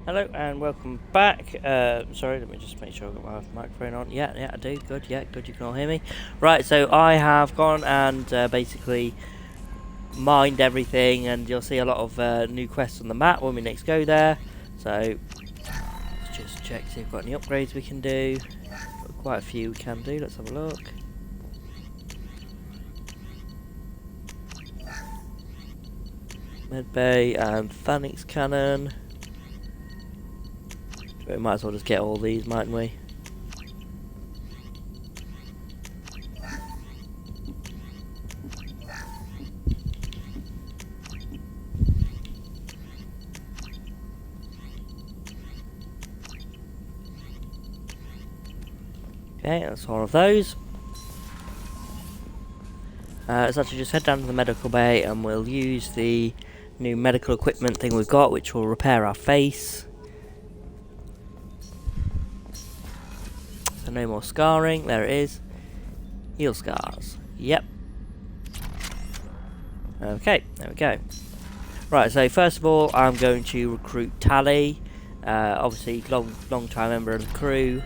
Hello and welcome back. Sorry, let me just make sure I've got my microphone on. Yeah, I do. Good, yeah, good, you can all hear me. Right, so I have gone and basically mined everything, and you'll see a lot of new quests on the map when we next go there. So, let's just check, see if we've got any upgrades we can do. Got quite a few we can do, let's have a look. Medbay and Phoenix Cannon. We might as well just get all these, mightn't we? Okay, that's all of those. Let's actually just head down to the medical bay and we'll use the new medical equipment thing we've got, which will repair our face. So no more scarring, there it is. Heal scars, yep. Okay, there we go. Right, so first of all I'm going to recruit Tali. Obviously long time member of the crew.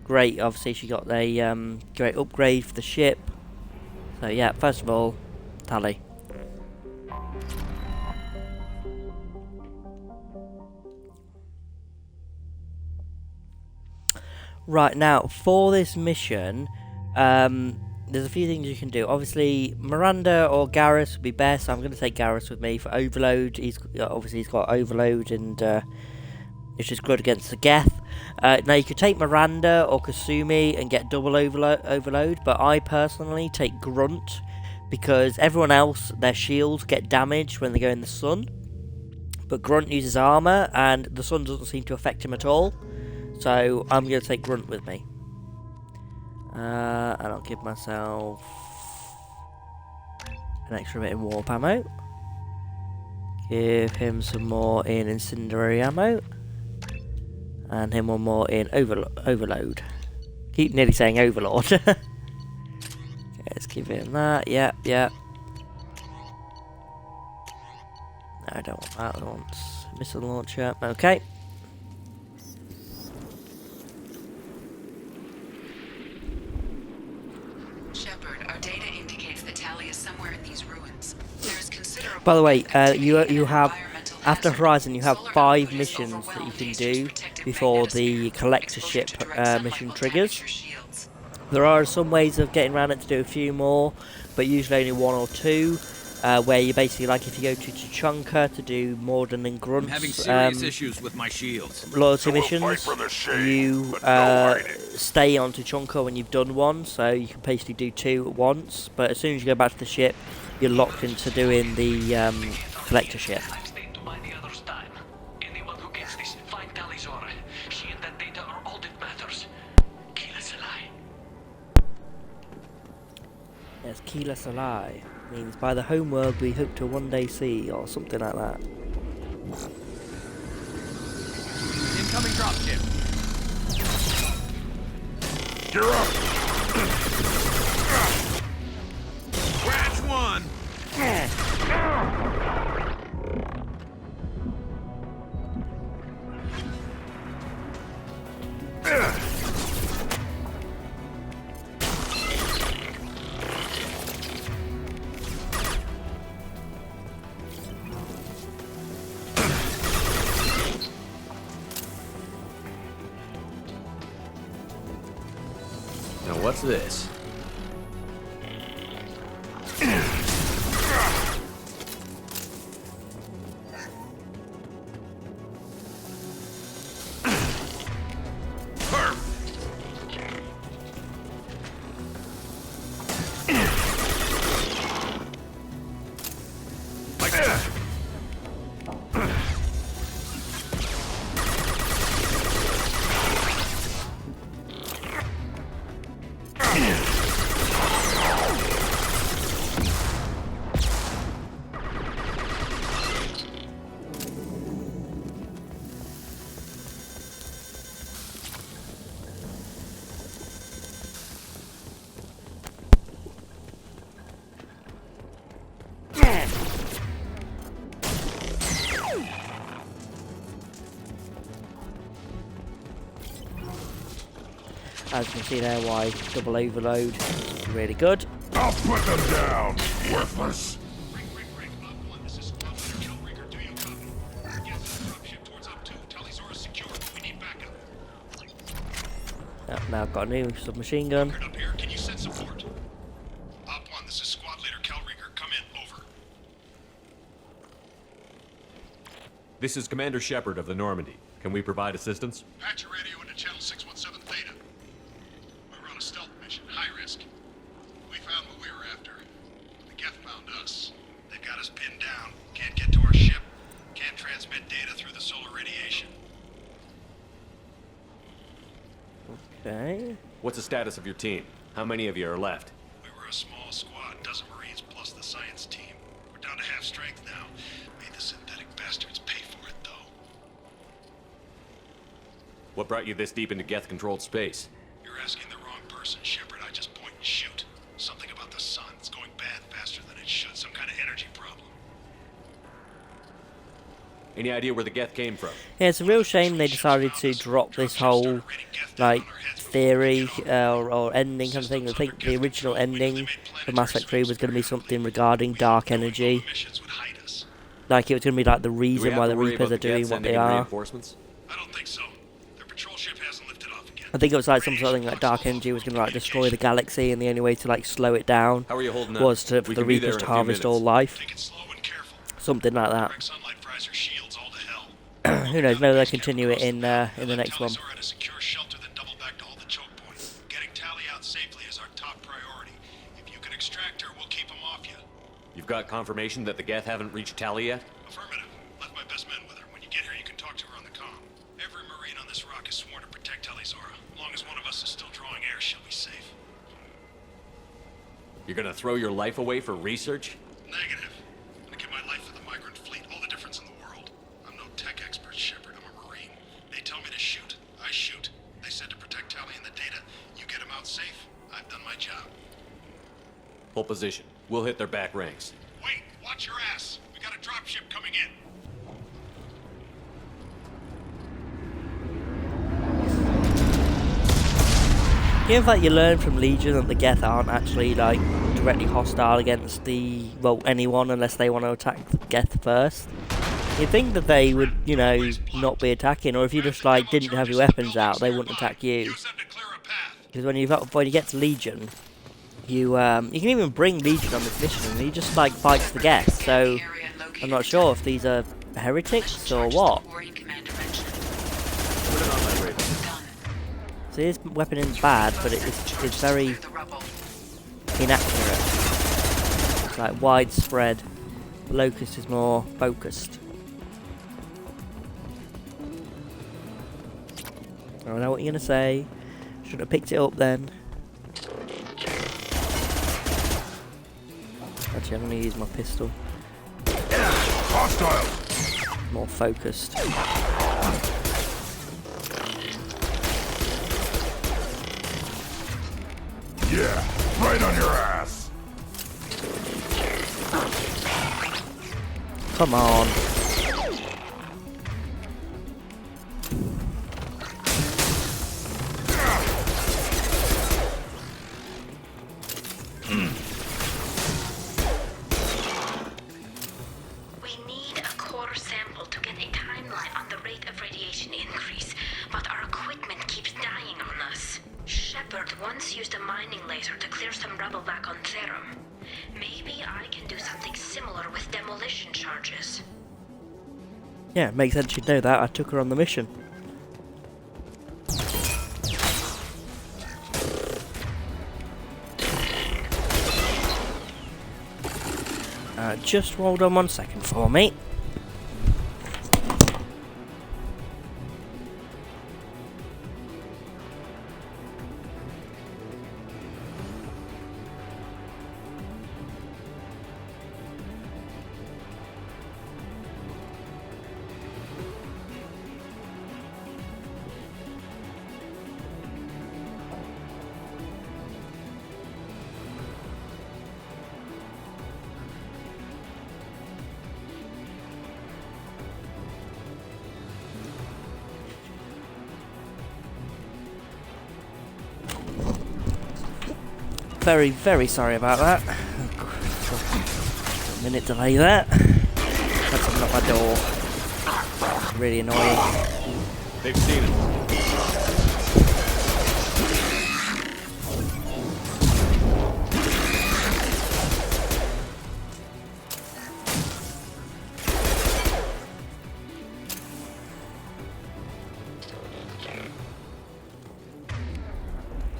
Great, obviously she got a great upgrade for the ship. So yeah, first of all, Tali. Right, now, for this mission, there's a few things you can do. Obviously, Miranda or Garrus would be best. I'm going to take Garrus with me for Overload. He's got Overload, and it's just good against the Geth. Now, you could take Miranda or Kasumi and get double Overload, but I personally take Grunt, because everyone else, their shields get damaged when they go in the sun. But Grunt uses armor, and the sun doesn't seem to affect him at all. So I'm going to take Grunt with me. And I'll give myself an extra bit in warp ammo. Give him some more in incendiary ammo. And him one more in overload. Keep nearly saying overlord. Okay, let's give him that. Yep. No, I don't want that. I want missile launcher. Okay. By the way, you have, after Horizon, you have 5 missions that you can do before the collector ship mission triggers. There are some ways of getting around it to do a few more, but usually only 1 or 2, where you basically, like if you go to Tuchanka to do Morden and Grunt's having serious issues with my shields. Loyalty missions, you stay on Tuchanka when you've done one, so you can basically do 2 at once, but as soon as you go back to the ship, you're locked into doing the collector ship. Yes, Keela Salai means by the homeworld we hope to one day see, or something like that. Incoming dropship. You're up. Scratch one. Now what's this? As you can see there, why double overload is really good. I'll put them down, worthless. Ring. Up 1, this is Squad Leader Killrigger. Do you copy? Gas dropship towards Up 2. Tali's is secure. We need backup. Now I've got a new submachine gun. Up here. Can you send support? Up 1, this is Squad Leader Killrigger. Come in. Over. This is Commander Shepard of the Normandy. Can we provide assistance? Patch your radio into channel 617 Theta. We're on a stealth mission. High risk. We found what we were after. The Geth found us. They've got us pinned down. Can't get to our ship. Can't transmit data through the solar radiation. Okay. What's the status of your team? How many of you are left? We were a small squad, dozen Marines plus the science team. We're down to half strength now. Made the synthetic bastards pay for it, though. What brought you this deep into Geth-controlled space? You're asking the wrong person, Shepard. I just point and shoot. Something about the sun. It's going bad faster than it should. Some kind of energy problem. Any idea where the Geth came from? Yeah, it's a real shame they decided to drop this whole, like, theory or ending kind of thing. I think the original ending for Mass Effect 3 was going to be something regarding dark energy. Like, it was going to be like the reason why the Reapers are doing what they are. Reinforcements? I don't think so. Their patrol ship hasn't lifted off again. I think it was like some sort of thing like dark energy was going to like destroy the galaxy, and the only way to like slow it down How are you holding up? was for We the can be there Reapers in to a few harvest all minutes. life. Take it slow and careful. Something like that. Direct sunlight fries our shields all to hell. Who knows, maybe they'll continue it in the next one. Tali's at a secure shelter, then double back to hold the choke point. Getting Tali out safely is our top priority. If you can extract her, we'll keep them off you. You've got confirmation that the Geth haven't reached Tali yet? Affirmative. Left my best men with her. When you get here, you can talk to her on the comm. Every Marine on this rock is sworn to protect Tali's aura. As long as one of us is still drawing air, she'll be safe. You're gonna throw your life away for research? Negative. I'm gonna give my life for the migrant fleet. All the difference in the world. I'm no tech expert, Shepard. I'm a Marine. They tell me to shoot. I shoot. They said to protect Tali and the data. You get them out safe. I've done my job. Hold position. We'll hit their back ranks. Wait, watch your ass. We got a dropship coming in. Given that you learn from Legion that the Geth aren't actually like directly hostile against anyone unless they want to attack the Geth first, you'd think that they would, you know, not be attacking, or if you just like didn't have your weapons out, they wouldn't attack you. Use them to clear a path. Because when you get to Legion, you can even bring Legion on this mission, and he just like fights the Geth. So I'm not sure if these are heretics or what. Put it on my radar. So his weapon isn't bad, but it's very inaccurate. It's like widespread. Locust is more focused. I don't know what you're gonna say. Should have picked it up then. Actually, I'm gonna use my pistol. Hostile. More focused. Yeah, right on your ass. Come on. We need a core sample to get a timeline on the rate of radiation increase, but our equipment keeps dying on us. Shepard once used a mining laser to clear some rubble back on Therum. Maybe I can do something similar with demolition charges. Yeah, it makes sense you'd know that. I took her on the mission. Just hold on 1 second for me. Very, very sorry about that. A minute delay there. Had someone at my door. Really annoying. They've seen it.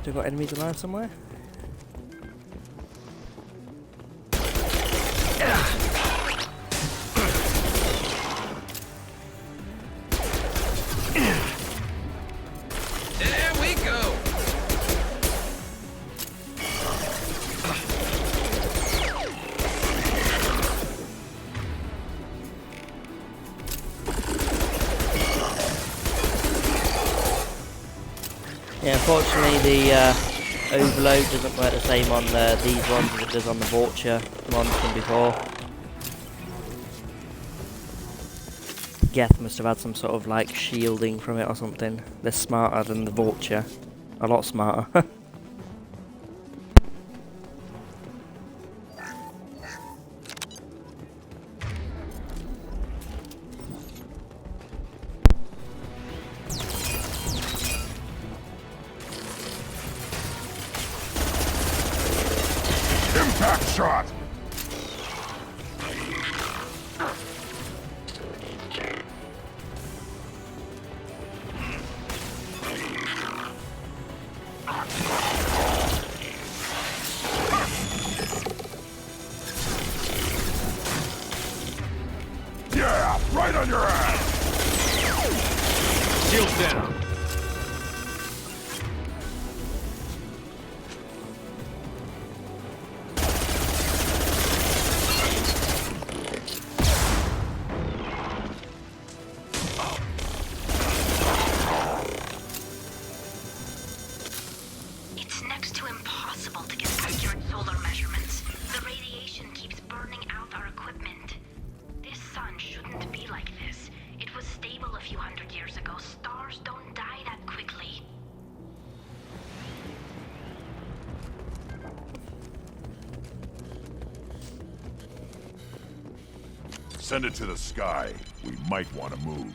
Still got enemies alive somewhere? There we go. Yeah, unfortunately the overload doesn't work the same on these ones as it does on the Vulture ones from before. Geth must have had some sort of like shielding from it or something. They're smarter than the Vulture. A lot smarter. Impact shot! Yeah, right on your ass! Shields down. It's next to impossible to get accurate solar measurements. The radiation keeps burning out our equipment. This sun shouldn't be like this. It was stable a few hundred years ago. Stars don't die that quickly. Send it to the sky. We might want to move.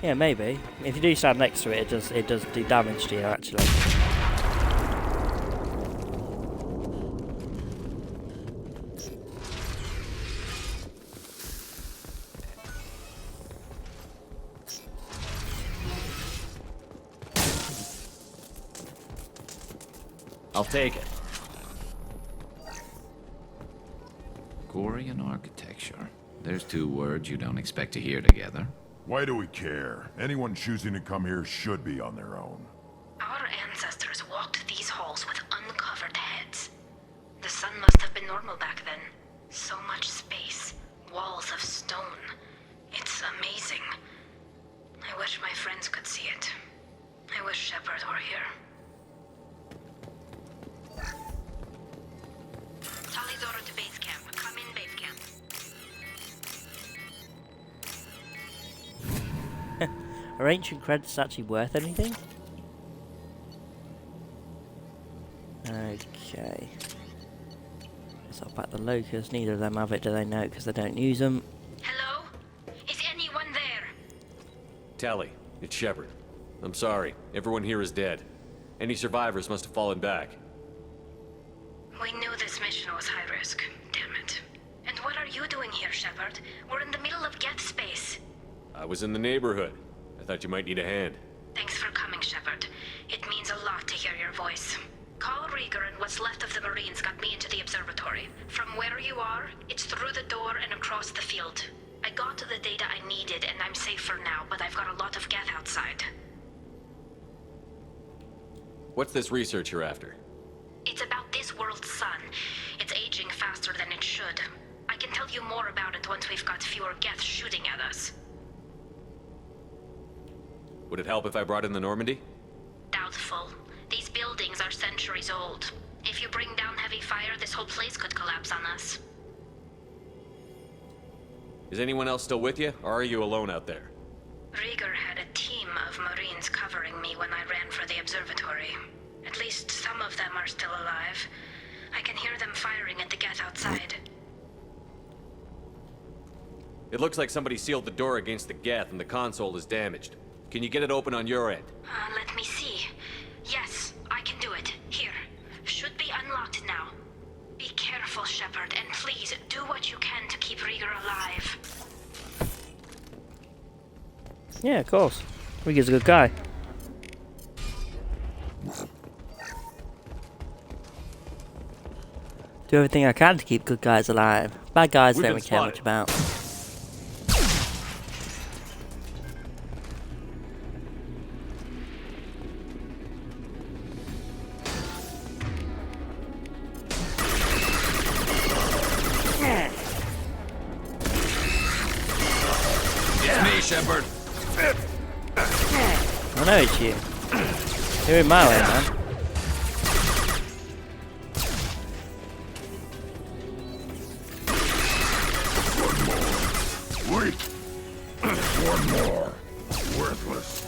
Yeah, maybe. If you do stand next to it, it does do damage to you actually. I'll take it. Gorian architecture. There's two words you don't expect to hear together. Why do we care? Anyone choosing to come here should be on their own. Our ancestors walked these halls with uncovered heads. The sun must have been normal back then. So much space, walls of stone. It's amazing. I wish my friends could see it. I wish Shepard were here. Tali's order to base camp. Come in base camp. Are ancient credits actually worth anything? Okay. Let's up at the locust. Neither of them have it, do they? No, because they don't use them. Hello? Is anyone there? Tali, it's Shepard. I'm sorry. Everyone here is dead. Any survivors must have fallen back. We knew this mission was high risk. Damn it. And what are you doing here, Shepard? We're in the middle of Geth space. I was in the neighborhood. I thought you might need a hand. Thanks for coming, Shepard. It means a lot to hear your voice. Carl Rieger and what's left of the Marines got me into the observatory. From where you are, it's through the door and across the field. I got to the data I needed and I'm safe for now, but I've got a lot of Geth outside. What's this research you're after? It's about this world's sun. It's aging faster than it should. I can tell you more about it once we've got fewer Geth shooting at us. Would it help if I brought in the Normandy? Doubtful. These buildings are centuries old. If you bring down heavy fire, this whole place could collapse on us. Is anyone else still with you, or are you alone out there? Rieger had a team of Marines covering me when I ran for the observatory. At least least some of them are still alive. I can hear them firing at the gate outside. It looks like somebody sealed the door against the Geth and the console is damaged. Can you get it open on your end? Let me see. Yes, I can do it. Here. Should be unlocked now. Be careful, Shepard, and please do what you can to keep Rieger alive. Yeah, of course. Rieger's a good guy. Do everything I can to keep good guys alive. Bad guys We've don't been really care much spotted. about. It's me, Shepard. I know it's you. You're in my way, man. Wait! One more. Worthless.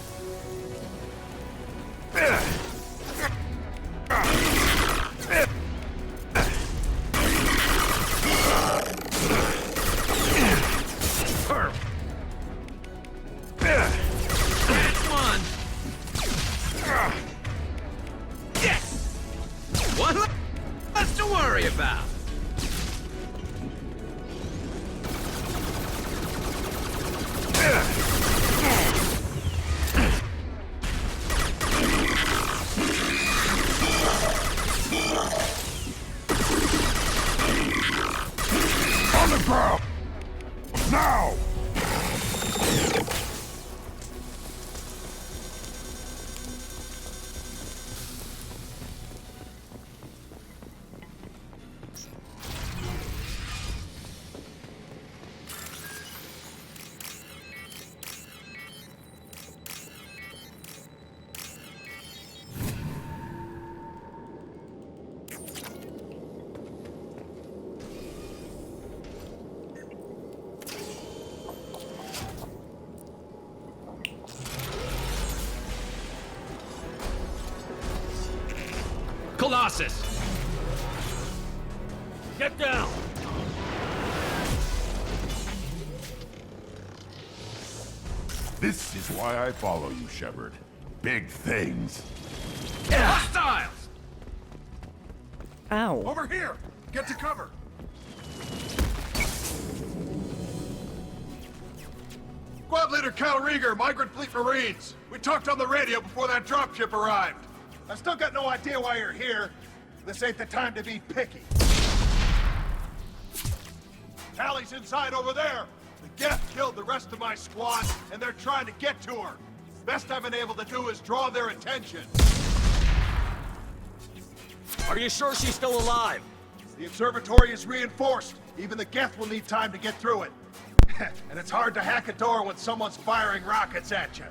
That's one. Yes! One less to worry about. On the ground! Now! Colossus! Get down! This is why I follow you, Shepard. Big things. Hostiles! Ow. Over here! Get to cover! Squad Leader Cal Rieger, Migrant Fleet Marines. We talked on the radio before that dropship arrived. I still got no idea why you're here. This ain't the time to be picky. Tali's inside over there. The Geth killed the rest of my squad, and they're trying to get to her. Best I've been able to do is draw their attention. Are you sure she's still alive? The observatory is reinforced. Even the Geth will need time to get through it. And it's hard to hack a door when someone's firing rockets at you.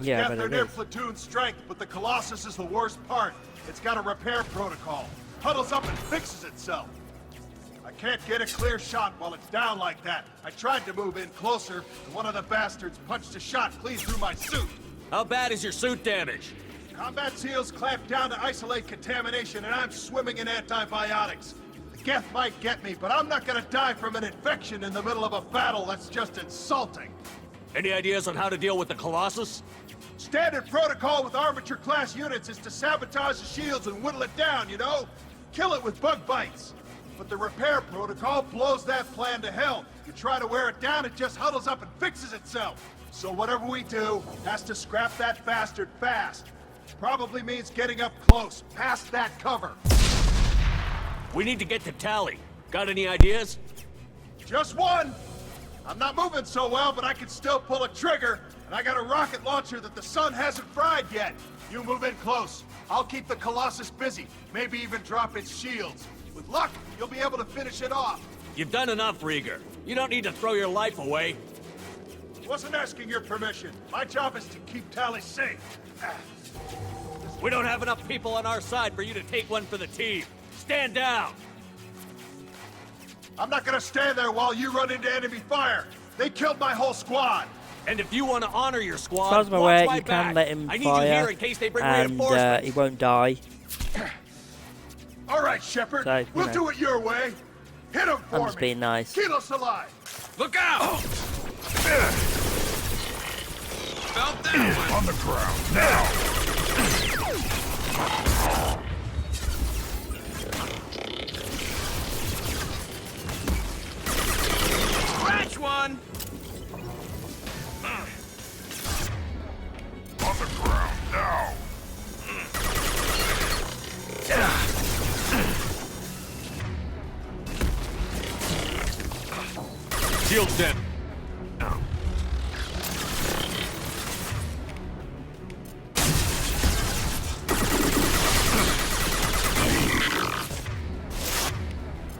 Yeah, Geth but are it near is. platoon strength, but the Colossus is the worst part. It's got a repair protocol. Huddles up and fixes itself. I can't get a clear shot while it's down like that. I tried to move in closer, and one of the bastards punched a shot clean through my suit. How bad is your suit damaged? Combat SEALs clamped down to isolate contamination, and I'm swimming in antibiotics. The Geth might get me, but I'm not gonna die from an infection in the middle of a battle. That's just insulting. Any ideas on how to deal with the Colossus? Standard protocol with armature-class units is to sabotage the shields and whittle it down, you know? Kill it with bug bites. But the repair protocol blows that plan to hell. You try to wear it down, it just huddles up and fixes itself. So whatever we do has to scrap that bastard fast. Probably means getting up close, past that cover. We need to get to Tali. Got any ideas? Just one! I'm not moving so well, but I can still pull a trigger, and I got a rocket launcher that the sun hasn't fried yet. You move in close. I'll keep the Colossus busy, maybe even drop its shields. With luck, you'll be able to finish it off. You've done enough, Rieger. You don't need to throw your life away. Wasn't asking your permission. My job is to keep Tali safe. We don't have enough people on our side for you to take one for the team. Stand down! I'm not gonna stand there while you run into enemy fire. They killed my whole squad. And if you want to honor your squad, As far as I'm watch aware, my you back. can let him I need you here fire, in case they bring and reinforcements. he won't die. All right, Shepard. So, you We'll know. do it your way. Hit him for I'm me. just being nice. Keep us alive. Look out! Felt that one. On the ground now. Scratch one! On the ground now. Shield's dead.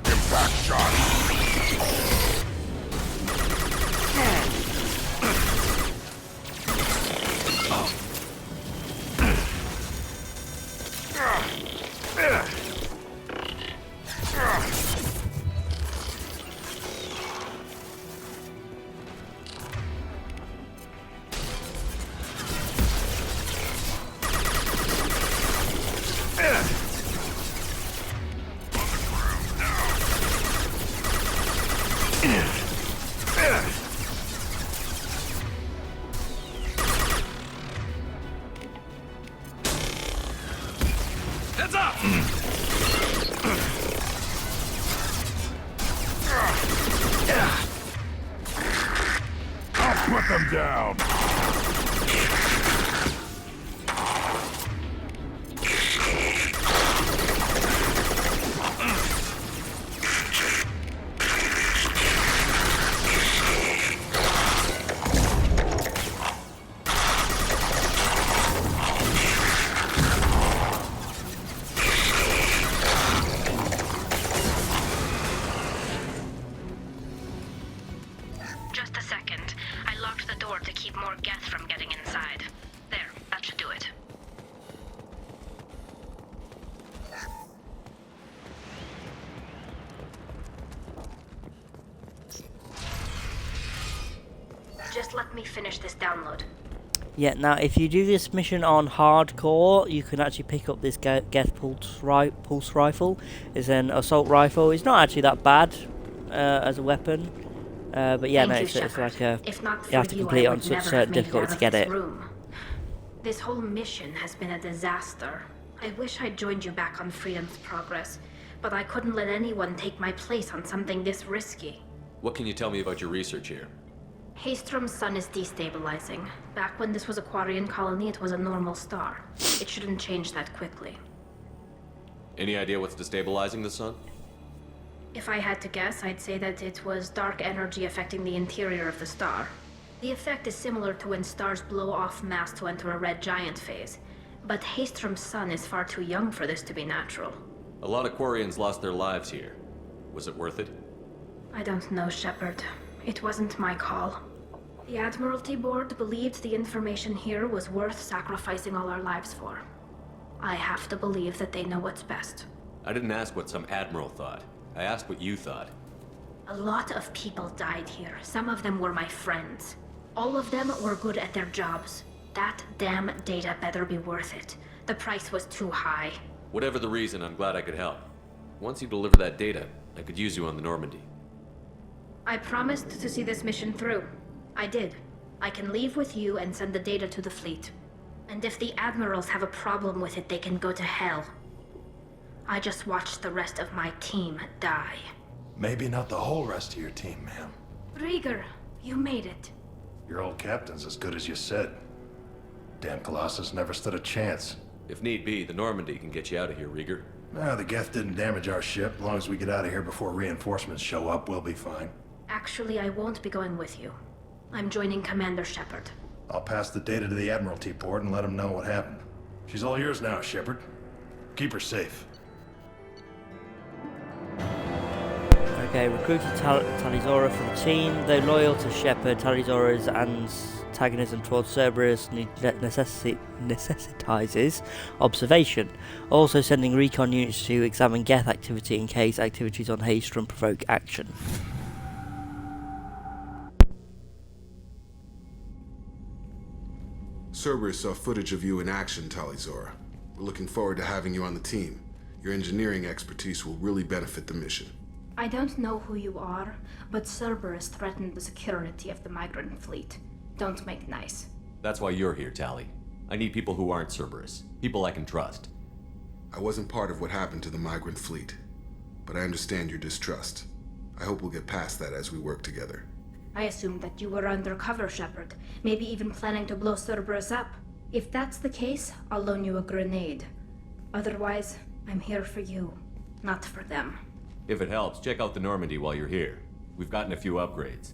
Impact shot. Heads up! I'll put them down. Just a second. I locked the door to keep more Geth from getting inside. There, that should do it. Just let me finish this download. Yeah, now if you do this mission on hardcore, you can actually pick up this Geth pulse rifle. It's an assault rifle. It's not actually that bad as a weapon. But yeah, Thank no, you, it's Shepard. like a... If not for You have to you, complete I on would such never have certain made it difficulty out to of get this it. room. This whole mission has been a disaster. I wish I'd joined you back on Freedom's Progress, but I couldn't let anyone take my place on something this risky. What can you tell me about your research here? Haystrom's sun is destabilizing. Back when this was a Quarian colony, it was a normal star. It shouldn't change that quickly. Any idea what's destabilizing the sun? If I had to guess, I'd say that it was dark energy affecting the interior of the star. The effect is similar to when stars blow off mass to enter a red giant phase, but Haystrom's sun is far too young for this to be natural. A lot of Quarians lost their lives here. Was it worth it? I don't know, Shepard. It wasn't my call. The Admiralty Board believed the information here was worth sacrificing all our lives for. I have to believe that they know what's best. I didn't ask what some admiral thought. I asked what you thought. A lot of people died here. Some of them were my friends. All of them were good at their jobs. That damn data better be worth it. The price was too high. Whatever the reason, I'm glad I could help. Once you deliver that data, I could use you on the Normandy. I promised to see this mission through. I did. I can leave with you and send the data to the fleet. And if the admirals have a problem with it, they can go to hell. I just watched the rest of my team die. Maybe not the whole rest of your team, ma'am. Rieger, you made it. Your old captain's as good as you said. Damn Colossus never stood a chance. If need be, the Normandy can get you out of here, Rieger. The Geth didn't damage our ship. As long as we get out of here before reinforcements show up, we'll be fine. Actually, I won't be going with you. I'm joining Commander Shepard. I'll pass the data to the Admiralty Board and let them know what happened. She's all yours now, Shepard. Keep her safe. Okay, recruited Talizora for the team. Though loyal to Shepard, Talizora's antagonism towards Cerberus necessitizes observation. Also sending recon units to examine Geth activity in case activities on Haystrom provoke action. Cerberus saw footage of you in action, Talizora. We're looking forward to having you on the team. Your engineering expertise will really benefit the mission. I don't know who you are, but Cerberus threatened the security of the migrant fleet. Don't make nice. That's why you're here, Tali. I need people who aren't Cerberus. People I can trust. I wasn't part of what happened to the migrant fleet, but I understand your distrust. I hope we'll get past that as we work together. I assumed that you were undercover, Shepard. Maybe even planning to blow Cerberus up. If that's the case, I'll loan you a grenade. Otherwise, I'm here for you, not for them. If it helps, check out the Normandy while you're here. We've gotten a few upgrades.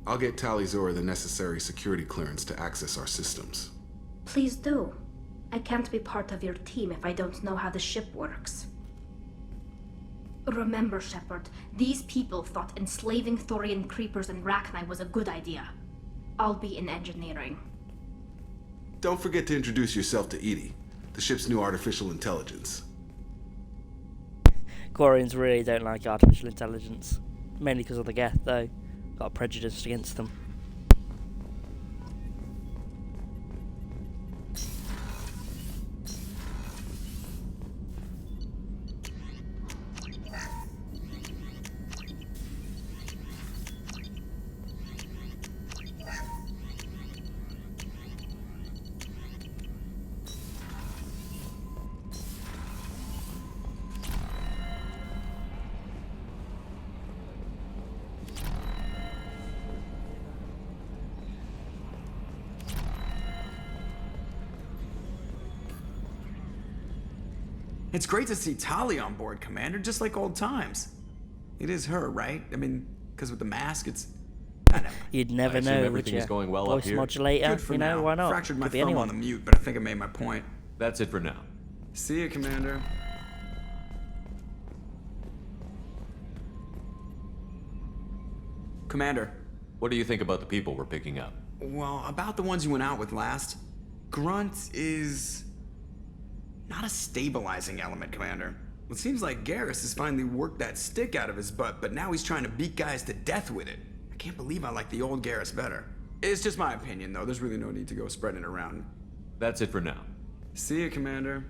I'll get Tali Zora the necessary security clearance to access our systems. Please do. I can't be part of your team if I don't know how the ship works. Remember, Shepard, these people thought enslaving Thorian creepers in Rachni was a good idea. I'll be in engineering. Don't forget to introduce yourself to Edie, the ship's new artificial intelligence. Quarians really don't like artificial intelligence. Mainly because of the Geth, though. Got a prejudice against them. It's great to see Tali on board, Commander, just like old times. It is her, right? I mean, because with the mask, it's... I never. You'd never I assume know, would everything you? is going well up Voice here. modulator, Good for you know, now. why not? Fractured my Could be thumb anyone. on the mute, but I think I made my point. That's it for now. See you, Commander. Commander. What do you think about the people we're picking up? Well, about the ones you went out with last, Grunt is... not a stabilizing element, Commander. It seems like Garrus has finally worked that stick out of his butt, but now he's trying to beat guys to death with it. I can't believe I like the old Garrus better. It's just my opinion, though. There's really no need to go spreading it around. That's it for now. See you, Commander.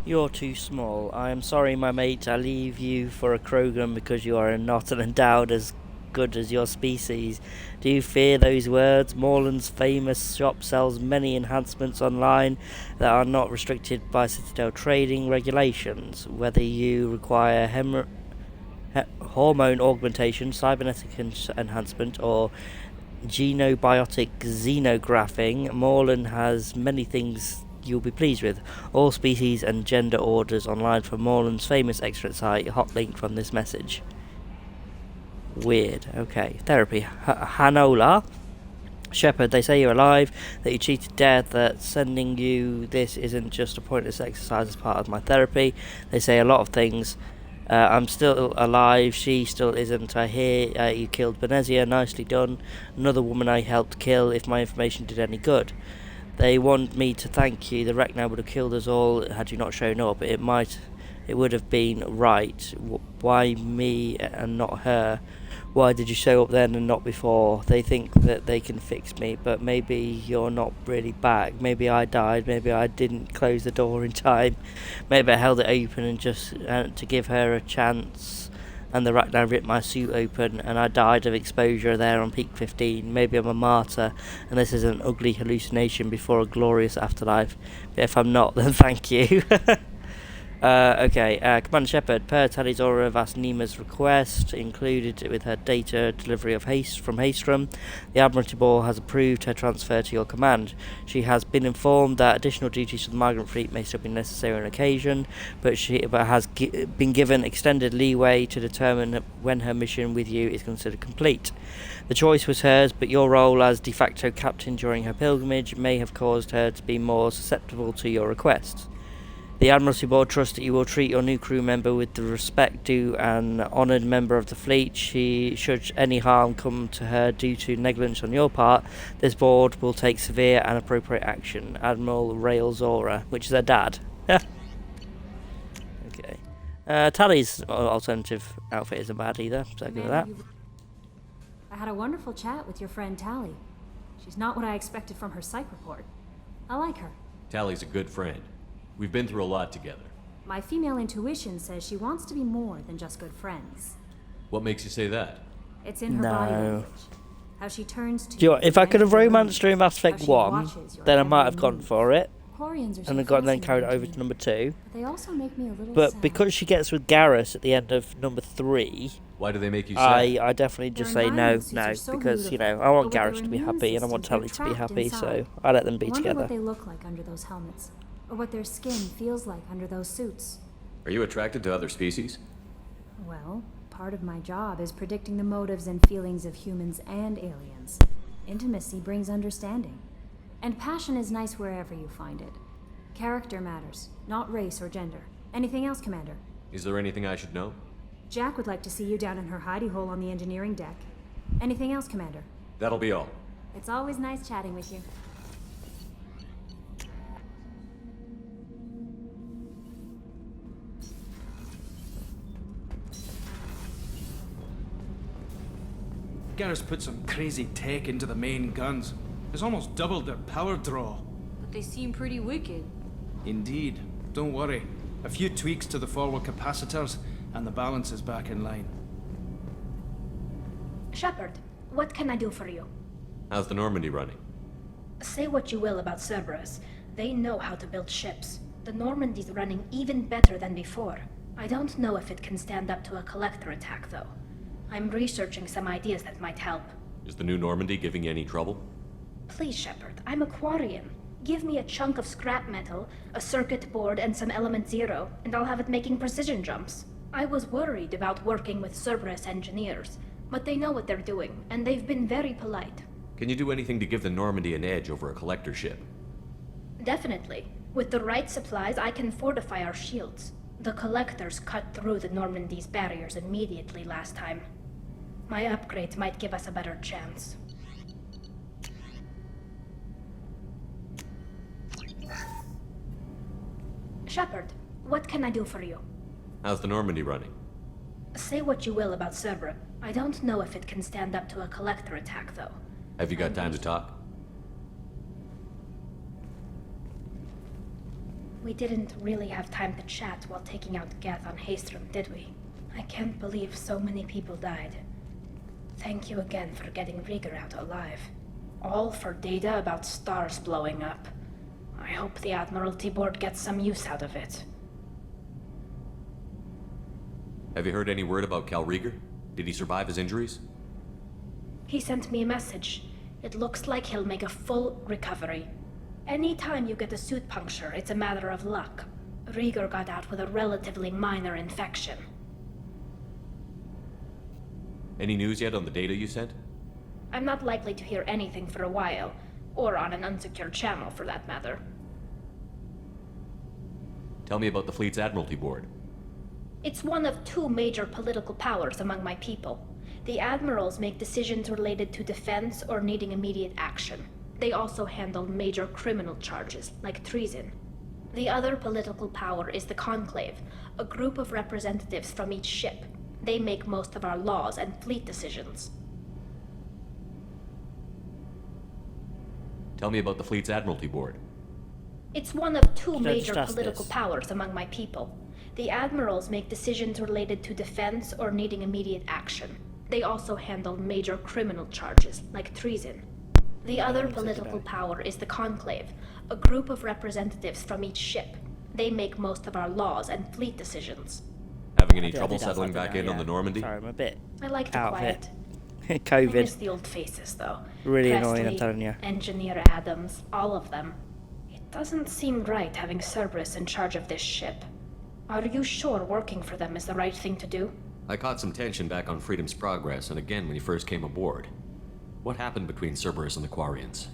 You're too small. I am sorry, my mate. I leave you for a Krogan because you are not endowed as good as your species. Do you fear those words? Morland's famous shop sells many enhancements online that are not restricted by Citadel trading regulations. Whether you require hormone augmentation, cybernetic enhancement, or genobiotic xenographing, Morland has many things you'll be pleased with. All species and gender orders online from Morland's famous expert site, hot link from this message. Weird. Okay. Therapy. Hanola. Shepard, they say you're alive, that you cheated death, that sending you this isn't just a pointless exercise as part of my therapy. They say a lot of things. I'm still alive, she still isn't. I hear you killed Benezia, nicely done. Another woman I helped kill, if my information did any good. They want me to thank you. The Rachni would have killed us all had you not shown up. It would have been right. Why me and not her? Why did you show up then and not before? They think that they can fix me, but maybe you're not really back. Maybe I died. Maybe I didn't close the door in time. Maybe I held it open and just to give her a chance. And the Rachni ripped my suit open and I died of exposure there on peak 15. Maybe I'm a martyr and this is an ugly hallucination before a glorious afterlife. But if I'm not, then thank you. Commander Shepard, per Tali Zora Vas Nima's request, included with her data delivery of from Haestrom, the Admiralty Board has approved her transfer to your command. She has been informed that additional duties for the migrant fleet may still be necessary on occasion, but has been given extended leeway to determine when her mission with you is considered complete. The choice was hers, but your role as de facto captain during her pilgrimage may have caused her to be more susceptible to your requests. The Admiralty Board trusts that you will treat your new crew member with the respect due an honoured member of the fleet. Should any harm come to her due to negligence on your part, this board will take severe and appropriate action. Admiral Rail Zora, which is her dad. Okay. Tali's alternative outfit isn't bad either, so I give her that. I had a wonderful chat with your friend Tali. She's not what I expected from her psych report. I like her. Tally's a good friend. We've been through a lot together. My female intuition says she wants to be more than just good friends. What makes you say that? It's in her body language. How she turns to Do you know what, if I could have romanced her in Mass how Effect she 1, watches your then I might every have gone move. for it, Quarians are so and then carried it fascinating over to to me, number 2. but they also make me a little But sad. because she gets with Garrus at the end of number 3, Why do they make you sad? I definitely just Their say no, environment suits are so because, you know, beautiful, I want but with Garrus their to be immune happy and I want systems, Tali they're to be trapped happy, inside. so I let them be I wonder together. what they look like under those helmets, or what their skin feels like under those suits. Are you attracted to other species? Well, part of my job is predicting the motives and feelings of humans and aliens. Intimacy brings understanding. And passion is nice wherever you find it. Character matters, not race or gender. Anything else, Commander? Is there anything I should know? Jack would like to see you down in her hidey hole on the engineering deck. Anything else, Commander? That'll be all. It's always nice chatting with you. Garrus put some crazy tech into the main guns. It's almost doubled their power draw. But they seem pretty wicked. Indeed. Don't worry. A few tweaks to the forward capacitors, and the balance is back in line. Shepard, what can I do for you? How's the Normandy running? Say what you will about Cerberus. They know how to build ships. The Normandy's running even better than before. I don't know if it can stand up to a collector attack, though. I'm researching some ideas that might help. Is the new Normandy giving you any trouble? Please, Shepard, I'm a Quarian. Give me a chunk of scrap metal, a circuit board, and some element zero, and I'll have it making precision jumps. I was worried about working with Cerberus engineers, but they know what they're doing, and they've been very polite. Can you do anything to give the Normandy an edge over a collector ship? Definitely. With the right supplies, I can fortify our shields. The collectors cut through the Normandy's barriers immediately last time. My upgrades might give us a better chance. Shepard, what can I do for you? How's the Normandy running? Say what you will about Cerberus. I don't know if it can stand up to a collector attack, though. Have you got time to talk? We didn't really have time to chat while taking out Gath on Haestrom, did we? I can't believe so many people died. Thank you again for getting Rieger out alive. All for data about stars blowing up. I hope the Admiralty Board gets some use out of it. Have you heard any word about Cal Rieger? Did he survive his injuries? He sent me a message. It looks like he'll make a full recovery. Anytime you get a suit puncture, it's a matter of luck. Rieger got out with a relatively minor infection. Any news yet on the data you sent? I'm not likely to hear anything for a while, or on an unsecured channel for that matter. Tell me about the fleet's Admiralty Board. It's one of two major political powers among my people. The admirals make decisions related to defense or needing immediate action. They also handle major criminal charges, like treason. The other political power is the Conclave, a group of representatives from each ship. They make most of our laws and fleet decisions. Tell me about the fleet's Admiralty Board. It's one of two Don't major stress political this. powers among my people. The admirals make decisions related to defense or needing immediate action. They also handle major criminal charges, like treason. The other political power is the Conclave, a group of representatives from each ship. They make most of our laws and fleet decisions. Having any Yeah, trouble I think that's settling like back that in now, on the yeah. Normandy? Sorry, I'm a bit I like the out of quiet. it. I COVID. miss the old faces, though. Really annoying, I'm Presley, telling you. Engineer Adams, all of them. It doesn't seem right having Cerberus in charge of this ship. Are you sure working for them is the right thing to do? I caught some tension back on Freedom's Progress and again when you first came aboard. What happened between Cerberus and the Quarians?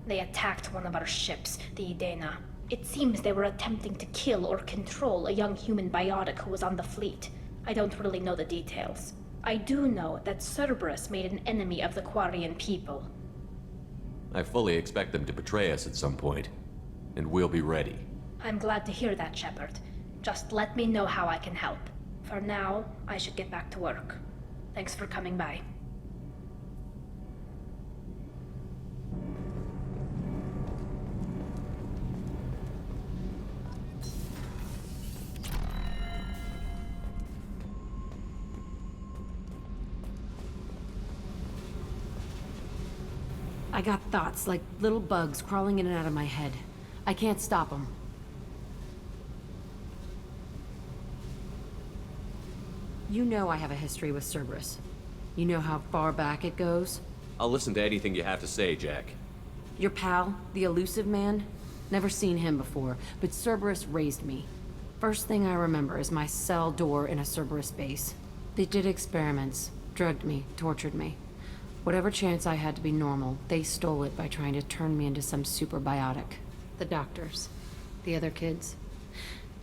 They attacked one of our ships, the Edena. It seems they were attempting to kill or control a young human biotic who was on the fleet. I don't really know the details. I do know that Cerberus made an enemy of the Quarian people. I fully expect them to betray us at some point, and we'll be ready. I'm glad to hear that, Shepard. Just let me know how I can help. For now, I should get back to work. Thanks for coming by. I got thoughts like little bugs crawling in and out of my head. I can't stop them. You know I have a history with Cerberus. You know how far back it goes? I'll listen to anything you have to say, Jack. Your pal, the elusive man? Never seen him before, but Cerberus raised me. First thing I remember is my cell door in a Cerberus base. They did experiments, drugged me, tortured me. Whatever chance I had to be normal, they stole it by trying to turn me into some super biotic. The doctors, the other kids,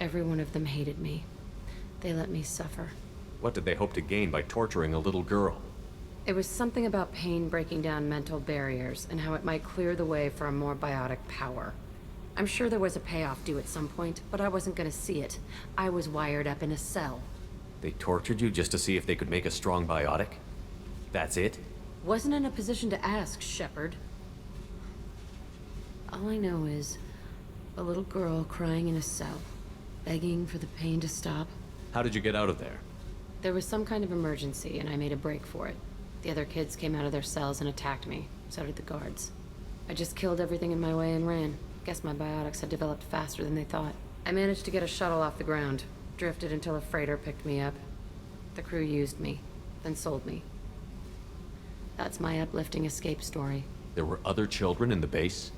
every one of them hated me. They let me suffer. What did they hope to gain by torturing a little girl? It was something about pain breaking down mental barriers and how it might clear the way for a more biotic power. I'm sure there was a payoff due at some point, but I wasn't gonna see it. I was wired up in a cell. They tortured you just to see if they could make a strong biotic? That's it? Wasn't in a position to ask, Shepard. All I know is a little girl crying in a cell, begging for the pain to stop. How did you get out of there? There was some kind of emergency, and I made a break for it. The other kids came out of their cells and attacked me. So did the guards. I just killed everything in my way and ran. Guess my biotics had developed faster than they thought. I managed to get a shuttle off the ground, drifted until a freighter picked me up. The crew used me, then sold me. That's my uplifting escape story. There were other children in the base?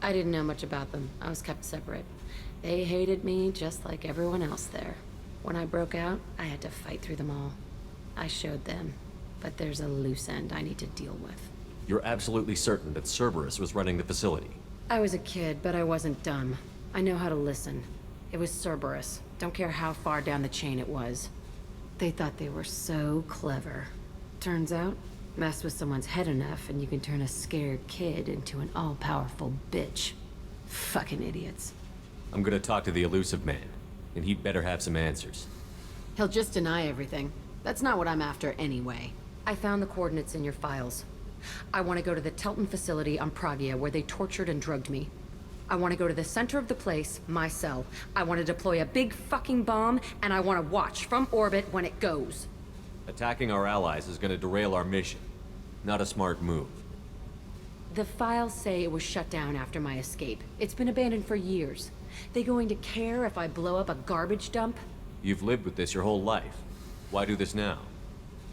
I didn't know much about them. I was kept separate. They hated me just like everyone else there. When I broke out, I had to fight through them all. I showed them, but there's a loose end I need to deal with. You're absolutely certain that Cerberus was running the facility? I was a kid, but I wasn't dumb. I know how to listen. It was Cerberus. Don't care how far down the chain it was. They thought they were so clever. Turns out, mess with someone's head enough and you can turn a scared kid into an all-powerful bitch. Fucking idiots. I'm gonna talk to the elusive man, and he'd better have some answers. He'll just deny everything. That's not what I'm after anyway. I found the coordinates in your files. I want to go to the Telton facility on Pragia where they tortured and drugged me. I want to go to the center of the place, my cell. I want to deploy a big fucking bomb, and I want to watch from orbit when it goes. Attacking our allies is gonna derail our mission. Not a smart move. The files say it was shut down after my escape. It's been abandoned for years. They going to care if I blow up a garbage dump? You've lived with this your whole life. Why do this now?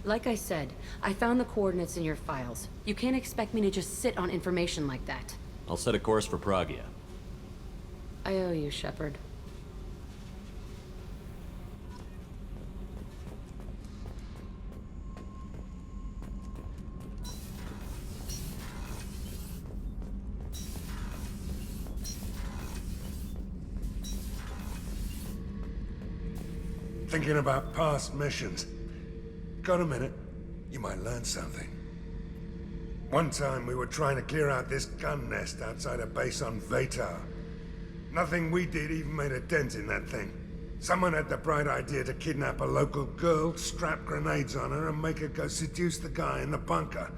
Like I said, I found the coordinates in your files. You can't expect me to just sit on information like that. I'll set a course for Pragia. I owe you, Shepard. Thinking about past missions. Got a minute? You might learn something. One time we were trying to clear out this gun nest outside a base on Vatar. Nothing we did even made a dent in that thing. Someone had the bright idea to kidnap a local girl, strap grenades on her, and make her go seduce the guy in the bunker.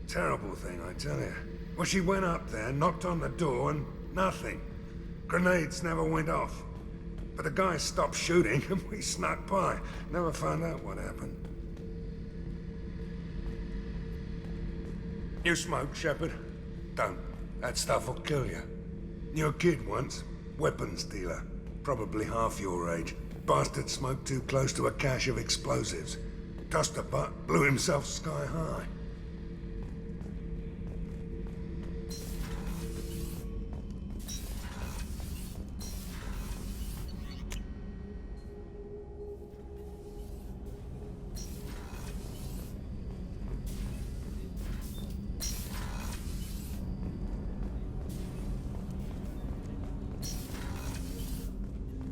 Terrible thing, I tell you. Well, she went up there, knocked on the door, and nothing. Grenades never went off. But the guy stopped shooting, and we snuck by. Never found out what happened. You smoke, Shepard? Don't. That stuff will kill you. You're a kid once. Weapons dealer. Probably half your age. Bastard smoked too close to a cache of explosives. Tossed a butt, blew himself sky high.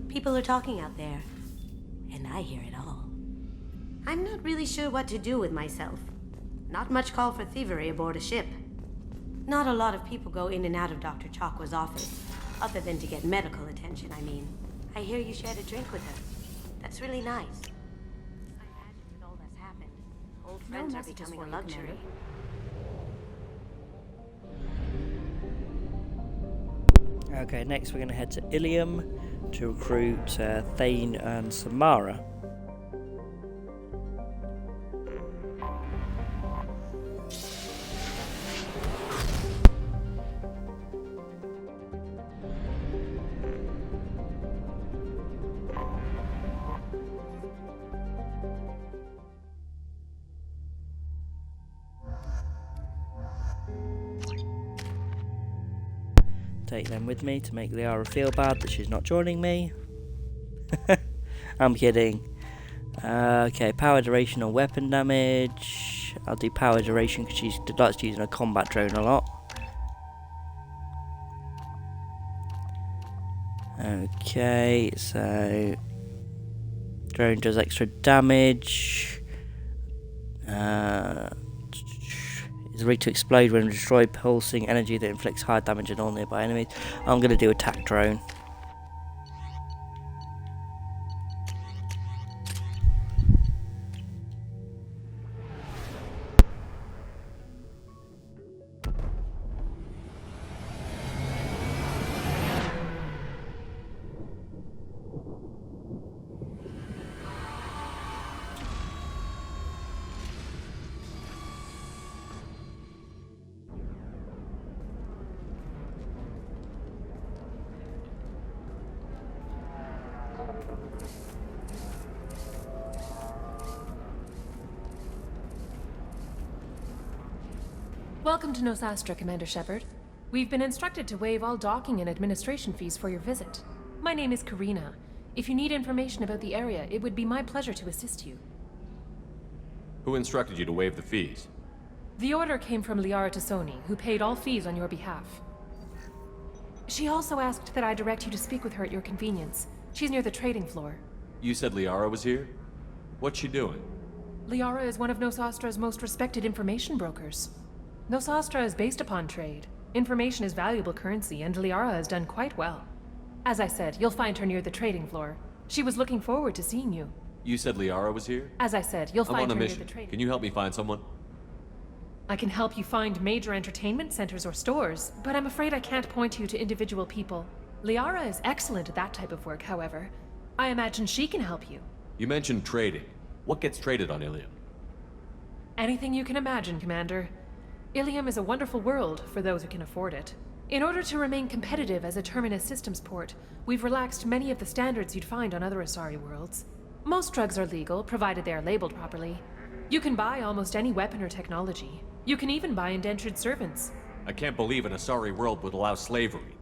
People are talking out there, and I hear it all. I'm not really sure what to do with myself. Not much call for thievery aboard a ship. Not a lot of people go in and out of Dr. Chakwa's office, other than to get medical attention, I mean. I hear you shared a drink with her. That's really nice. I imagine with all that's happened, old friends are becoming a luxury. Okay, next we're going to head to Ilium to recruit Thane and Samara. Take them with me to make Liara feel bad that she's not joining me. I'm kidding. Okay, power duration or weapon damage. I'll do power duration because she likes using a combat drone a lot. Okay, so drone does extra damage. Is rigged to explode when destroy pulsing energy that inflicts high damage on all nearby enemies. I'm going to do attack drone. Welcome to Nosastra, Commander Shepard. We've been instructed to waive all docking and administration fees for your visit. My name is Karina. If you need information about the area, it would be my pleasure to assist you. Who instructed you to waive the fees? The order came from Liara Tassoni, who paid all fees on your behalf. She also asked that I direct you to speak with her at your convenience. She's near the trading floor. You said Liara was here? What's she doing? Liara is one of Nosastra's most respected information brokers. Nosastra is based upon trade. Information is valuable currency, and Liara has done quite well. As I said, you'll find her near the trading floor. She was looking forward to seeing you. You said Liara was here? As I said, you'll I'm find on a her near mission. the trading. Can you help me find someone? I can help you find major entertainment centers or stores, but I'm afraid I can't point you to individual people. Liara is excellent at that type of work, however. I imagine she can help you. You mentioned trading. What gets traded on Ilium? Anything you can imagine, Commander. Ilium is a wonderful world for those who can afford it. In order to remain competitive as a Terminus systems port, we've relaxed many of the standards you'd find on other Asari worlds. Most drugs are legal, provided they are labeled properly. You can buy almost any weapon or technology. You can even buy indentured servants. I can't believe an Asari world would allow slavery.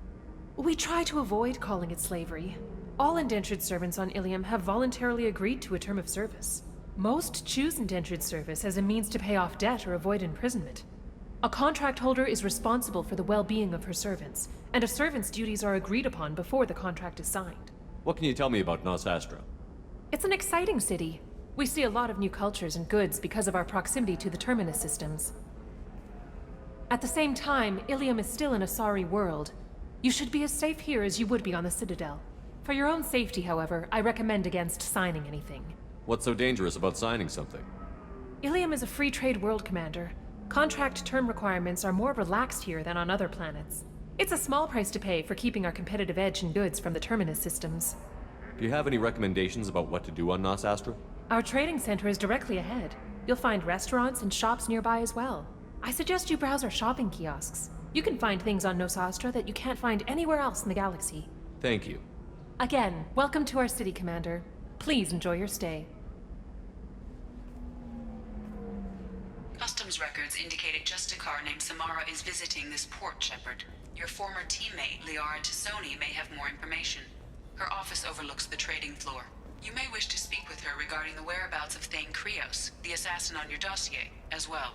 We try to avoid calling it slavery. All indentured servants on Ilium have voluntarily agreed to a term of service. Most choose indentured service as a means to pay off debt or avoid imprisonment. A contract holder is responsible for the well-being of her servants, and a servant's duties are agreed upon before the contract is signed. What can you tell me about Nosastra? It's an exciting city. We see a lot of new cultures and goods because of our proximity to the Terminus systems. At the same time, Ilium is still an Asari world. You should be as safe here as you would be on the Citadel. For your own safety, however, I recommend against signing anything. What's so dangerous about signing something? Ilium is a free trade world, Commander. Contract term requirements are more relaxed here than on other planets. It's a small price to pay for keeping our competitive edge in goods from the Terminus systems. Do you have any recommendations about what to do on Nosastra? Our trading center is directly ahead. You'll find restaurants and shops nearby as well. I suggest you browse our shopping kiosks. You can find things on Nosastra that you can't find anywhere else in the galaxy. Thank you. Again, welcome to our city, Commander. Please enjoy your stay. Customs records indicate a Justicar named Samara is visiting this port, Shepard. Your former teammate, Liara Tassoni, may have more information. Her office overlooks the trading floor. You may wish to speak with her regarding the whereabouts of Thane Krios, the assassin on your dossier, as well.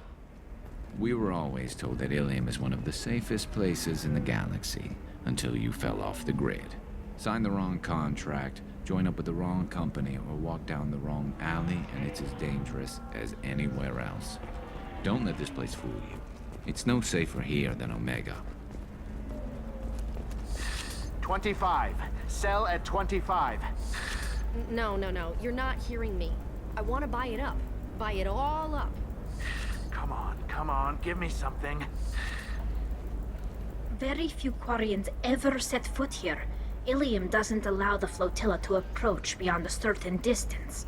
We were always told that Ilium is one of the safest places in the galaxy, until you fell off the grid. Sign the wrong contract, join up with the wrong company, or walk down the wrong alley, and it's as dangerous as anywhere else. Don't let this place fool you. It's no safer here than Omega. 25. Sell at 25. No. You're not hearing me. I want to buy it up. Buy it all up. Come on, give me something. Very few Quarians ever set foot here. Ilium doesn't allow the flotilla to approach beyond a certain distance.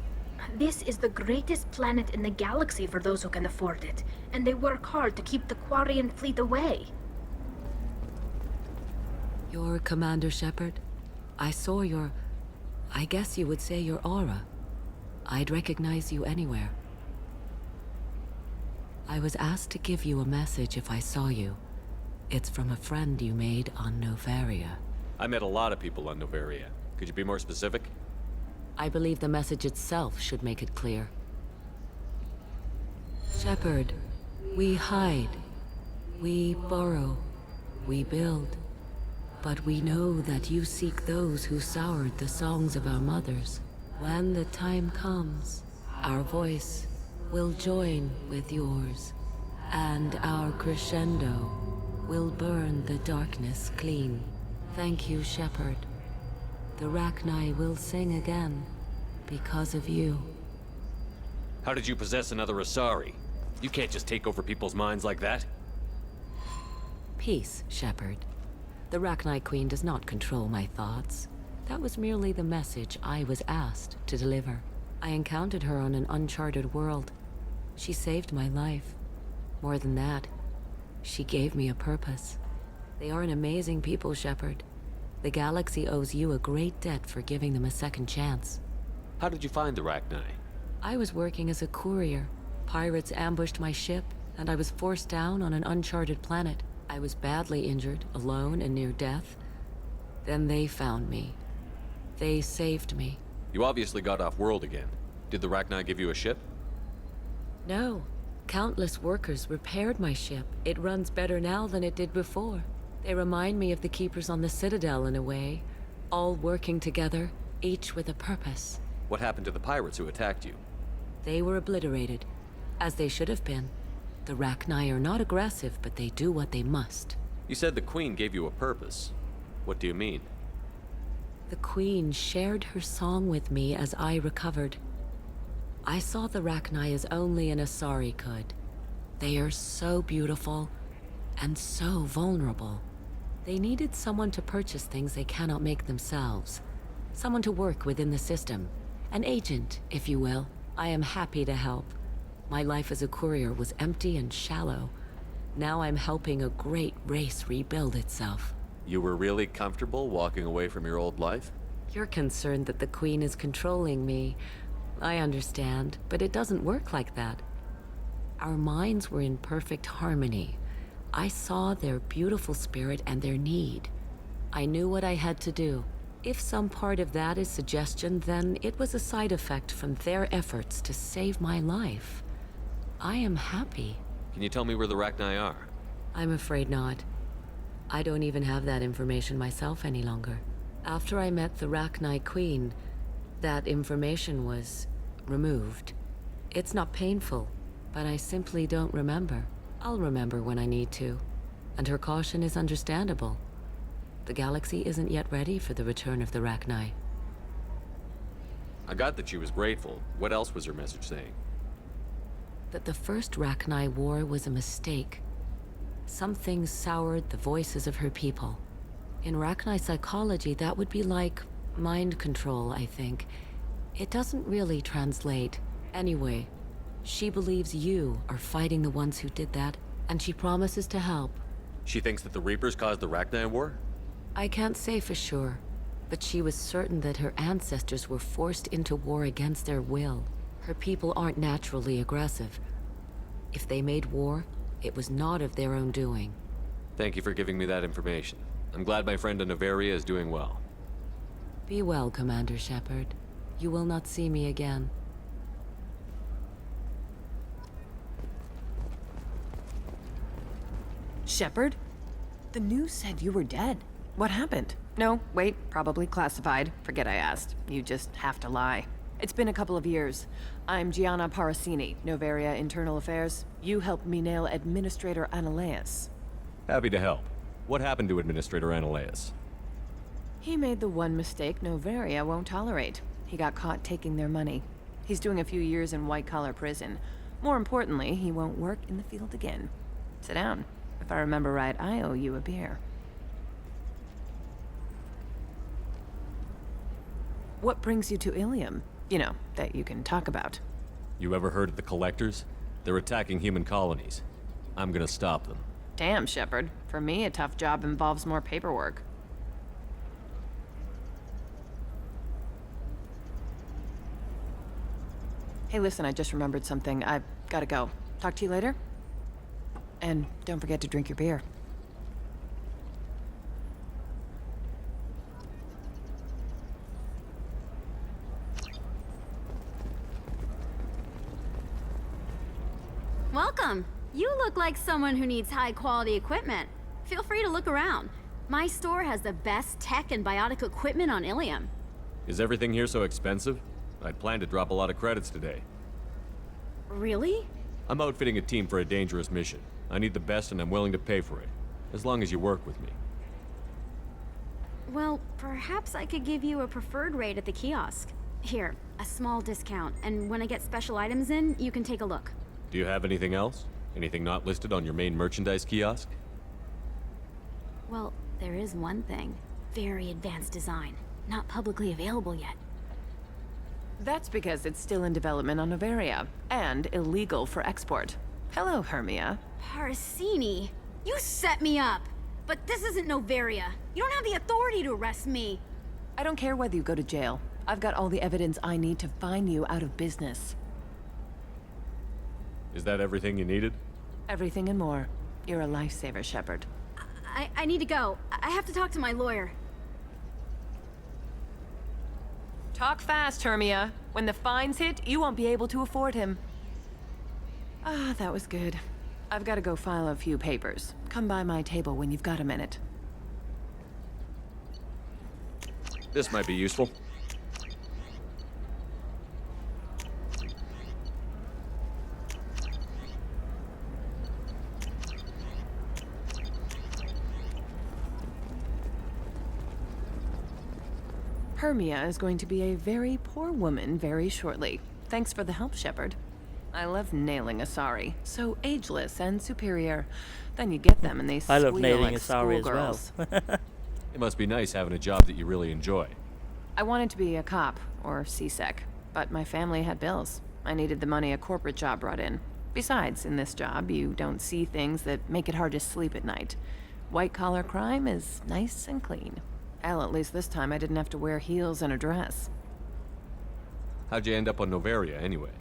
This is the greatest planet in the galaxy for those who can afford it, and they work hard to keep the Quarian fleet away. You're Commander Shepard? I saw your... I guess you would say your aura. I'd recognize you anywhere. I was asked to give you a message if I saw you. It's from a friend you made on Novaria. I met a lot of people on Novaria. Could you be more specific? I believe the message itself should make it clear. Shepard, we hide. We burrow. We build. But we know that you seek those who soured the songs of our mothers. When the time comes, our voice will join with yours, and our crescendo will burn the darkness clean. Thank you, Shepard. The Rachni will sing again because of you. How did you possess another Asari? You can't just take over people's minds like that. Peace, Shepard. The Rachni Queen does not control my thoughts. That was merely the message I was asked to deliver. I encountered her on an uncharted world. She saved my life. More than that, she gave me a purpose. They are an amazing people, Shepard. The galaxy owes you a great debt for giving them a second chance. How did you find the Rachni? I was working as a courier. Pirates ambushed my ship, and I was forced down on an uncharted planet. I was badly injured, alone and near death. Then they found me. They saved me. You obviously got off world again. Did the Rachni give you a ship? No. Countless workers repaired my ship. It runs better now than it did before. They remind me of the Keepers on the Citadel in a way. All working together, each with a purpose. What happened to the pirates who attacked you? They were obliterated, as they should have been. The Rachni are not aggressive, but they do what they must. You said the Queen gave you a purpose. What do you mean? The Queen shared her song with me as I recovered. I saw the Rachni as only an Asari could. They are so beautiful, and so vulnerable. They needed someone to purchase things they cannot make themselves. Someone to work within the system. An agent, if you will. I am happy to help. My life as a courier was empty and shallow. Now I'm helping a great race rebuild itself. You were really comfortable walking away from your old life? You're concerned that the Queen is controlling me. I understand, but it doesn't work like that. Our minds were in perfect harmony. I saw their beautiful spirit and their need. I knew what I had to do. If some part of that is suggestion, then it was a side effect from their efforts to save my life. I am happy. Can you tell me where the Rachni are? I'm afraid not. I don't even have that information myself any longer. After I met the Rachni Queen, that information was removed. It's not painful, but I simply don't remember. I'll remember when I need to. And her caution is understandable. The galaxy isn't yet ready for the return of the Rachni. I got that she was grateful. What else was her message saying? That the first Rachni war was a mistake. Something soured the voices of her people. In Rachni psychology, that would be like mind control, I think. It doesn't really translate. Anyway, she believes you are fighting the ones who did that, and she promises to help. She thinks that the Reapers caused the Rachni war? I can't say for sure, but she was certain that her ancestors were forced into war against their will. Her people aren't naturally aggressive. If they made war, it was not of their own doing. Thank you for giving me that information. I'm glad my friend in Novaria is doing well. Be well, Commander Shepard. You will not see me again. Shepard? The news said you were dead. What happened? No, wait, probably classified. Forget I asked. You just have to lie. It's been a couple of years. I'm Gianna Parasini, Novaria Internal Affairs. You helped me nail Administrator Analaeus. Happy to help. What happened to Administrator Analaeus? He made the one mistake Novaria won't tolerate. He got caught taking their money. He's doing a few years in white-collar prison. More importantly, he won't work in the field again. Sit down. If I remember right, I owe you a beer. What brings you to Ilium? You know, that you can talk about. You ever heard of the Collectors? They're attacking human colonies. I'm gonna stop them. Damn, Shepard. For me, a tough job involves more paperwork. Hey, listen, I just remembered something. I've gotta go. Talk to you later? And don't forget to drink your beer. Welcome. You look like someone who needs high-quality equipment. Feel free to look around. My store has the best tech and biotic equipment on Ilium. Is everything here so expensive? I'd planned to drop a lot of credits today. Really? I'm outfitting a team for a dangerous mission. I need the best and I'm willing to pay for it. As long as you work with me. Well, perhaps I could give you a preferred rate at the kiosk. Here, a small discount, and when I get special items in, you can take a look. Do you have anything else? Anything not listed on your main merchandise kiosk? Well, there is one thing. Very advanced design. Not publicly available yet. That's because it's still in development on Novaria, and illegal for export. Hello, Hermia. Parasini, you set me up! But this isn't Novaria. You don't have the authority to arrest me. I don't care whether you go to jail. I've got all the evidence I need to find you out of business. Is that everything you needed? Everything and more. You're a lifesaver, Shepard. I need to go. I have to talk to my lawyer. Talk fast, Hermia. When the fines hit, you won't be able to afford him. Ah, that was good. I've got to go file a few papers. Come by my table when you've got a minute. This might be useful. Hermia is going to be a very poor woman very shortly. Thanks for the help, Shepard. I love nailing Asari. So ageless and superior. Then you get them and they I love squeal nailing like Asari as well. schoolgirls. It must be nice having a job that you really enjoy. I wanted to be a cop, or CSEC, but my family had bills. I needed the money a corporate job brought in. Besides, in this job, you don't see things that make it hard to sleep at night. White-collar crime is nice and clean. Hell, at least this time I didn't have to wear heels and a dress. How'd you end up on Novaria, anyway?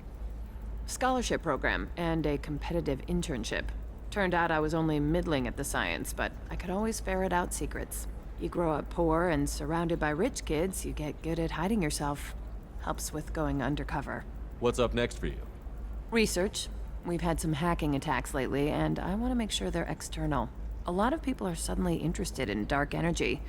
Scholarship program and a competitive internship. Turned out I was only middling at the science, but I could always ferret out secrets. You grow up poor and surrounded by rich kids, you get good at hiding yourself. Helps with going undercover. What's up next for you? Research. We've had some hacking attacks lately, and I want to make sure they're external. A lot of people are suddenly interested in dark energy.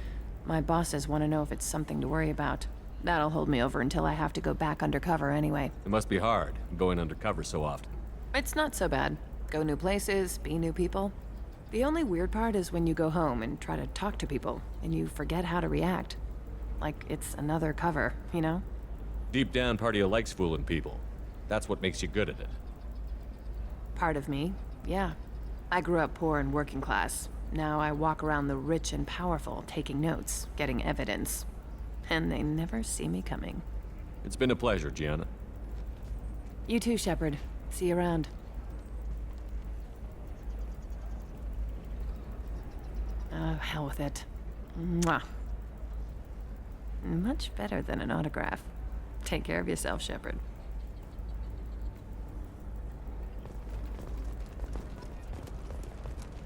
My bosses want to know if it's something to worry about. That'll hold me over until I have to go back undercover anyway. It must be hard, going undercover so often. It's not so bad. Go new places, be new people. The only weird part is when you go home and try to talk to people, and you forget how to react. Like it's another cover, you know? Deep down, part of you likes fooling people. That's what makes you good at it. Part of me, yeah. I grew up poor and working class. Now I walk around the rich and powerful, taking notes, getting evidence. And they never see me coming. It's been a pleasure, Gianna. You too, Shepard. See you around. Oh, hell with it. Mwah. Much better than an autograph. Take care of yourself, Shepard.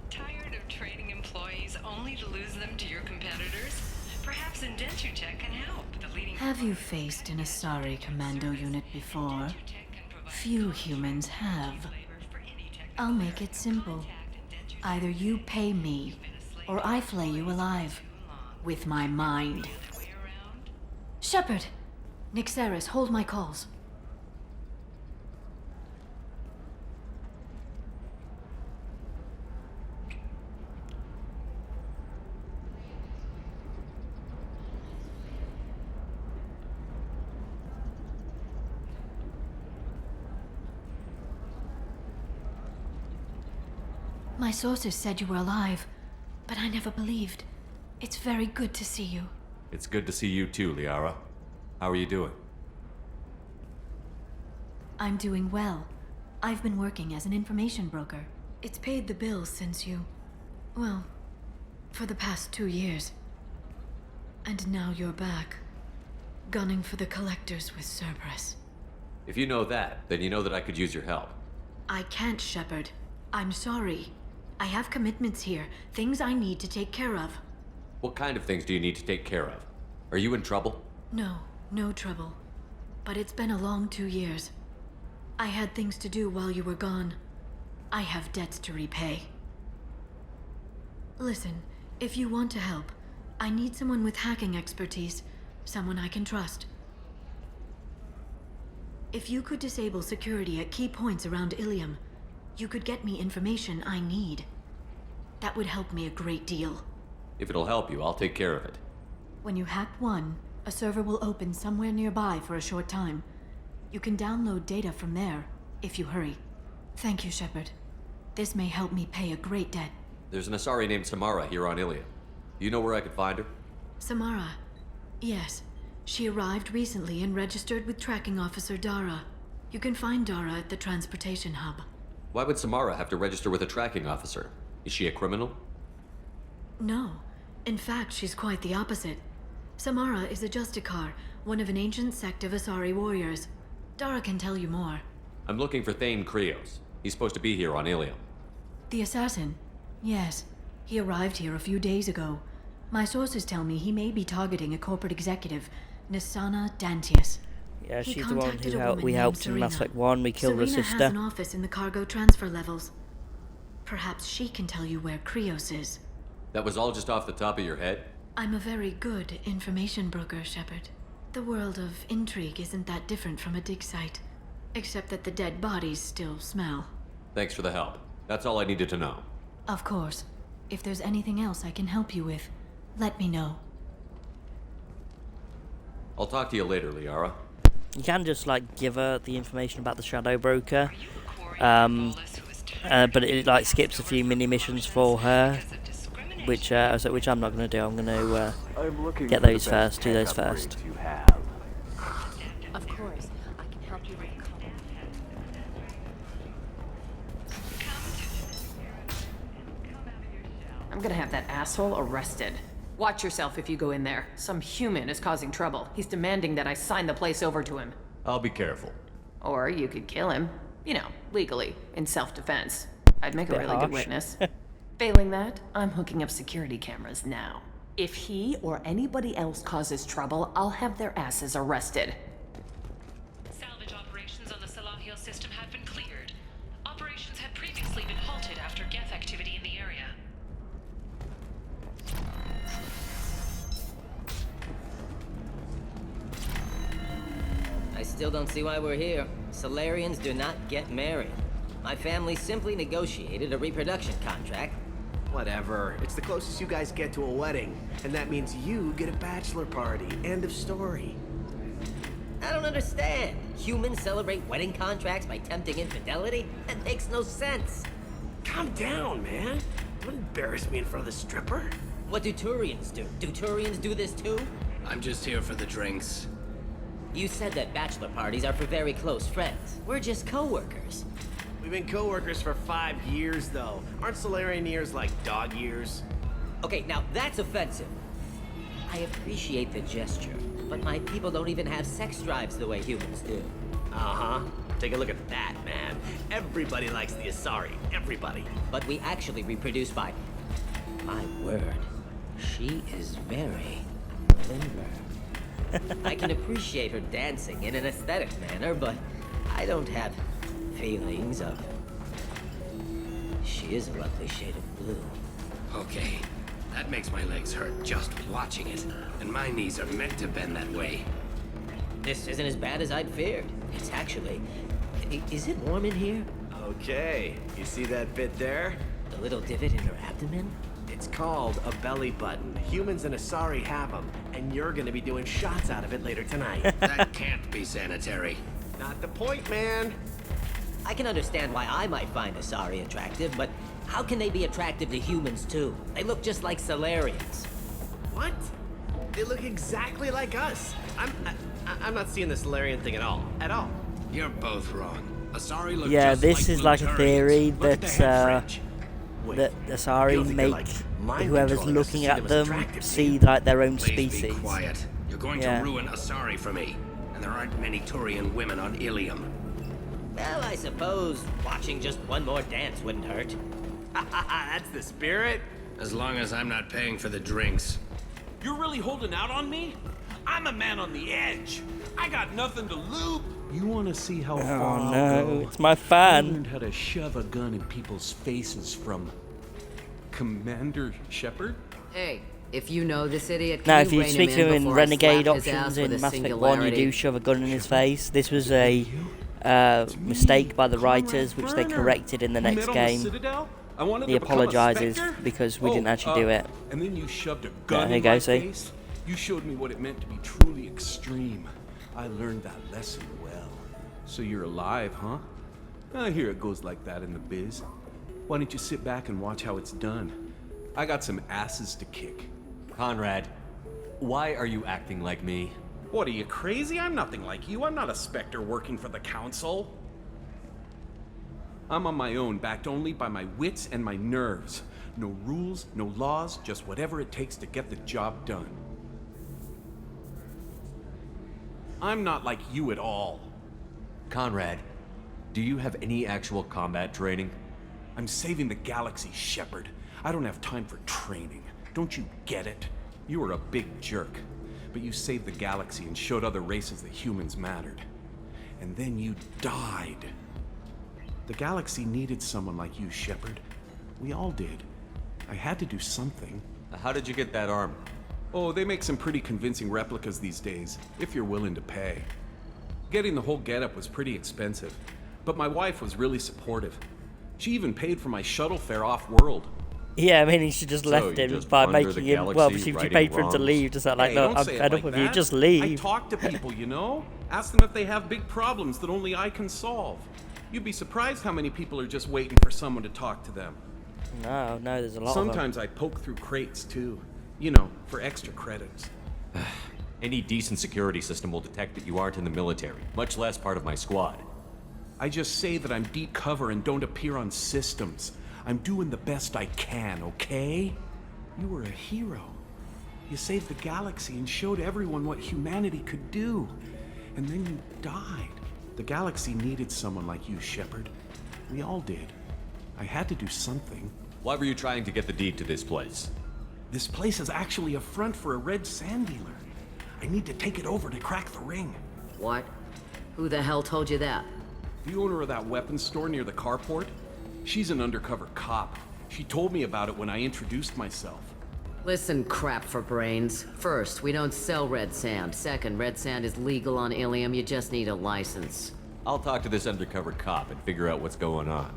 Tired of training employees only to lose them to your competitors? Perhaps Indentutech can help. The leading... Have you faced an Asari commando unit before? Few humans have. I'll make it simple. Either you pay me, or I flay you alive. With my mind. Shepard! Nixeris, hold my calls. My sources said you were alive, but I never believed. It's very good to see you. It's good to see you too, Liara. How are you doing? I'm doing well. I've been working as an information broker. It's paid the bills since you... well, for the past 2 years. And now you're back, gunning for the collectors with Cerberus. If you know that, then you know that I could use your help. I can't, Shepard. I'm sorry. I have commitments here, things I need to take care of. What kind of things do you need to take care of? Are you in trouble? No trouble. But it's been a long 2 years. I had things to do while you were gone. I have debts to repay. Listen, if you want to help, I need someone with hacking expertise, someone I can trust. If you could disable security at key points around Ilium, you could get me information I need. That would help me a great deal. If it'll help you, I'll take care of it. When you hack one, a server will open somewhere nearby for a short time. You can download data from there, if you hurry. Thank you, Shepard. This may help me pay a great debt. There's an Asari named Samara here on Ilium. Do you know where I could find her? Samara. Yes. She arrived recently and registered with Tracking Officer Dara. You can find Dara at the transportation hub. Why would Samara have to register with a tracking officer? Is she a criminal? No. In fact, she's quite the opposite. Samara is a Justicar, one of an ancient sect of Asari warriors. Dara can tell you more. I'm looking for Thane Krios. He's supposed to be here on Ilium. The assassin? Yes. He arrived here a few days ago. My sources tell me he may be targeting a corporate executive, Nisana Dantius. Yeah, He she's the one contacted who a helped. woman We named helped in Mass Serena. Effect 1. We killed her Serena sister. has an office in the cargo transfer levels. Perhaps she can tell you where Krios is. That was all just off the top of your head? I'm a very good information broker, Shepard. The world of intrigue isn't that different from a dig site, except that the dead bodies still smell. Thanks for the help. That's all I needed to know. Of course. If there's anything else I can help you with, let me know. I'll talk to you later, Liara. You can just like give her the information about the Shadow Broker, but it like skips a few mini missions for her, which I'm not going to do. I'm going to get those first. Do those first. Of course, I can help you with a call. I'm gonna have that asshole arrested. Watch yourself if you go in there. Some human is causing trouble. He's demanding that I sign the place over to him. I'll be careful. Or you could kill him. You know, legally, in self-defense. I'd make a really good witness. Failing that, I'm hooking up security cameras now. If he or anybody else causes trouble, I'll have their asses arrested. Salvage operations on the Salahil system have been cleared. Operations had previously been halted after Geth activity in the area. I still don't see why we're here. Solarians do not get married. My family simply negotiated a reproduction contract. Whatever. It's the closest you guys get to a wedding. And that means you get a bachelor party. End of story. I don't understand. Humans celebrate wedding contracts by tempting infidelity? That makes no sense. Calm down, man. Don't embarrass me in front of the stripper. What do Turians do? Do Turians do this too? I'm just here for the drinks. You said that bachelor parties are for very close friends. We're just co-workers. We've been co-workers for 5 years, though. Aren't Solarian years like dog years? Okay, now that's offensive. I appreciate the gesture, but my people don't even have sex drives the way humans do. Uh-huh. Take a look at that, man. Everybody likes the Asari. Everybody. But we actually reproduce by... My word. She is very limber. I can appreciate her dancing in an aesthetic manner, but I don't have feelings of... She is a lovely shade of blue. Okay, that makes my legs hurt just watching it, and my knees are meant to bend that way. This isn't as bad as I'd feared. It's actually... Is it warm in here? Okay, you see that bit there? The little divot in her abdomen? It's called a belly button. Humans and Asari have them, and you're gonna be doing shots out of it later tonight. That can't be sanitary. Not the point, man. I can understand why I might find Asari attractive, but How can they be attractive to humans, too? They look just like Solarians. What? They look exactly like us. I'm not seeing the Solarian thing at all. At all. You're both wrong. Asari look Yeah, just this is like a theory Look at that the head fringe. that Asari You think they're, make like, mind whoever's controlling us to looking see at them as them attractive to see you? like their own Please species. be quiet. You're going Yeah. to ruin Asari for me. And there aren't many Turian women on Ilium. Well, I suppose watching just one more dance wouldn't hurt. That's the spirit. As long as I'm not paying for the drinks. You're really holding out on me? I'm a man on the edge. I got nothing to lose. You want to see how Oh far I'll no, go? it's my I fan. learned how to shove a gun in people's faces from Commander Shepard. Hey, if you know this idiot, Now, can if you rein him speak to him in before I Renegade slap his ass options with in a Mass Effect 1, you singularity? do shove a gun in his face. This was a mistake by the writers, which they corrected in the next game. I wanted He to become a apologises Spectre? because we didn't actually do it. And then you shoved a gun here you in go, my see? face. You showed me what it meant to be truly extreme. I learned that lesson well. So you're alive, huh? I hear it goes like that in the biz. Why don't you sit back and watch how it's done? I got some asses to kick. Conrad, why are you acting like me? What, are you crazy? I'm nothing like you. I'm not a Spectre working for the Council. I'm on my own, backed only by my wits and my nerves. No rules, no laws, just whatever it takes to get the job done. I'm not like you at all. Conrad, do you have any actual combat training? I'm saving the galaxy, Shepard. I don't have time for training. Don't you get it? You were a big jerk, but you saved the galaxy and showed other races that humans mattered. And then you died. The galaxy needed someone like you, Shepard. We all did. I had to do something. How did you get that armor? Oh, they make some pretty convincing replicas these days, if you're willing to pay. Getting the whole getup was pretty expensive, but my wife was really supportive. She even paid for my shuttle fare off-world. Yeah, I mean, he should just left him just by wander making the him. Well, galaxy, if you righting paid for him to wrongs? leave, just like, Hey, no, don't I'm say it fed up like with you, that. just I leave. talk to people, you know? Ask them if they have big problems that only I can solve. You'd be surprised how many people are just waiting for someone to talk to them. No, there's a lot Sometimes of I poke through crates, too. You know, for extra credits. Any decent security system will detect that you aren't in the military, much less part of my squad. I just say that I'm deep cover and don't appear on systems. I'm doing the best I can, okay? You were a hero. You saved the galaxy and showed everyone what humanity could do. And then you died. The galaxy needed someone like you, Shepard. We all did. I had to do something. Why were you trying to get the deed to this place? This place is actually a front for a red sand dealer. I need to take it over to crack the ring. What? Who the hell told you that? The owner of that weapons store near the carport? She's an undercover cop. She told me about it when I introduced myself. Listen, crap for brains. First, we don't sell red sand. Second, red sand is legal on Ilium. You just need a license. I'll talk to this undercover cop and figure out what's going on.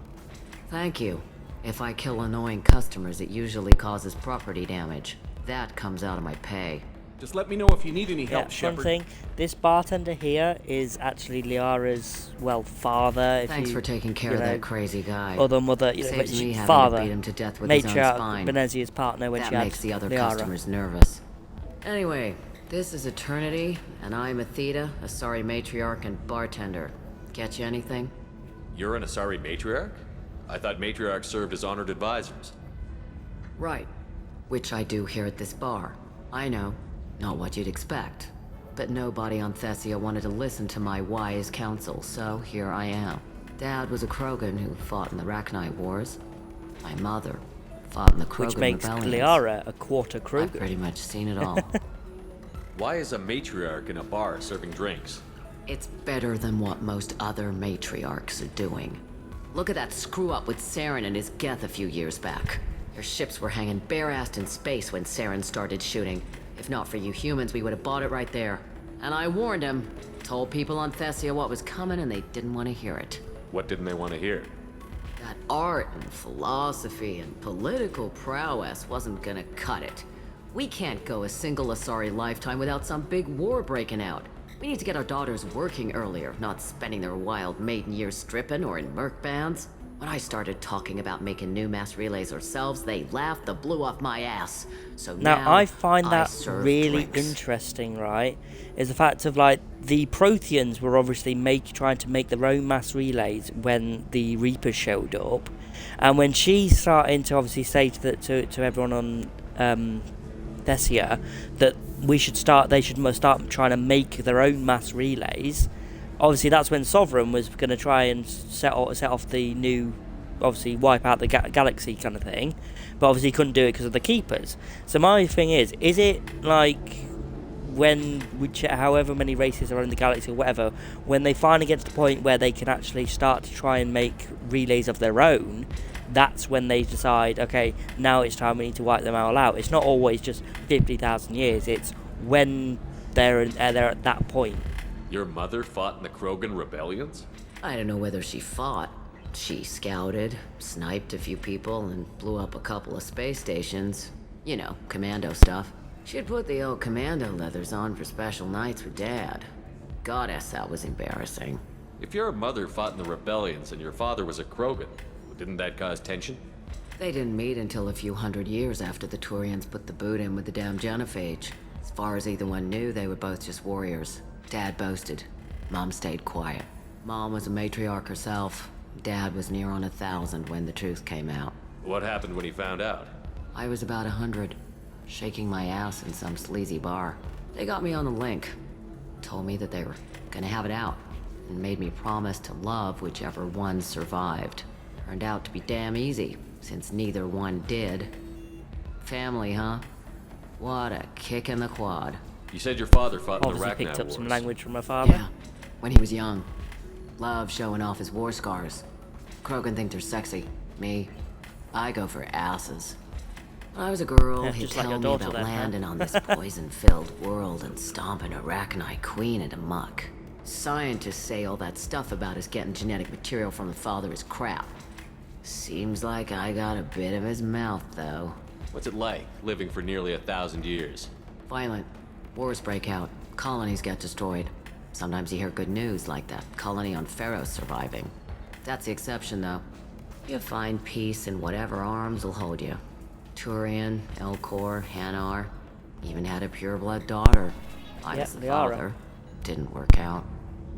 Thank you. If I kill annoying customers, it usually causes property damage. That comes out of my pay. Just let me know if you need any help, one Shepard. thing, this bartender here is actually Liara's, well, father. If Thanks you, for taking care you of know, that crazy guy. Or the mother, Saves me having father. to beat him to death with his own matriarch, spine. Venezia's partner when that she had makes the other Liara. customers nervous. Anyway, this is Eternity, and I'm Athena, Asari matriarch and bartender. Get you anything? You're an Asari matriarch? I thought matriarchs served as honored advisors. Right. Which I do here at this bar. I know. Not what you'd expect. But nobody on Thessia wanted to listen to my wise counsel, so here I am. Dad was a Krogan who fought in the Rachni Wars. My mother fought in the Krogan Which makes rebellions. Liara a quarter Krogan. I've pretty much seen it all. Why is a matriarch in a bar serving drinks? It's better than what most other matriarchs are doing. Look at that screw-up with Saren and his Geth a few years back. Their ships were hanging bare-assed in space when Saren started shooting. If not for you humans, we would have bought it right there. And I warned him. Told people on Thessia what was coming and they didn't want to hear it. What didn't they want to hear? That art and philosophy and political prowess wasn't gonna cut it. We can't go a single Asari lifetime without some big war breaking out. We need to get our daughters working earlier, not spending their wild maiden years stripping or in merc bands. When I started talking about making new mass relays ourselves, they laughed the blue off my ass. So now I find that serve really drinks. interesting, right? Is the fact of like the Protheans were obviously trying to make their own mass relays when the Reapers showed up, and when she's starting to obviously say to everyone on Thessia that they should start trying to make their own mass relays. Obviously, that's when Sovereign was going to try and set off the new, obviously wipe out the galaxy kind of thing, but obviously he couldn't do it because of the Keepers. So my thing is it like when however many races are in the galaxy or whatever, when they finally get to the point where they can actually start to try and make relays of their own, that's when they decide, okay, now it's time, we need to wipe them all out. It's not always just 50,000 years, it's when they're at that point. Your mother fought in the Krogan rebellions? I don't know whether she fought. She scouted, sniped a few people, and blew up a couple of space stations. You know, commando stuff. She'd put the old commando leathers on for special nights with Dad. Goddess, that was embarrassing. If your mother fought in the rebellions and your father was a Krogan, didn't that cause tension? They didn't meet until a few hundred years after the Turians put the boot in with the damn genophage. As far as either one knew, they were both just warriors. Dad boasted. Mom stayed quiet. Mom was a matriarch herself. Dad was near on 1,000 when the truth came out. What happened when he found out? I was about 100, shaking my ass in some sleazy bar. They got me on the link. Told me that they were gonna have it out, and made me promise to love whichever one survived. Turned out to be damn easy, since neither one did. Family, huh? What a kick in the quad. You said your father fought in the Obviously Rachni picked up Wars. some language from my father. Yeah, when he was young. Loved showing off his war scars. Krogan think they're sexy. Me, I go for asses. When I was a girl, Yeah, he'd just like tell your me daughter about then, huh? landing on this poison-filled world and stomping a Rachni queen into muck. Scientists say all that stuff about us getting genetic material from the father is crap. Seems like I got a bit of his mouth, though. What's it like, living for nearly 1,000 years? Violent. Wars break out. Colonies get destroyed. Sometimes you hear good news, like that colony on Pharaoh surviving. That's the exception, though. You find peace in whatever arms will hold you. Turian, Elcor, Hanar. Even had a pureblood daughter. I was the father. Didn't work out.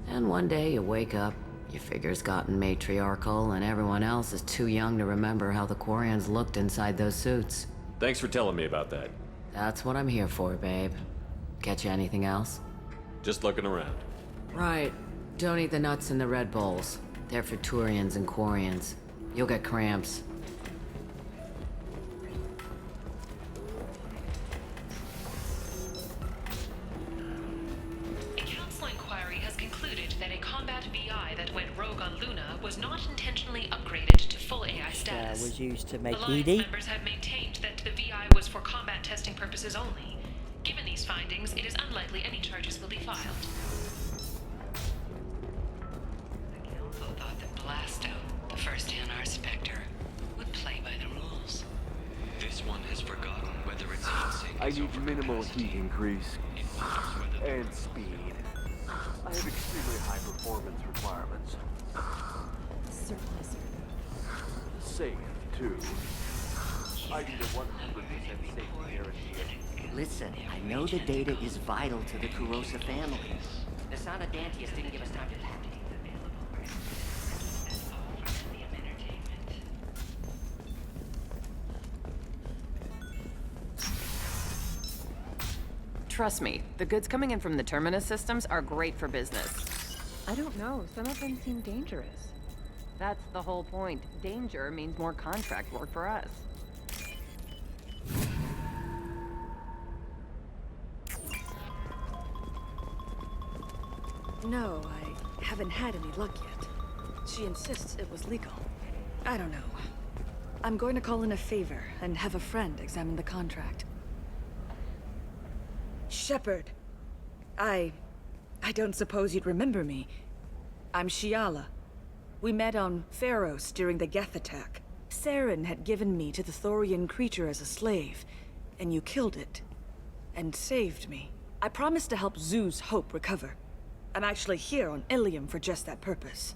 And one day you wake up, your figure's gotten matriarchal, and everyone else is too young to remember how the Quarians looked inside those suits. Thanks for telling me about that. That's what I'm here for, babe. Get you anything else? Just looking around. Right. Don't eat the nuts in the Red Bowls. They're for Turians and Quarians. You'll get cramps. A council inquiry has concluded that a combat VI that went rogue on Luna was not intentionally upgraded to full AI status. Was used to make Alliance ED. members have maintained that the VI was for combat testing purposes only. Given these findings, it is unlikely any charges will be filed. The council thought that Blasto, the first Hanar Spectre, would play by the rules. This one has forgotten whether its heatsink I is need over minimal capacity. heat increase. It wonders whether And speed. I have extremely high performance requirements. Safe, too. I need a 100% safety guarantee. Listen, I know the data is vital to the Kurosa family. The Sana Dantius didn't give us time to pack. Trust me, the goods coming in from the Terminus systems are great for business. I don't know, some of them seem dangerous. That's the whole point. Danger means more contract work for us. No, I haven't had any luck yet. She insists it was legal. I don't know. I'm going to call in a favor and have a friend examine the contract. Shepard. I don't suppose you'd remember me. I'm Shiala. We met on Pharos during the Geth attack. Saren had given me to the Thorian creature as a slave, and you killed it. And saved me. I promised to help Zeus Hope recover. I'm actually here on Ilium for just that purpose.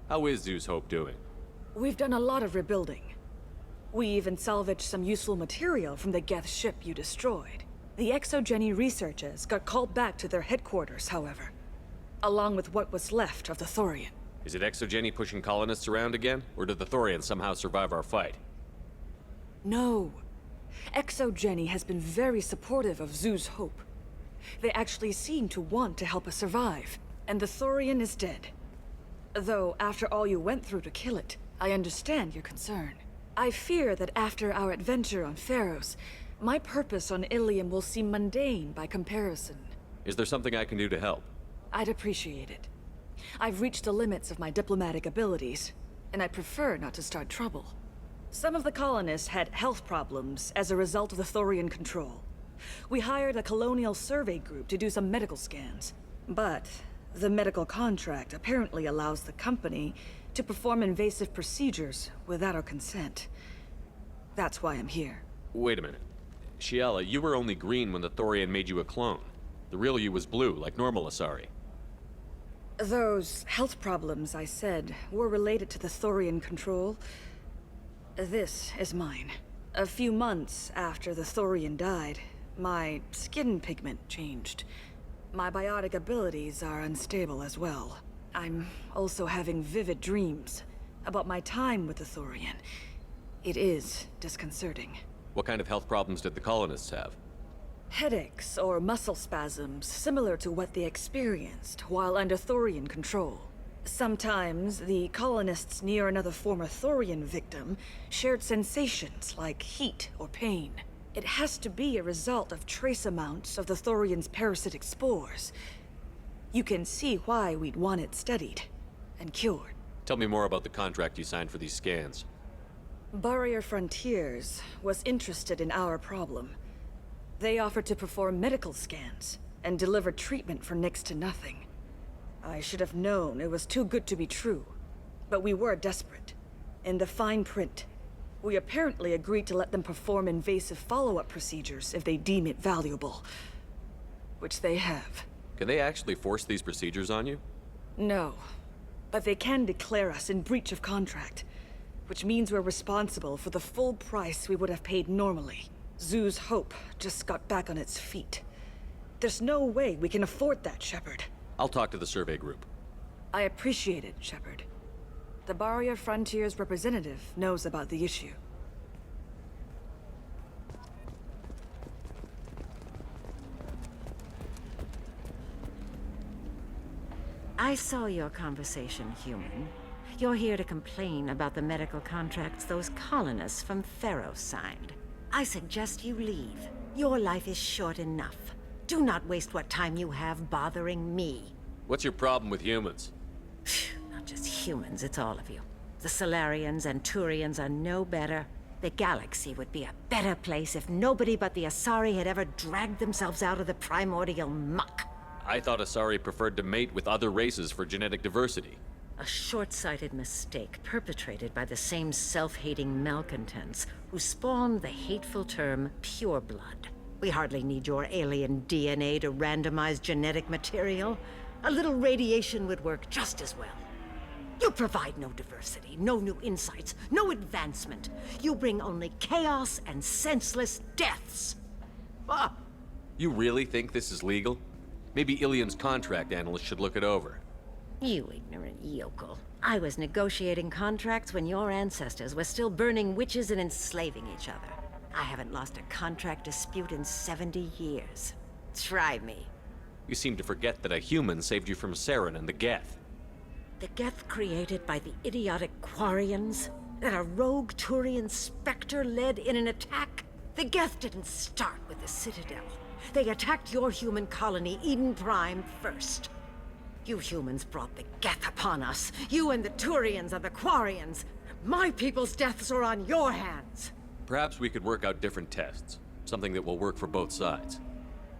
How is Zeus Hope doing? We've done a lot of rebuilding. We even salvaged some useful material from the Geth ship you destroyed. The Exogeny researchers got called back to their headquarters, however, along with what was left of the Thorian. Is it Exogeny pushing colonists around again, or did the Thorians somehow survive our fight? No. Exogeny has been very supportive of Zoo's hope. They actually seem to want to help us survive, and the Thorian is dead. Though, after all you went through to kill it, I understand your concern. I fear that after our adventure on Pharos, my purpose on Ilium will seem mundane by comparison. Is there something I can do to help? I'd appreciate it. I've reached the limits of my diplomatic abilities, and I prefer not to start trouble. Some of the colonists had health problems as a result of the Thorian control. We hired a colonial survey group to do some medical scans. But the medical contract apparently allows the company to perform invasive procedures without our consent. That's why I'm here. Wait a minute. Shiala, you were only green when the Thorian made you a clone. The real you was blue, like normal Asari. Those health problems I said were related to the Thorian control. This is mine. A few months after the Thorian died, my skin pigment changed. My biotic abilities are unstable as well. I'm also having vivid dreams about my time with the Thorian. It is disconcerting. What kind of health problems did the colonists have? Headaches or muscle spasms similar to what they experienced while under Thorian control. Sometimes the colonists near another former Thorian victim shared sensations like heat or pain. It has to be a result of trace amounts of the Thorian's parasitic spores. You can see why we'd want it studied and cured. Tell me more about the contract you signed for these scans. Barrier Frontiers was interested in our problem. They offered to perform medical scans and deliver treatment for next to nothing. I should have known it was too good to be true, but we were desperate. In the fine print, we apparently agreed to let them perform invasive follow-up procedures if they deem it valuable. Which they have. Can they actually force these procedures on you? No, but they can declare us in breach of contract, which means we're responsible for the full price we would have paid normally. Zoo's hope just got back on its feet. There's no way we can afford that, Shepard. I'll talk to the survey group. I appreciate it, Shepard. The Barrier Frontiers representative knows about the issue. I saw your conversation, human. You're here to complain about the medical contracts those colonists from Pharos signed. I suggest you leave. Your life is short enough. Do not waste what time you have bothering me. What's your problem with humans? Not just humans, it's all of you. The Solarians and Turians are no better. The galaxy would be a better place if nobody but the Asari had ever dragged themselves out of the primordial muck. I thought Asari preferred to mate with other races for genetic diversity. A short-sighted mistake perpetrated by the same self-hating malcontents who spawned the hateful term pureblood. We hardly need your alien DNA to randomize genetic material. A little radiation would work just as well. You provide no diversity, no new insights, no advancement. You bring only chaos and senseless deaths. Ah! You really think this is legal? Maybe Ilium's contract analyst should look it over. You ignorant yokel. I was negotiating contracts when your ancestors were still burning witches and enslaving each other. I haven't lost a contract dispute in 70 years. Try me. You seem to forget that a human saved you from Saren and the Geth. The Geth created by the idiotic Quarians? That a rogue Turian specter led in an attack? The Geth didn't start with the Citadel. They attacked your human colony, Eden Prime, first. You humans brought the Geth upon us. You and the Turians and the Quarians. My people's deaths are on your hands. Perhaps we could work out different tests. Something that will work for both sides.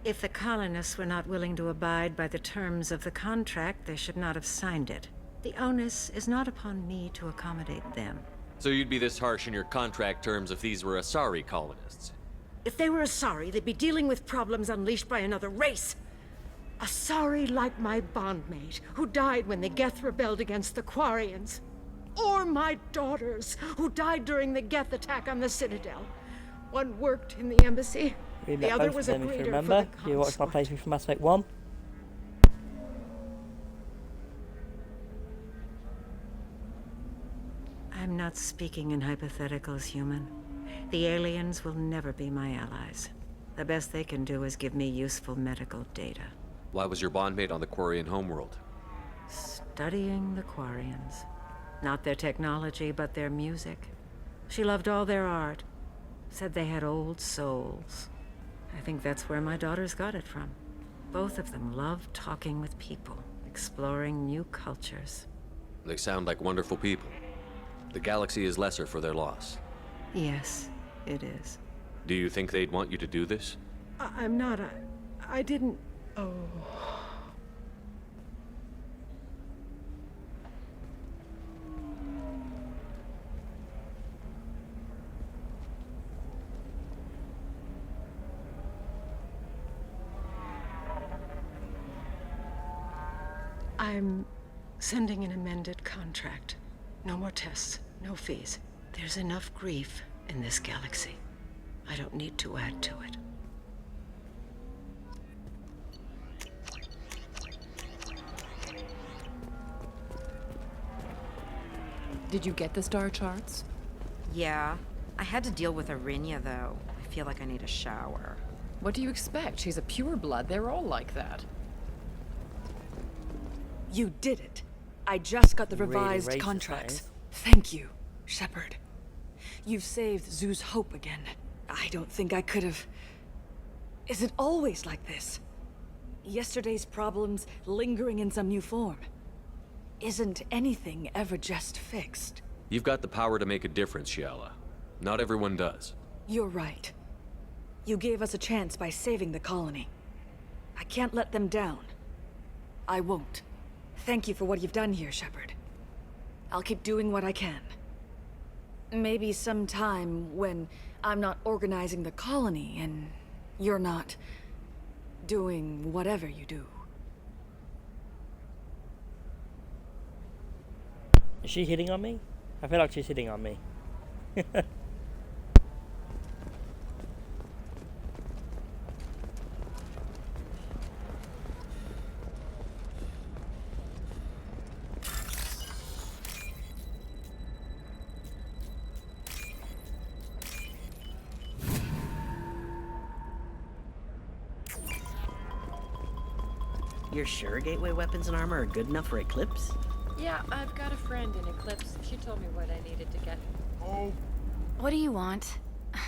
If the colonists were not willing to abide by the terms of the contract, they should not have signed it. The onus is not upon me to accommodate them. So you'd be this harsh in your contract terms if these were Asari colonists? If they were Asari, they'd be dealing with problems unleashed by another race. Asari like my bondmate, who died when the Geth rebelled against the Quarians. or my daughters, who died during the Geth attack on the Citadel. One worked in the embassy, We the met other both was of a them, if you grader remember. for the You watched my consulate. playthrough from Aspect 1. I'm not speaking in hypotheticals, human. The aliens will never be my allies. The best they can do is give me useful medical data. Why was your bondmate on the Quarian homeworld? Studying the Quarians. Not their technology, but their music. She loved all their art. Said they had old souls. I think that's where my daughters got it from. Both of them loved talking with people, exploring new cultures. They sound like wonderful people. The galaxy is lesser for their loss. Yes, it is. Do you think they'd want you to do this? I'm not. I didn't. Oh. I'm sending an amended contract. No more tests, no fees. There's enough grief in this galaxy. I don't need to add to it. Did you get the star charts? Yeah. I had to deal with Arinya, though. I feel like I need a shower. What do you expect? She's a pureblood. They're all like that. You did it. I just got the Really revised racist, contracts. that is. Thank you, Shepard. You've saved Zoo's hope again. I don't think I could have... Is it always like this? Yesterday's problems lingering in some new form. Isn't anything ever just fixed? You've got the power to make a difference, Shiala. Not everyone does. You're right. You gave us a chance by saving the colony. I can't let them down. I won't. Thank you for what you've done here, Shepard. I'll keep doing what I can. Maybe sometime when I'm not organizing the colony and you're not doing whatever you do. Is she hitting on me? I feel like she's hitting on me. You're sure gateway weapons and armor are good enough for Eclipse? Yeah, I've got a friend in Eclipse. She told me what I needed to get. Oh. What do you want?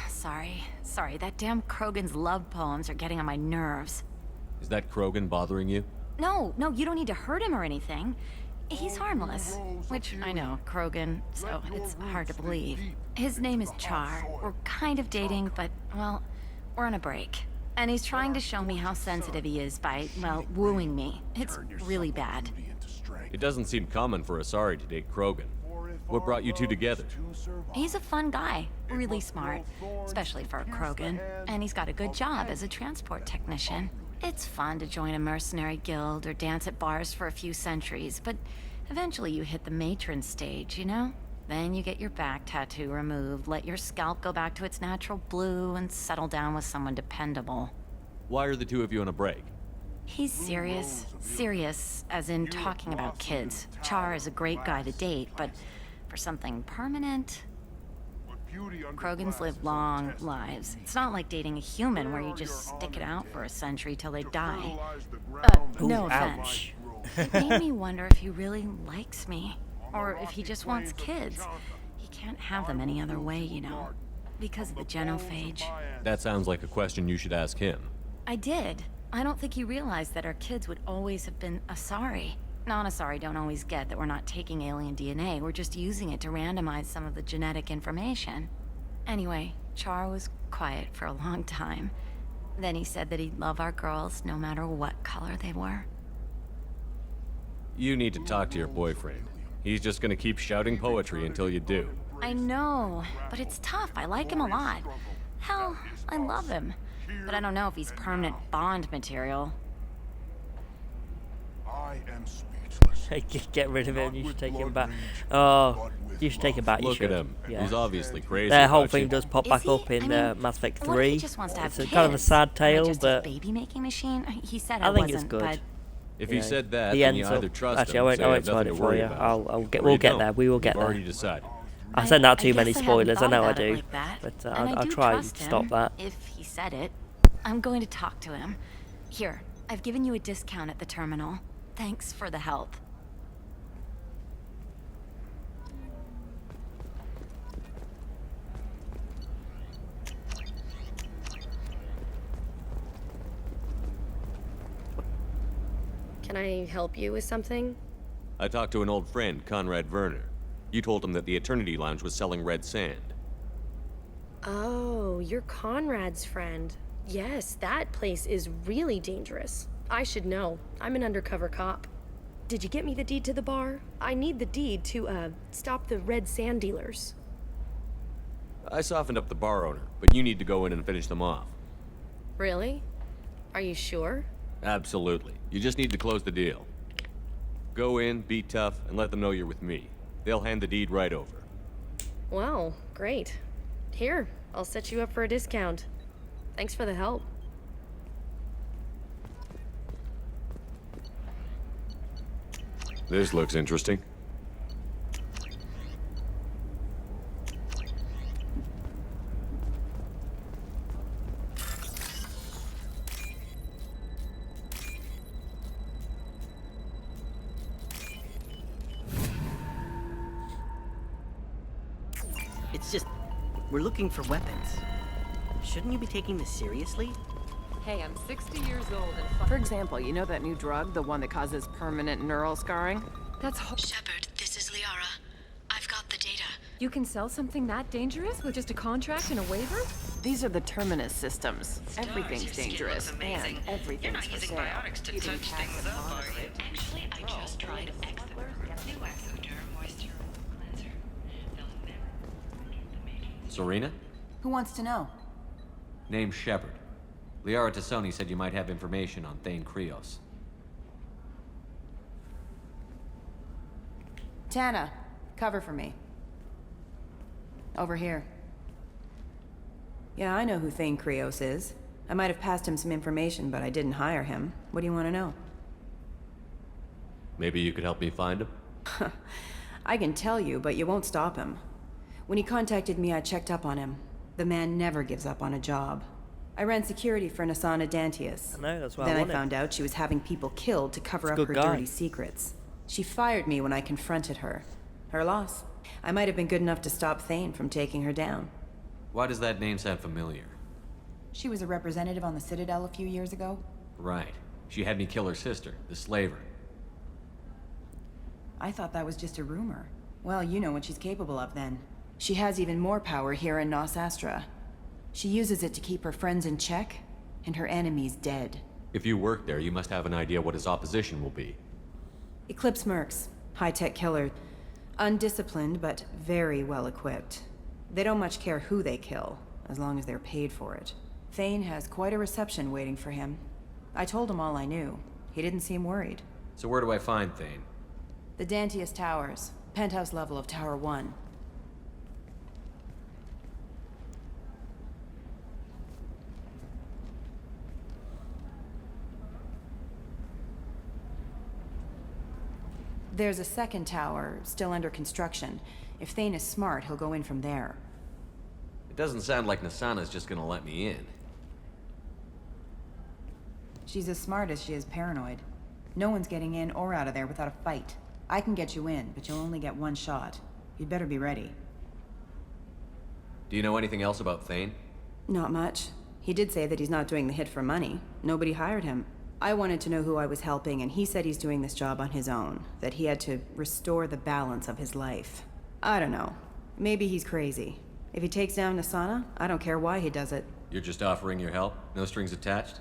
Sorry, that damn Krogan's love poems are getting on my nerves. Is that Krogan bothering you? No, you don't need to hurt him or anything. He's harmless. Which, I know, Krogan, so it's hard to believe. His name is Char. We're kind of dating, but, well, we're on a break. And he's trying to show me how sensitive he is by, well, wooing me. It's really bad. It doesn't seem common for Asari to date Krogan. What brought you two together? He's a fun guy, really smart, especially for a Krogan. And he's got a good job as a transport technician. It's fun to join a mercenary guild or dance at bars for a few centuries, but eventually you hit the matron stage, you know? Then you get your back tattoo removed, let your scalp go back to its natural blue, and settle down with someone dependable. Why are the two of you on a break? He's serious, as in talking about kids. Char is a great guy to date, but for something permanent... Krogans live long lives. It's not like dating a human where you just stick it out for a century till they die. No offense. It made me wonder if he really likes me. Or if he just wants kids. He can't have them any other way, you know. Because of the genophage. That sounds like a question you should ask him. I did. I don't think he realized that our kids would always have been Asari. Non-Asari don't always get that we're not taking alien DNA, we're just using it to randomize some of the genetic information. Anyway, Char was quiet for a long time. Then he said that he'd love our girls no matter what color they were. You need to talk to your boyfriend. He's just gonna keep shouting poetry until you do. I know, but it's tough. I like him a lot. Hell, I love him. But I don't know if he's permanent Bond material. I am speechless. Get rid of him. You should take him back. Oh, you should take him back. You Look should. at him. Yeah. He's obviously crazy. Their whole about thing you. does pop back up in Mass Effect 3. What if he just wants to have It's kids? kind of a sad Am I tale, just but a baby making machine? He said I I think wasn't, it's good. but If you he know, said that, he then you ends either up- trust Actually, him I and say won't have spoil nothing it to for worry you. about. We'll you get don't. there. We will get You've already there. decided. I said not I too many guess I hadn't spoilers. I thought know I about it do, like that. but And I I'll do try and trust stop him, that. If he said it, I'm going to talk to him. Here, I've given you a discount at the terminal. Thanks for the help. Can I help you with something? I talked to an old friend, Conrad Werner. You told him that the Eternity Lounge was selling red sand. Oh, you're Conrad's friend. Yes, that place is really dangerous. I should know. I'm an undercover cop. Did you get me the deed to the bar? I need the deed to, stop the red sand dealers. I softened up the bar owner, but you need to go in and finish them off. Really? Are you sure? Absolutely. You just need to close the deal. Go in, be tough, and let them know you're with me. They'll hand the deed right over. Well, great. Here, I'll set you up for a discount. Thanks for the help. This looks interesting. It's just, we're looking for weapons. Shouldn't you be taking this seriously? Hey, I'm 60 years old and for example, you know that new drug, the one that causes permanent neural scarring? That's Shepard, this is Liara. I've got the data. You can sell something that dangerous with just a contract and a waiver? These are the Terminus systems. Everything's dangerous, and everything's for sale. You can pass them on over it. Actually, I just tried Exoderm. New Exoderm moisture cleanser. Serena? Who wants to know? Name's Shepard. Liara Tassoni said you might have information on Thane Krios. Tana, cover for me. Over here. Yeah, I know who Thane Krios is. I might have passed him some information, but I didn't hire him. What do you want to know? Maybe you could help me find him? I can tell you, but you won't stop him. When he contacted me, I checked up on him. The man never gives up on a job. I ran security for Nasana Dantius. I know, that's what Then I I wanted. found out she was having people killed to cover He's a up her good guy. dirty secrets. She fired me when I confronted her. Her loss. I might have been good enough to stop Thane from taking her down. Why does that name sound familiar? She was a representative on the Citadel a few years ago. Right. She had me kill her sister, the slaver. I thought that was just a rumor. Well, you know what she's capable of then. She has even more power here in Nos Astra. She uses it to keep her friends in check, and her enemies dead. If you work there, you must have an idea what his opposition will be. Eclipse mercs, high-tech killer. Undisciplined, but very well equipped. They don't much care who they kill, as long as they're paid for it. Thane has quite a reception waiting for him. I told him all I knew. He didn't seem worried. So where do I find Thane? The Dantius Towers, penthouse level of Tower 1. There's a second tower, still under construction. If Thane is smart, he'll go in from there. It doesn't sound like Nasana's just gonna let me in. She's as smart as she is paranoid. No one's getting in or out of there without a fight. I can get you in, but you'll only get one shot. You'd better be ready. Do you know anything else about Thane? Not much. He did say that he's not doing the hit for money. Nobody hired him. I wanted to know who I was helping, and he said he's doing this job on his own. That he had to restore the balance of his life. I don't know. Maybe he's crazy. If he takes down Nasana, I don't care why he does it. You're just offering your help? No strings attached?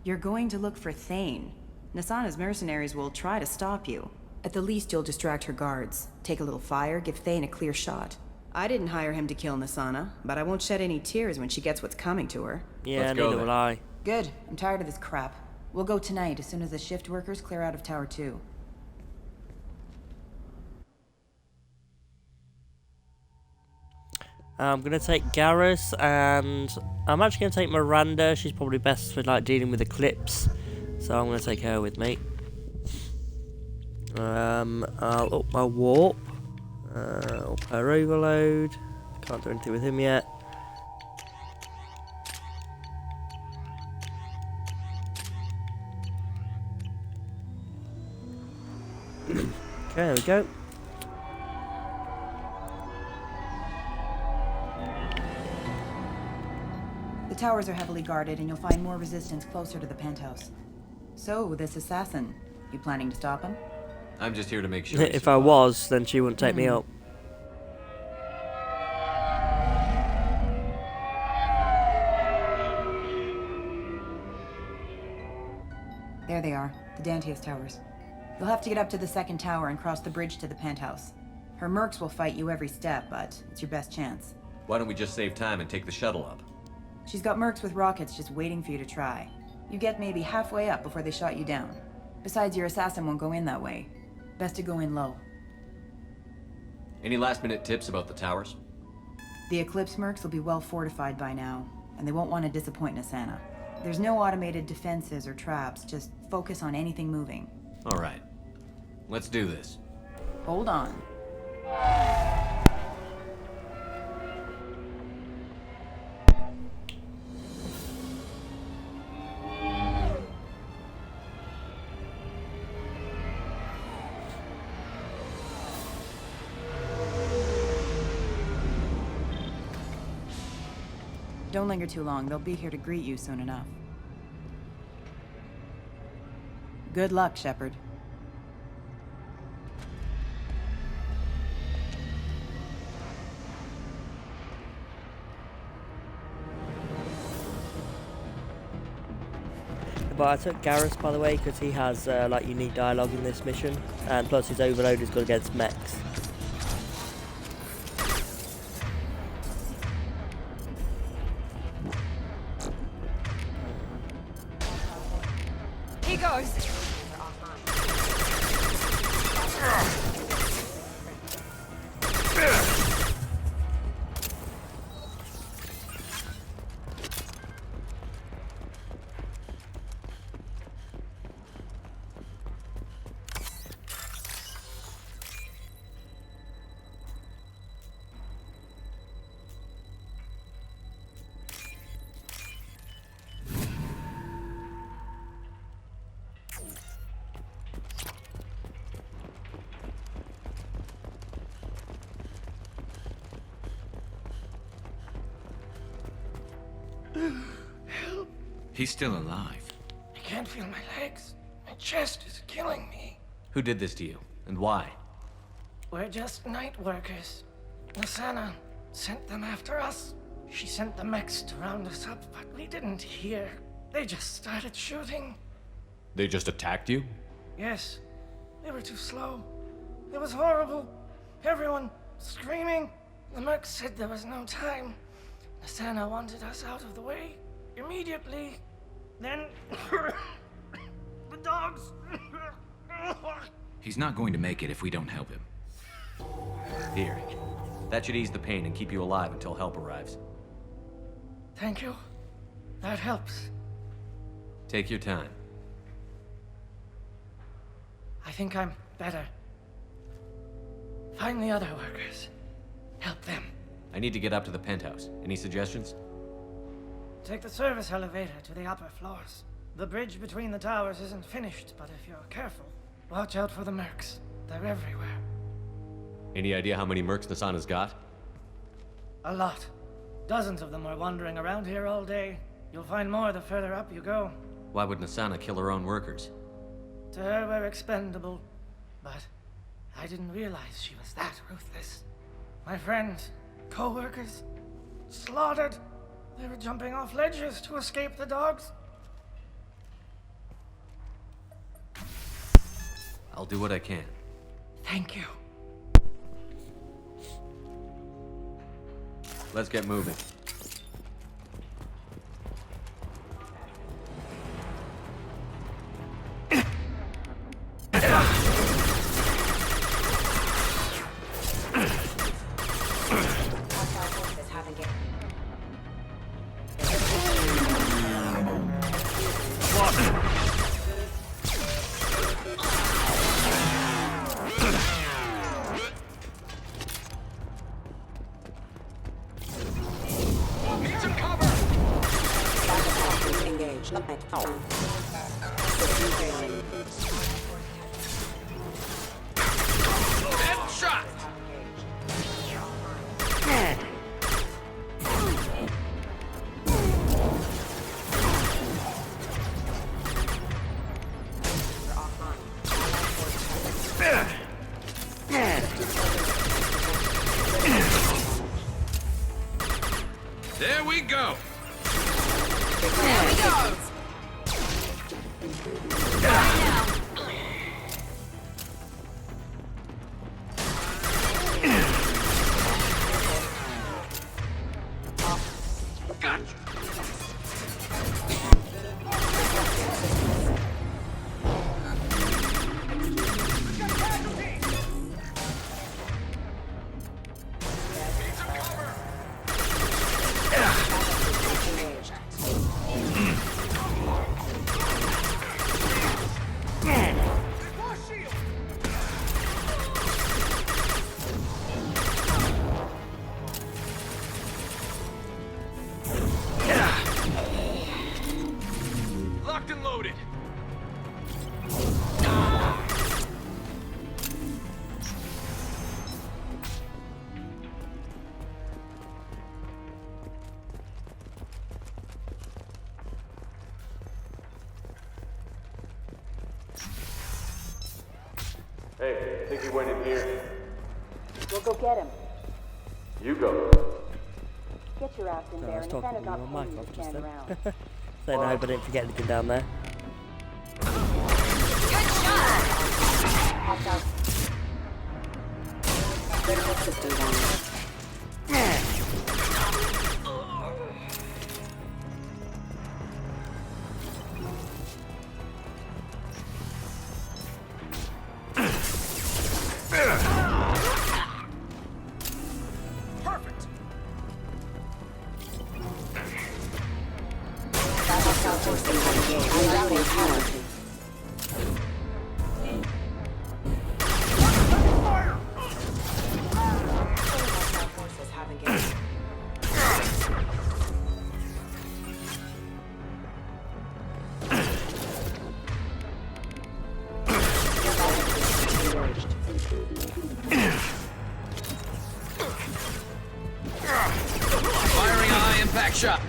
You're going to look for Thane. Nasana's mercenaries will try to stop you. At the least, you'll distract her guards. Take a little fire, give Thane a clear shot. I didn't hire him to kill Nasana, but I won't shed any tears when she gets what's coming to her. Yeah, neither will I. Good. I'm tired of this crap. We'll go tonight as soon as the shift workers clear out of Tower 2. I'm gonna take Garrus, and I'm actually gonna take Miranda. She's probably best for like dealing with eclipse, so I'm gonna take her with me. I'll up my warp, up her overload. Can't do anything with him yet. Okay, there we go. The towers are heavily guarded, and you'll find more resistance closer to the penthouse. So, this assassin, you planning to stop him? I'm just here to make sure. If I was, then she wouldn't take me up. There they are, the Dantius towers. You'll have to get up to the second tower and cross the bridge to the penthouse. Her mercs will fight you every step, but it's your best chance. Why don't we just save time and take the shuttle up? She's got mercs with rockets just waiting for you to try. You get maybe halfway up before they shot you down. Besides, your assassin won't go in that way. Best to go in low. Any last-minute tips about the towers? The Eclipse mercs will be well fortified by now, and they won't want to disappoint Nasana. There's no automated defenses or traps, just focus on anything moving. All right. Let's do this. Hold on. Don't linger too long. They'll be here to greet you soon enough. Good luck, Shepard. But I took Garrus, by the way, because he has like unique dialogue in this mission, and plus his overload is good against mechs. He goes. Help! He's still alive. I can't feel my legs. My chest is killing me. Who did this to you, and why? We're just night workers. Nasana sent them after us. She sent the mechs to round us up, but we didn't hear. They just started shooting. They just attacked you? Yes, they were too slow. It was horrible. Everyone screaming. The mechs said there was no time. Nasana wanted us out of the way immediately. Then the dogs. He's not going to make it if we don't help him. Here. That should ease the pain and keep you alive until help arrives. Thank you. That helps. Take your time. I think I'm better. Find the other workers. Help them. I need to get up to the penthouse. Any suggestions? Take the service elevator to the upper floors. The bridge between the towers isn't finished, but if you're careful, watch out for the mercs. They're everywhere. Any idea how many mercs Nasana's got? A lot. Dozens of them are wandering around here all day. You'll find more the further up you go. Why would Nasana kill her own workers? To her, we're expendable. But I didn't realize she was that ruthless. My friends, co-workers, slaughtered. They were jumping off ledges to escape the dogs. I'll do what I can. Thank you. Let's get moving. Headshot! There we go. There we go. Locked and loaded. Hey, think he went in here? We'll go get him. You go. Get your ass in No, I there, was and talking Thane's to not my paying mic you off to just stand then. around. Say no, but didn't forget anything down there. Watch out. Critical system down. Perfect. Unrouting power. Forces have engaged. Firing a high impact shot.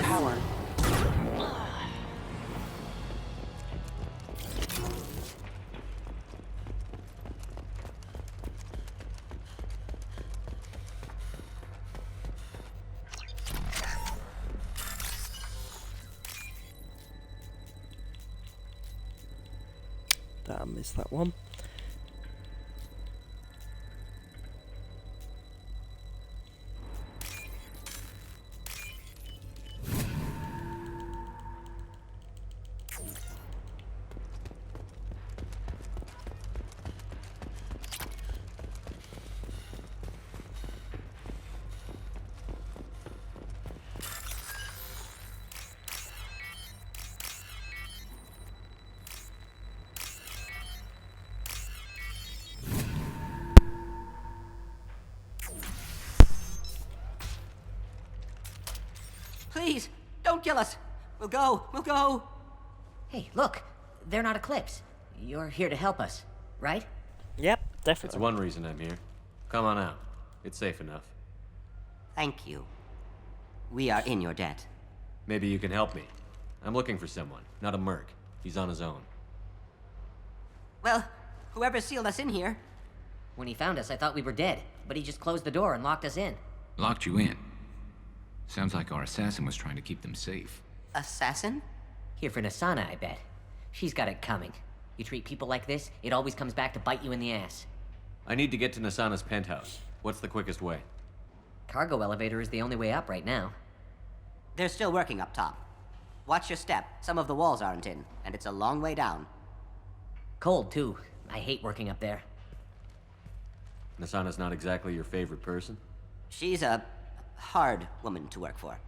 Power. Damn, I missed that one. Please, don't kill us. We'll go. We'll go. Hey, look. They're not Eclipse. You're here to help us, right? Yep, That's definitely. one reason I'm here. Come on out. It's safe enough. Thank you. We are in your debt. Maybe you can help me. I'm looking for someone, not a merc. He's on his own. Well, whoever sealed us in here. When he found us, I thought we were dead, but he just closed the door and locked us in. Locked you in. Sounds like our assassin was trying to keep them safe. Assassin? Here for Nasana, I bet. She's got it coming. You treat people like this, it always comes back to bite you in the ass. I need to get to Nasana's penthouse. What's the quickest way? Cargo elevator is the only way up right now. They're still working up top. Watch your step. Some of the walls aren't in, and it's a long way down. Cold, too. I hate working up there. Nasana's not exactly your favorite person? She's a hard woman to work for.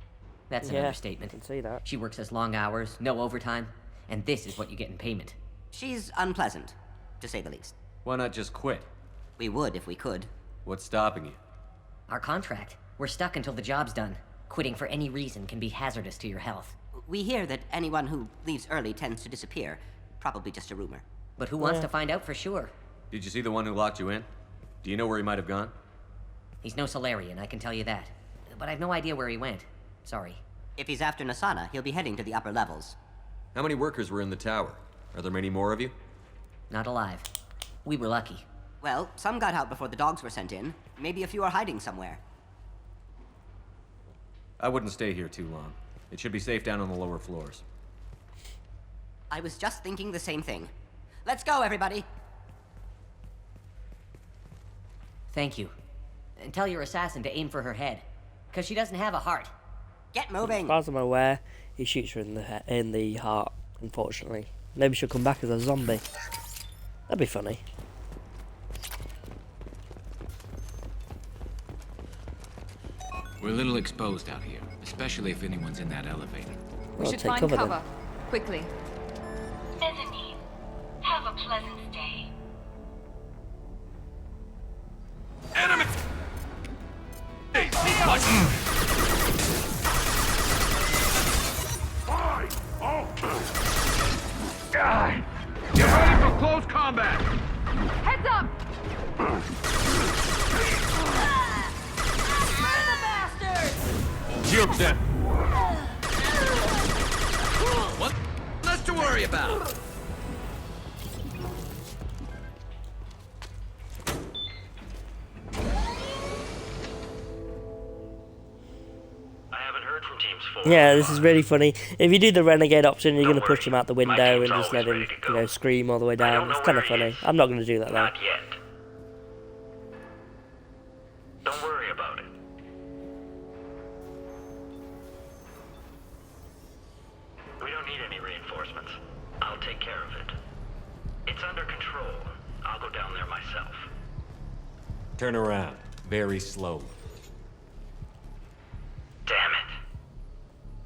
That's an understatement. I can see that. She works as long hours, no overtime, and this is what you get in payment. She's unpleasant, to say the least. Why not just quit? We would if we could. What's stopping you? Our contract. We're stuck until the job's done. Quitting for any reason can be hazardous to your health. We hear that anyone who leaves early tends to disappear. Probably just a rumor. But who wants to find out for sure? Did you see the one who locked you in? Do you know where he might have gone? He's no Solarian, I can tell you that. But I've no idea where he went. Sorry. If he's after Nasana, he'll be heading to the upper levels. How many workers were in the tower? Are there many more of you? Not alive. We were lucky. Well, some got out before the dogs were sent in. Maybe a few are hiding somewhere. I wouldn't stay here too long. It should be safe down on the lower floors. I was just thinking the same thing. Let's go, everybody! Thank you. And tell your assassin to aim for her head. Because she doesn't have a heart. Get moving! As far as I'm aware, he shoots her in the heart, unfortunately. Maybe she'll come back as a zombie. That'd be funny. We're a little exposed out here, especially if anyone's in that elevator. We should find cover. Quickly. Mezzanine. Have a pleasant stay. Enemy! Hey, Fine! Oh! Get ready for close combat! Heads up! Shield set! What? Less to worry about! Yeah, this is really funny. If you do the renegade option, you're going to push him out the window and just let him, scream all the way down. It's kind of funny. I'm not going to do that though. Not yet. Don't worry about it. We don't need any reinforcements. I'll take care of it. It's under control. I'll go down there myself. Turn around. Very slowly. Damn it.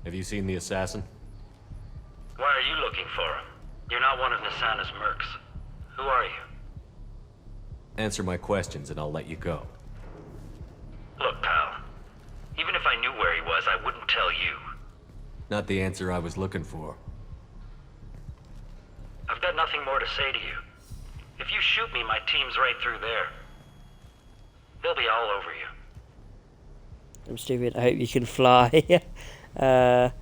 Have you seen the assassin? Why are you looking for him? You're not one of Nasana's mercs. Who are you? Answer my questions and I'll let you go. Look, pal. Even if I knew where he was, I wouldn't tell you. Not the answer I was looking for. I've got nothing more to say to you. If you shoot me, my team's right through there. They'll be all over you. I'm stupid. I hope you can fly. Actually,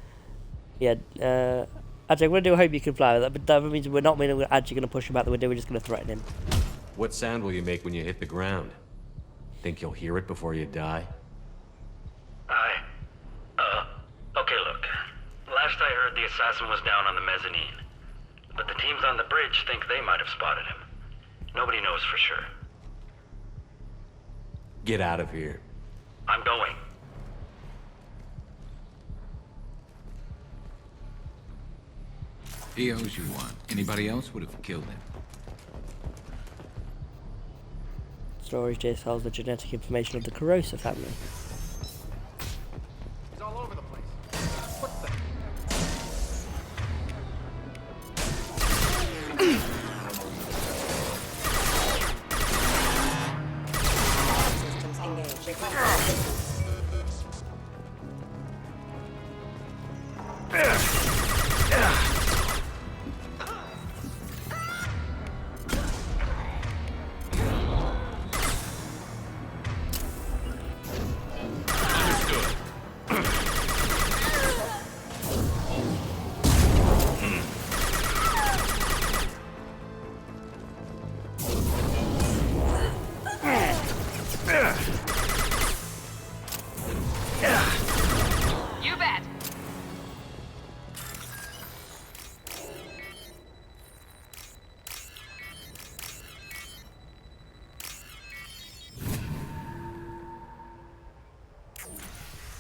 I'm going to do I hope you can fly. But that means we're not actually going to push him out the window. We're just going to threaten him. What sound will you make when you hit the ground? Think you'll hear it before you die? Okay, look. Last I heard, the assassin was down on the mezzanine. But the teams on the bridge think they might have spotted him. Nobody knows for sure. Get out of here. I'm going. He owes you one. Anybody else would have killed him. Storage disk holds the genetic information of the Corrosa family. It's all over the place. What the? Systems engaged. You bet.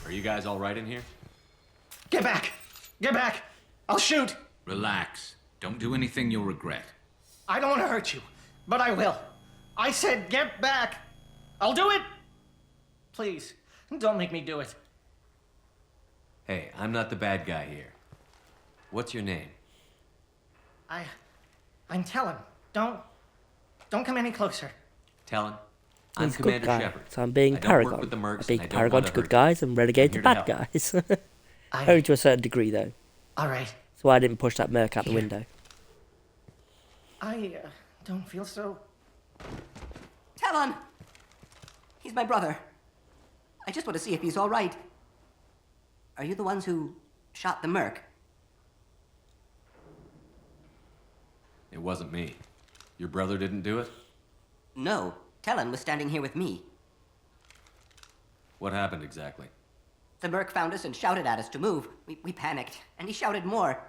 Are you guys all right in here? Get back! Get back! I'll shoot. Relax. Don't do anything you'll regret. I don't want to hurt you, but I will. I said get back. I'll do it. Please, don't make me do it. Hey, I'm not the bad guy here. What's your name? I'm Talon. Don't come any closer. Talon? I'm He's a good Commander guy. Shepard. So I'm being I don't work Paragon. with the mercs, I'm being and I don't Paragon want to to good hurt guys and Renegade to I'm here to bad help. guys. Only to a certain degree, though. All right. That's why I didn't push that merc out the window. I don't feel so. Talon! He's my brother. I just want to see if he's all right. Are you the ones who shot the merc? It wasn't me. Your brother didn't do it? No. Talon was standing here with me. What happened exactly? The merc found us and shouted at us to move. We panicked, and he shouted more.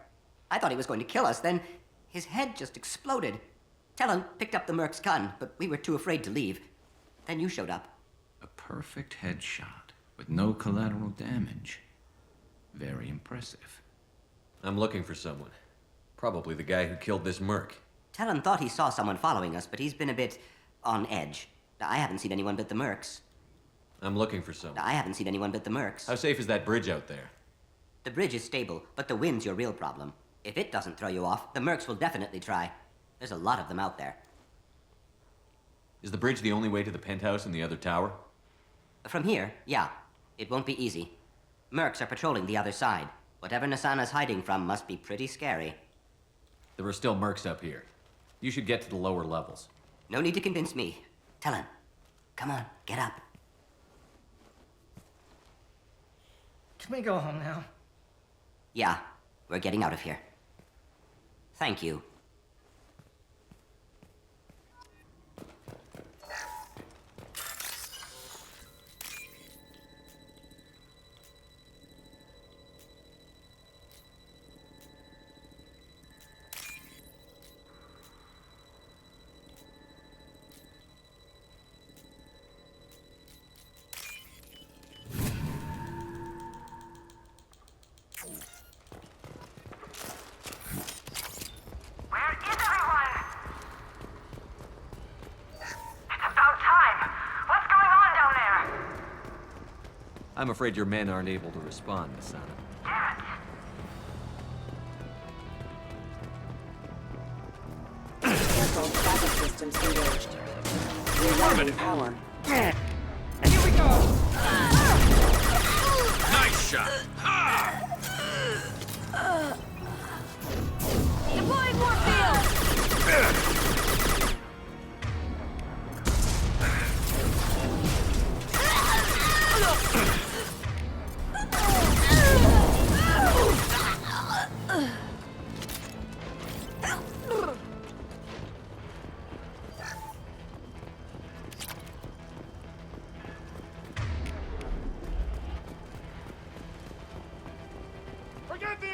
I thought he was going to kill us, then his head just exploded. Talon picked up the merc's gun, but we were too afraid to leave. Then you showed up. A perfect headshot with no collateral damage. Very impressive. I'm looking for someone. Probably the guy who killed this merc. Talon thought he saw someone following us, but he's been a bit on edge. I haven't seen anyone but the mercs. I'm looking for someone. I haven't seen anyone but the mercs. How safe is that bridge out there? The bridge is stable, but the wind's your real problem. If it doesn't throw you off, the mercs will definitely try. There's a lot of them out there. Is the bridge the only way to the penthouse and the other tower? From here, yeah. It won't be easy. Mercs are patrolling the other side. Whatever Nasana's hiding from must be pretty scary. There are still mercs up here. You should get to the lower levels. No need to convince me. Talon, come on, get up. Can we go home now? Yeah, we're getting out of here. Thank you. I'm afraid your men aren't able to respond, Nasana. Careful, backup systems engaged. Rerouting power. Here we go! Nice shot! Deploying warfield! Forget the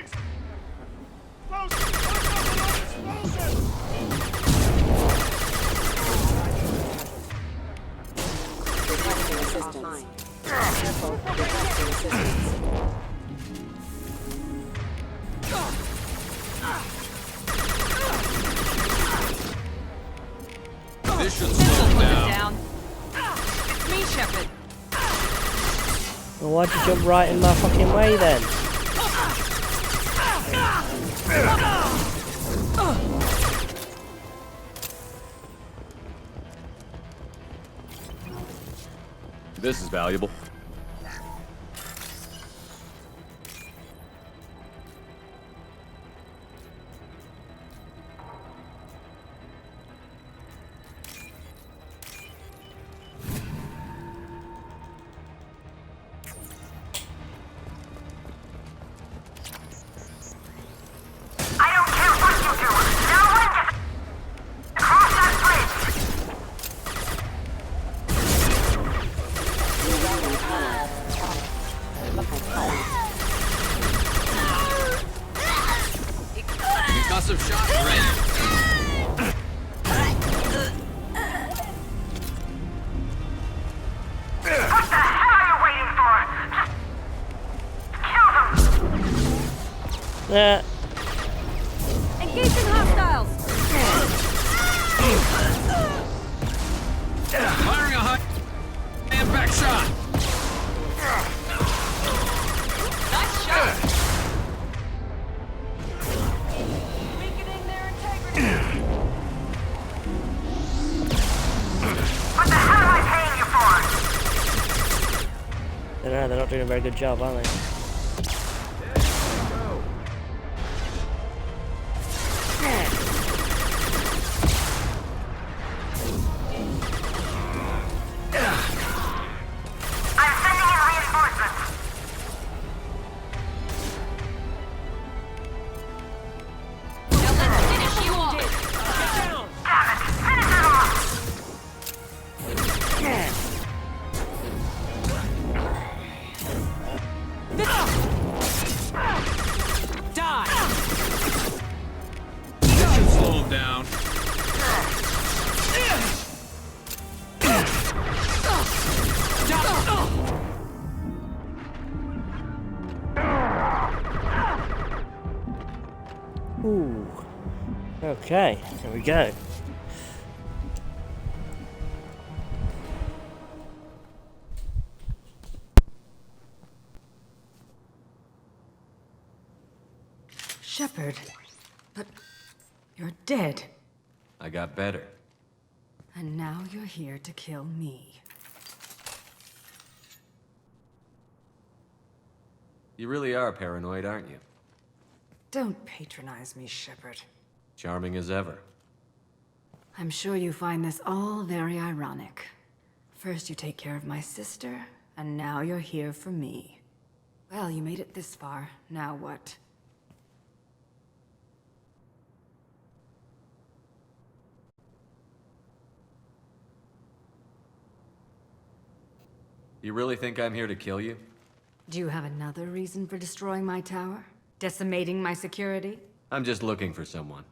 Requesting assistance. Careful, requesting assistance. This should slow him down. It's me, Shepard. Well, why'd you jump right in my fucking way then? This is valuable. Concussive shot ready. What the hell are you waiting for? Just kill them! Yeah, Engaging hostiles! Firing a high impact shot! Nice shot! Weakening their integrity! What the hell am I paying you for? I don't know, they're not doing a very good job, are they? I'm sending in reinforcements. Now let's finish you off! Damn it! Finish it off! Die! This should slow him down. Ooh. Okay, here we go. Shepard. But you're dead. I got better. And now you're here to kill me. You really are paranoid, aren't you? Don't patronize me, Shepard. Charming as ever. I'm sure you find this all very ironic. First you take care of my sister, and now you're here for me. Well, you made it this far. Now what? You really think I'm here to kill you? Do you have another reason for destroying my tower? Decimating my security? I'm just looking for someone.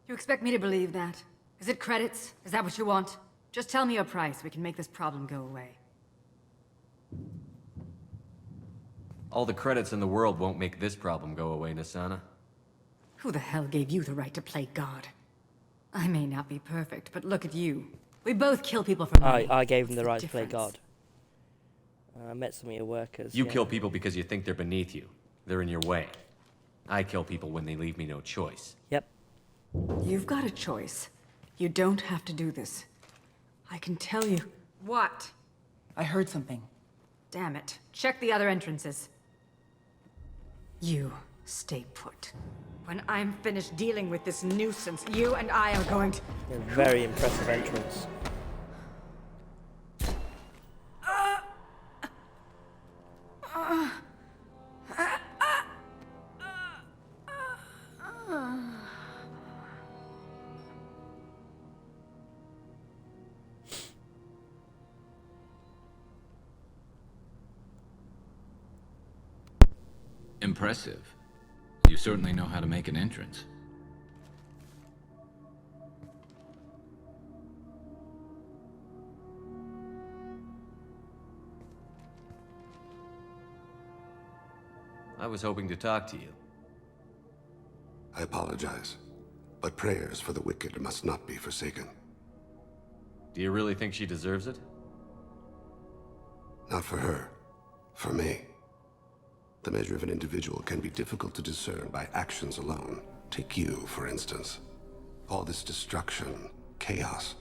You expect me to believe that? Is it credits? Is that what you want? Just tell me a price, we can make this problem go away. All the credits in the world won't make this problem go away, Nasana. Who the hell gave you the right to play God? I may not be perfect, but look at you. We both kill people for money. I gave him the right What's to play difference? God. I met some of your workers. You yeah. kill people because you think they're beneath you. They're in your way. I kill people when they leave me no choice. Yep. You've got a choice. You don't have to do this. I can tell you. What? I heard something. Damn it. Check the other entrances. You stay put. When I'm finished dealing with this nuisance, you and I are going to... A very impressive entrance. Impressive. You certainly know how to make an entrance. I was hoping to talk to you. I apologize, but prayers for the wicked must not be forsaken. Do you really think she deserves it? Not for her. For me. The measure of an individual can be difficult to discern by actions alone. Take you, for instance. All this destruction, chaos.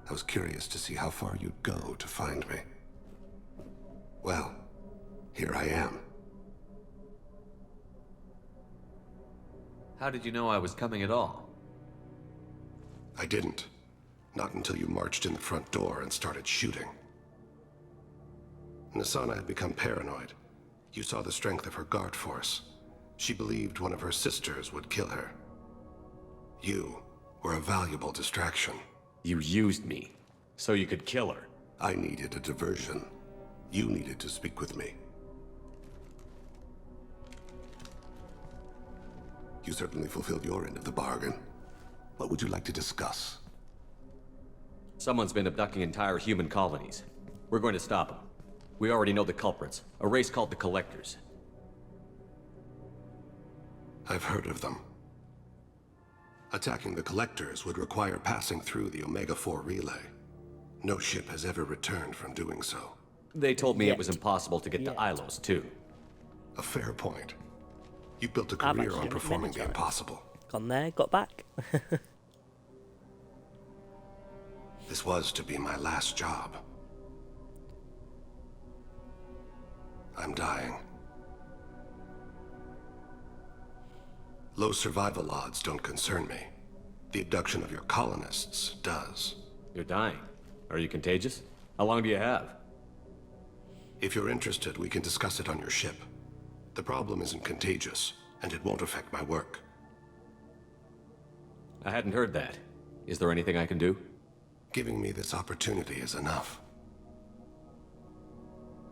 I was curious to see how far you'd go to find me. Well, here I am. How did you know I was coming at all? I didn't. Not until you marched in the front door and started shooting. Nasana had become paranoid. You saw the strength of her guard force. She believed one of her sisters would kill her. You were a valuable distraction. You used me, so you could kill her. I needed a diversion. You needed to speak with me. You certainly fulfilled your end of the bargain. What would you like to discuss? Someone's been abducting entire human colonies. We're going to stop them. We already know the culprits, a race called the Collectors. I've heard of them. Attacking the Collectors would require passing through the Omega-4 relay. No ship has ever returned from doing so. They told me it was impossible to get to Ilos, too. A fair point. You built a career on performing the impossible. Gone there, got back. This was to be my last job. I'm dying. Low survival odds don't concern me. The abduction of your colonists does. You're dying. Are you contagious? How long do you have? If you're interested, we can discuss it on your ship. The problem isn't contagious, and it won't affect my work. I hadn't heard that. Is there anything I can do? Giving me this opportunity is enough.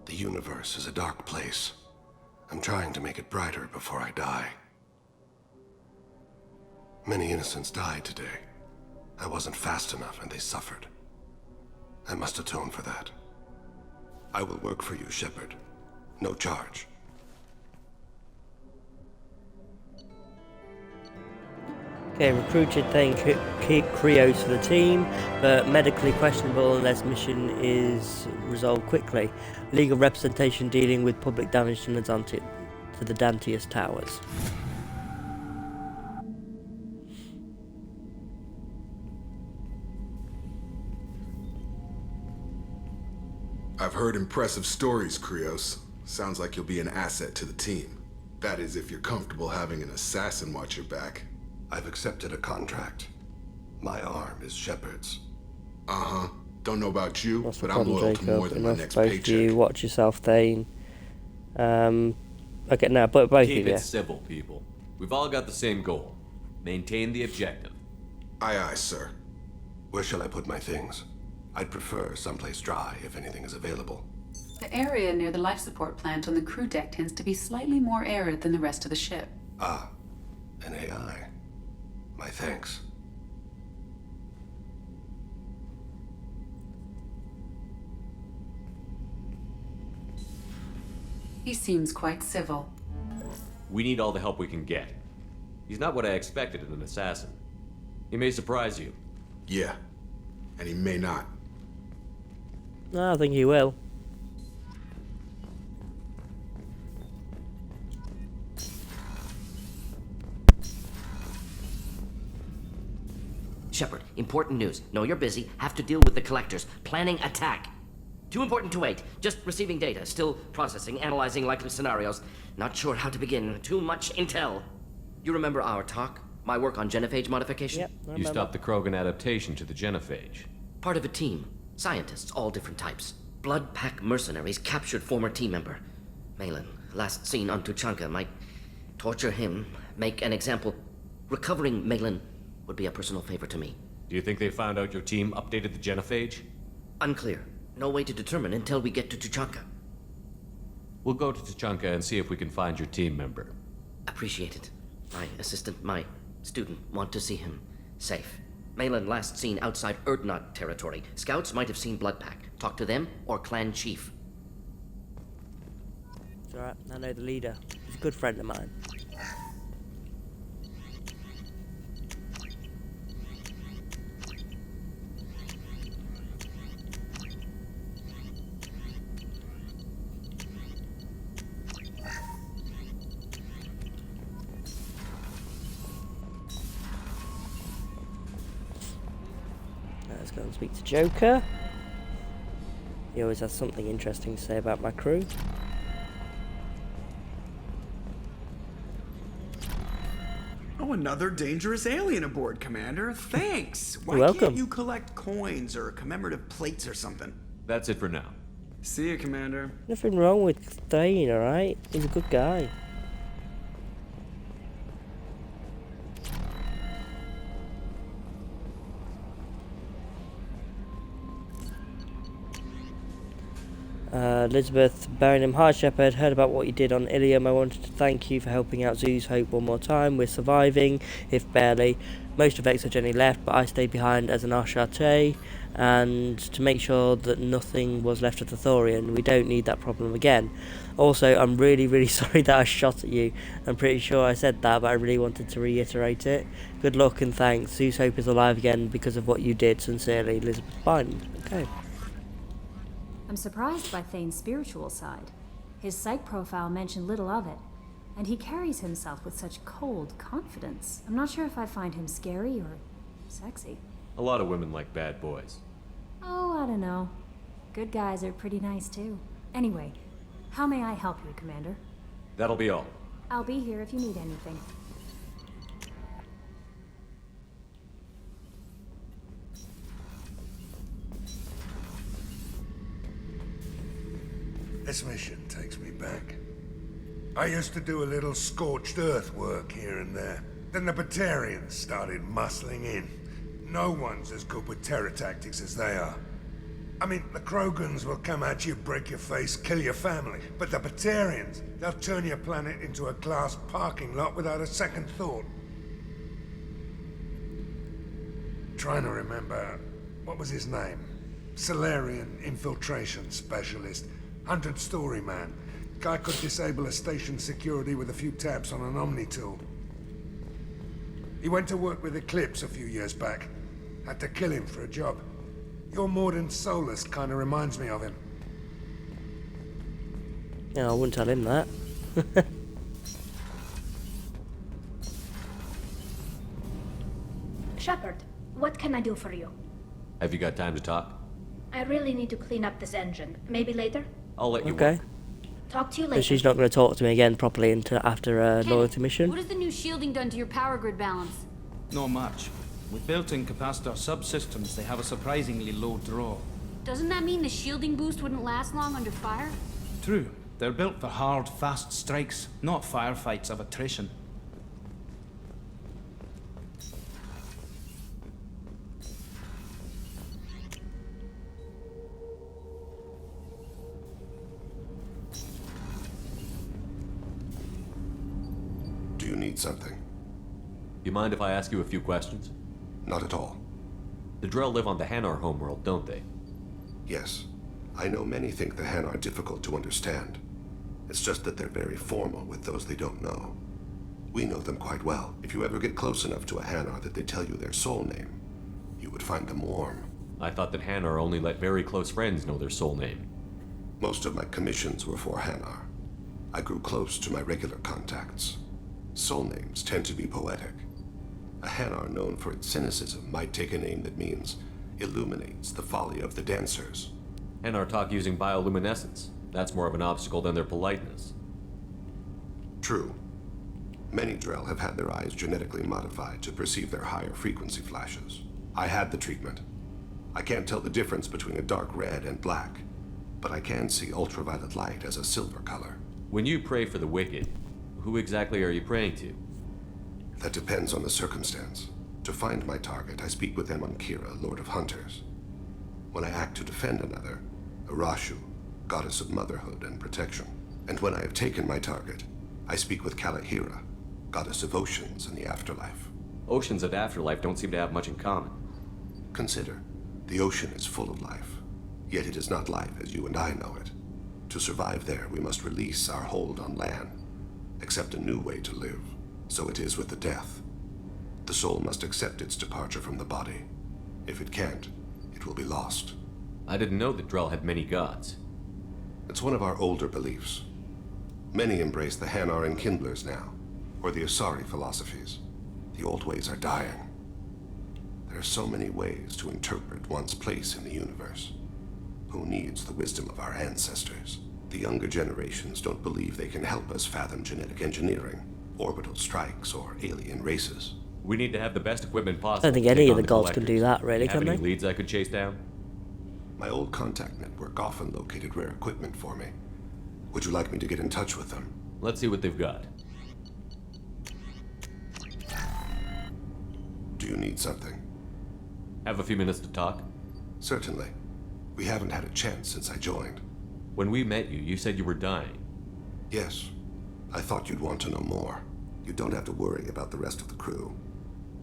The universe is a dark place. I'm trying to make it brighter before I die. Many innocents died today. I wasn't fast enough and they suffered. I must atone for that. I will work for you, Shepard. No charge. Okay, recruited Thane Krios for the team, but medically questionable unless mission is resolved quickly. Legal representation dealing with public damage to the Dantius Towers. I've heard impressive stories, Krios. Sounds like you'll be an asset to the team. That is, if you're comfortable having an assassin watch your back. I've accepted a contract. My arm is Shepard's. Uh-huh. Don't know about you, What's but I'm loyal to more than my next both paycheck. Of you, watch yourself, Thane. Okay, now, both Keep of you. it civil, people. We've all got the same goal. Maintain the objective. Aye, aye, sir. Where shall I put my things? I'd prefer someplace dry if anything is available. The area near the life support plant on the crew deck tends to be slightly more arid than the rest of the ship. Ah, an AI. My thanks. He seems quite civil. We need all the help we can get. He's not what I expected in an assassin. He may surprise you. Yeah, and he may not. No, I think he will. Shepard, important news. Know you're busy. Have to deal with the Collectors. Planning attack. Too important to wait. Just receiving data. Still processing, analyzing likely scenarios. Not sure how to begin. Too much intel. You remember our talk? My work on genophage modification? Yep, I You remember. stopped the Krogan adaptation to the genophage. Part of a team. Scientists, all different types. Blood Pack mercenaries captured former team member. Malin, last seen on Tuchanka, might torture him, make an example. Recovering Malin would be a personal favor to me. Do you think they found out your team updated the genophage? Unclear. No way to determine until we get to Tuchanka. We'll go to Tuchanka and see if we can find your team member. Appreciate it. My assistant, my student, want to see him safe. Malin last seen outside Erdnot territory. Scouts might have seen Bloodpack. Talk to them or clan chief. It's alright, I know the leader. He's a good friend of mine. Let's go and speak to Joker. He always has something interesting to say about my crew. Oh, another dangerous alien aboard, Commander. Thanks. Why You're welcome. can't you collect coins or commemorative plates or something? That's it for now. See you, Commander. Nothing wrong with Thane, alright? He's a good guy. Elizabeth Barringham, hi Shepard, heard about what you did on Ilium. I wanted to thank you for helping out Zoo's Hope one more time. We're surviving, if barely. Most of Exogeny left, but I stayed behind as an Ashate. and to make sure that nothing was left of the Thorian. We don't need that problem again. Also, I'm really, really sorry that I shot at you. I'm pretty sure I said that, but I really wanted to reiterate it. Good luck and thanks. Zeus Hope is alive again because of what you did. Sincerely, Elizabeth Bynum. Okay. I'm surprised by Thane's spiritual side. His psych profile mentioned little of it, and he carries himself with such cold confidence. I'm not sure if I find him scary or sexy. A lot of women like bad boys. Oh, I don't know. Good guys are pretty nice too. Anyway, how may I help you, Commander? That'll be all. I'll be here if you need anything. This mission takes me back. I used to do a little scorched earth work here and there. Then the Batarians started muscling in. No one's as good with terror tactics as they are. I mean, the Krogans will come at you, break your face, kill your family. But the Batarians, they'll turn your planet into a glass parking lot without a second thought. Trying to remember, what was his name? Solarian infiltration specialist. 100-story man. Guy could disable a station security with a few taps on an Omni tool. He went to work with Eclipse a few years back. Had to kill him for a job. Your Mordant Solus kind of reminds me of him. Yeah, I wouldn't tell him that. Shepard, what can I do for you? Have you got time to talk? I really need to clean up this engine. Maybe later? I'll let you Okay. work. Talk to you So later. she's not going to talk to me again properly until after a loyalty mission. What has the new shielding done to your power grid balance? Not much. With built-in capacitor subsystems, they have a surprisingly low draw. Doesn't that mean the shielding boost wouldn't last long under fire? True. They're built for hard, fast strikes, not firefights of attrition. Do you need something? You mind if I ask you a few questions? Not at all. The Drell live on the Hanar homeworld, don't they? Yes. I know many think the Han are difficult to understand. It's just that they're very formal with those they don't know. We know them quite well. If you ever get close enough to a Hanar that they tell you their soul name, you would find them warm. I thought that Hanar only let very close friends know their soul name. Most of my commissions were for Hanar. I grew close to my regular contacts. Soul names tend to be poetic. A Hanar known for its cynicism might take a name that means illuminates the folly of the dancers. Hanar talk using bioluminescence. That's more of an obstacle than their politeness. True. Many Drell have had their eyes genetically modified to perceive their higher frequency flashes. I had the treatment. I can't tell the difference between a dark red and black, but I can see ultraviolet light as a silver color. When you pray for the wicked, who exactly are you praying to? That depends on the circumstance. To find my target, I speak with Amankira, Lord of Hunters. When I act to defend another, Arashu, Goddess of Motherhood and Protection. And when I have taken my target, I speak with Kalahira, Goddess of Oceans and the Afterlife. Oceans and Afterlife don't seem to have much in common. Consider, the ocean is full of life, yet it is not life as you and I know it. To survive there, we must release our hold on land, accept a new way to live. So it is with the death. The soul must accept its departure from the body. If it can't, it will be lost. I didn't know that Drell had many gods. It's one of our older beliefs. Many embrace the Hanar and Kindlers now, or the Asari philosophies. The old ways are dying. There are so many ways to interpret one's place in the universe. Who needs the wisdom of our ancestors? The younger generations don't believe they can help us fathom genetic engineering, orbital strikes, or alien races. We need to have the best equipment possible. I don't think to any take of on the gods can do that, really, have can any they? leads I could chase down? My old contact network often located rare equipment for me. Would you like me to get in touch with them? Let's see what they've got. Do you need something? Have a few minutes to talk? Certainly. We haven't had a chance since I joined. When we met you, you said you were dying. Yes. I thought you'd want to know more. You don't have to worry about the rest of the crew.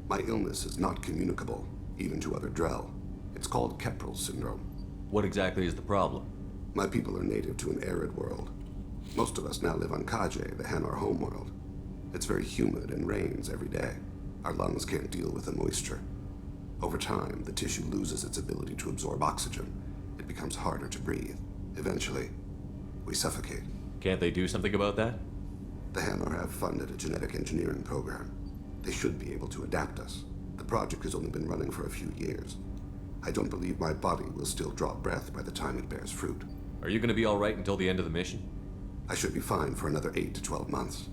My illness is not communicable, even to other Drell. It It's called Keprel syndrome. What exactly is the problem? My people are native to an arid world. Most of us now live on Kaje, the Hanar homeworld. It's very humid and rains every day. Our lungs can't deal with the moisture. Over time, the tissue loses its ability to absorb oxygen. It becomes harder to breathe. Eventually, we suffocate. Can't they do something about that? The Hanar have funded a genetic engineering program. They should be able to adapt us. The project has only been running for a few years. I don't believe my body will still draw breath by the time it bears fruit. Are you going to be all right until the end of the mission? I should be fine for another 8 to 12 months.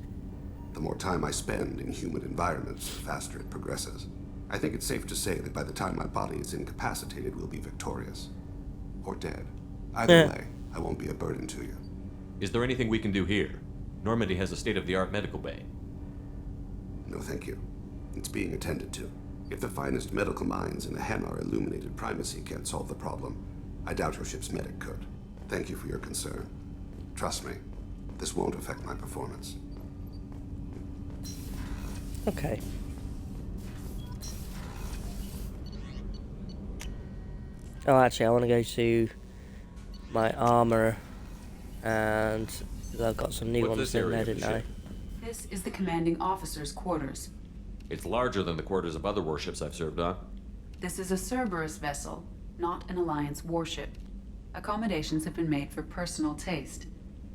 The more time I spend in humid environments, the faster it progresses. I think it's safe to say that by the time my body is incapacitated, we'll be victorious. Or dead. Either way, I won't be a burden to you. Is there anything we can do here? Normandy has a state-of-the-art medical bay. No, thank you. It's being attended to. If the finest medical minds in the Hanar illuminated primacy can't solve the problem, I doubt your ship's medic could. Thank you for your concern. Trust me, this won't affect my performance. Okay. Oh, actually, I want to go to my armor, and I've got some new ones in there, didn't I? This is the commanding officer's quarters. It's larger than the quarters of other warships I've served on. This is a Cerberus vessel, not an Alliance warship. Accommodations have been made for personal taste.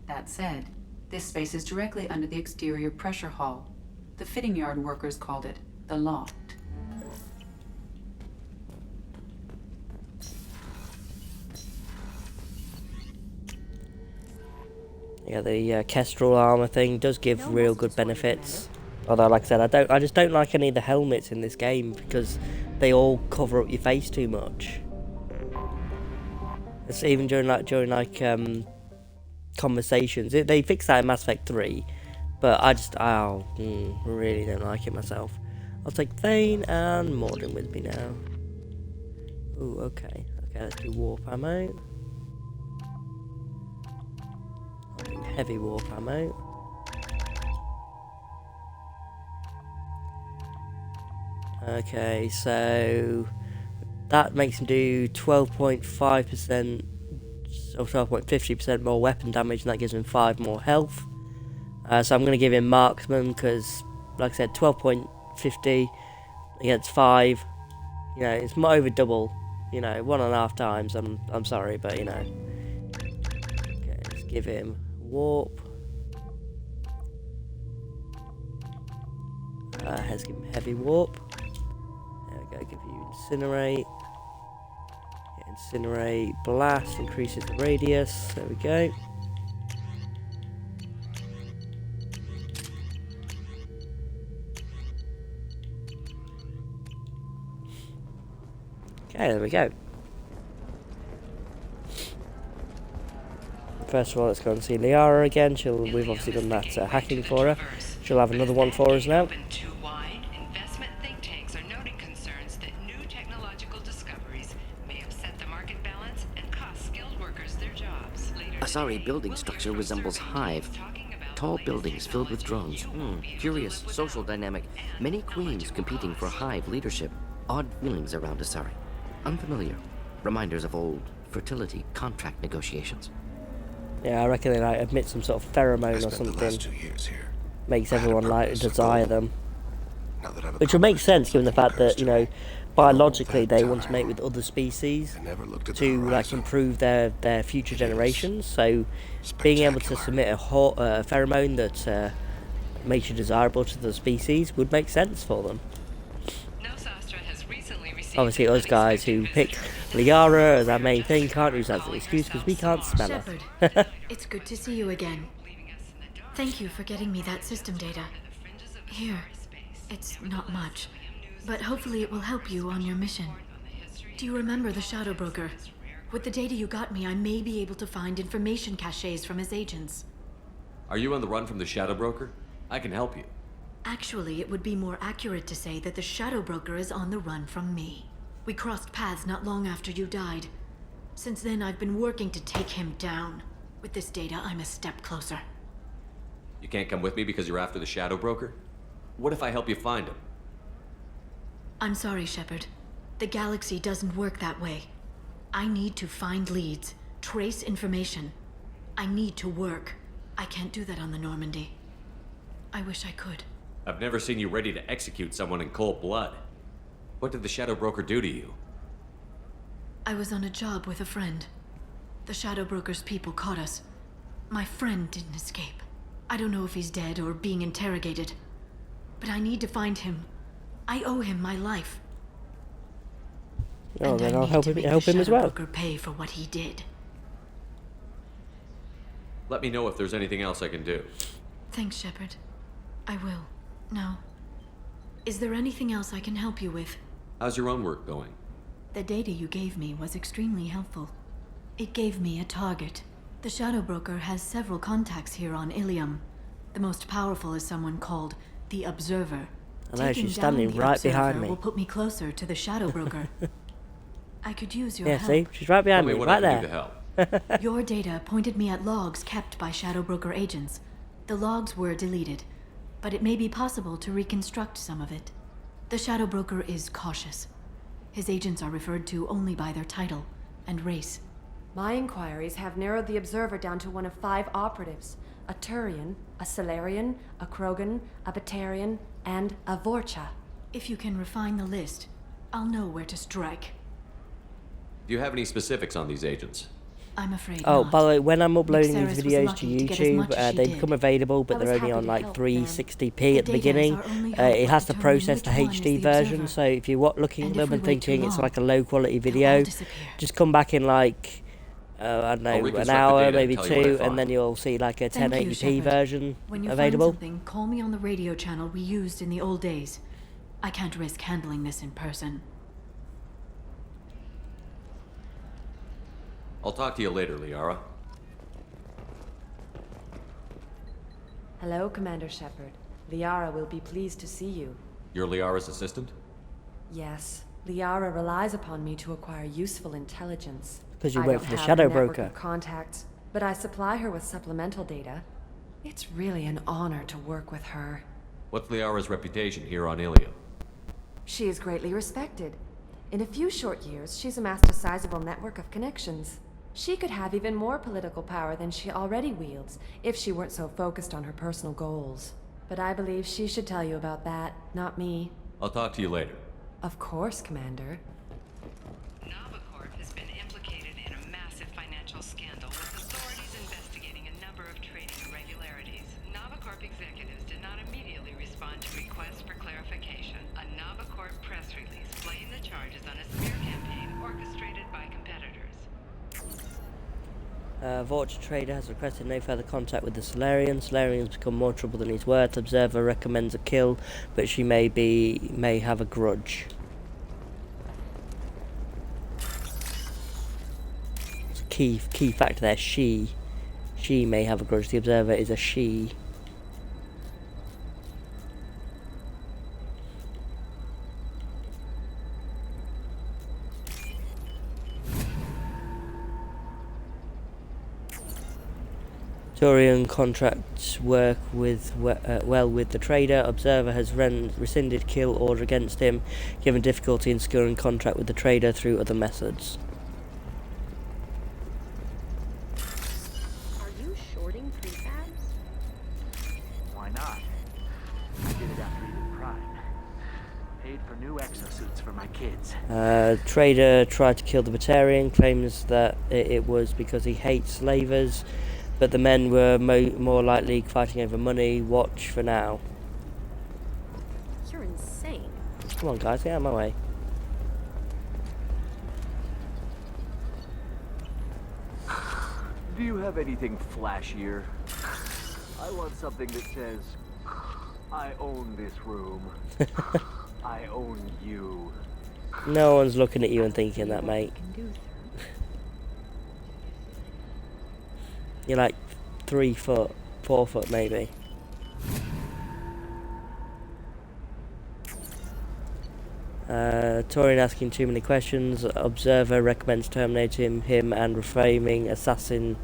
That said, this space is directly under the exterior pressure hull. The fitting yard workers called it the loft. Yeah, the Kestrel armor thing does give real good benefits. Although, like I said, I just don't like any of the helmets in this game because they all cover up your face too much. It's even during conversations. They fixed that in Mass Effect 3, but I really don't like it myself. I'll take Thane and Morden with me now. Ooh, okay, let's do warp ammo. I'll do heavy warp ammo. Okay, so that makes him do 12.5% or 12.50% more weapon damage, and that gives him 5 more health. So I'm going to give him marksman because, like I said, 12.50 against 5. You know, it's more over double. You know, 1.5 times. I'm sorry, but you know. Okay, let's give him warp. Let's give him heavy warp. There we go. Give you incinerate. Incinerate, blast, increases the radius. There we go. Okay, there we go. First of all, let's go and see Liara again. We've obviously done that hacking for her. She'll have another one for us now. Asari building structure resembles hive. Tall buildings filled with drones. Curious social dynamic. Many queens competing for hive leadership. Odd feelings around Asari. Unfamiliar. Reminders of old fertility contract negotiations. Yeah, I reckon they like emit some sort of pheromone or something. Makes everyone like desire them. Which would make sense given the fact that, you know, biologically they want to mate with other species to like improve their future generations. So being able to submit a pheromone that makes you desirable to the species would make sense for them. Obviously us guys who pick Liara as our main thing can't use that as an excuse because we can't smell her. It's good to see you again. Thank you for getting me that system data. Here, it's not much, but hopefully it will help you on your mission. Do you remember the Shadow Broker? With the data you got me, I may be able to find information caches from his agents. Are you on the run from the Shadow Broker? I can help you. Actually, it would be more accurate to say that the Shadow Broker is on the run from me. We crossed paths not long after you died. Since then, I've been working to take him down. With this data, I'm a step closer. You can't come with me because you're after the Shadow Broker? What if I help you find him? I'm sorry, Shepard. The galaxy doesn't work that way. I need to find leads, trace information. I need to work. I can't do that on the Normandy. I wish I could. I've never seen you ready to execute someone in cold blood. What did the Shadow Broker do to you? I was on a job with a friend. The Shadow Broker's people caught us. My friend didn't escape. I don't know if he's dead or being interrogated. But I need to find him. I owe him my life. Oh, and then I I'll need help to him, make help the him as Shadow well. Broker pay for what he did. Let me know if there's anything else I can do. Thanks, Shepard. I will. Now, is there anything else I can help you with? How's your own work going? The data you gave me was extremely helpful. It gave me a target. The Shadow Broker has several contacts here on Ilium. The most powerful is someone called the Observer. I know, Taking she's standing down the right behind Observer me. will put me closer to the Shadow Broker. I could use your Yeah, help. see? She's right behind Tell me, what right I can do there. to help. Your data pointed me at logs kept by Shadow Broker agents. The logs were deleted, but it may be possible to reconstruct some of it. The Shadow Broker is cautious. His agents are referred to only by their title and race. My inquiries have narrowed the Observer down to one of 5 operatives. A Turian, a Solarian, a Krogan, a Batarian, and a Vorcha. If you can refine the list, I'll know where to strike. Do you have any specifics on these agents? I'm afraid Oh, not. by the way, when I'm uploading Nick these Saris was videos to lucky to get as much YouTube, as she they did. become available, but I they're was only happy on to like help, 360p at the The data is beginning. our only hope It of has to determining process the which one is HD the version, Observer. so if you're looking And at if them we and wait too thinking it's long, like a low quality they'll video, all disappear. just come back in like, I don't know, an reconstruct the hour, data maybe and tell you what I 2, find. and then you'll see like a Thank you, 1080p Shepard. version When you available. find something, call me on the radio channel we used in the old days. I can't risk handling this in person. I'll talk to you later, Liara. Hello, Commander Shepard. Liara will be pleased to see you. You're Liara's assistant? Yes, Liara relies upon me to acquire useful intelligence. 'Cause you I work don't for the have Shadow a network Broker. of contacts, but I supply her with supplemental data. It's really an honor to work with her. What's Liara's reputation here on Ilium? She is greatly respected. In a few short years, she's amassed a sizable network of connections. She could have even more political power than she already wields if she weren't so focused on her personal goals. But I believe she should tell you about that, not me. I'll talk to you later. Of course, Commander. Navicorp has been implicated in a massive financial scandal, with authorities investigating a number of trading irregularities. Navicorp executives did not immediately respond to requests for clarification. A Navicorp press release blamed the charges on a smear campaign orchestrated by competitors. Vorcha Trader has requested no further contact with the Solarian. Solarian has become more trouble than he's worth. Observer recommends a kill, but she may have a grudge. It's a key factor there. She may have a grudge. The Observer is a she. Turian contracts work with well with the trader. Observer has rescinded kill order against him, given difficulty in securing contract with the trader through other methods. Are you shorting prefabs? Why not? I did it after he did Prime. Paid for new exosuits for my kids. Trader tried to kill the Batarian, claims that it was because he hates slavers, but the men were more likely fighting over money. Watch for now. You're insane. Come on, guys, get out of my way. Do you have anything flashier? I want something that says, I own this room. I own you. No one's looking at you and thinking that, mate. You're like 3 foot, 4 foot maybe. Torian asking too many questions. Observer recommends terminating him and framing assassin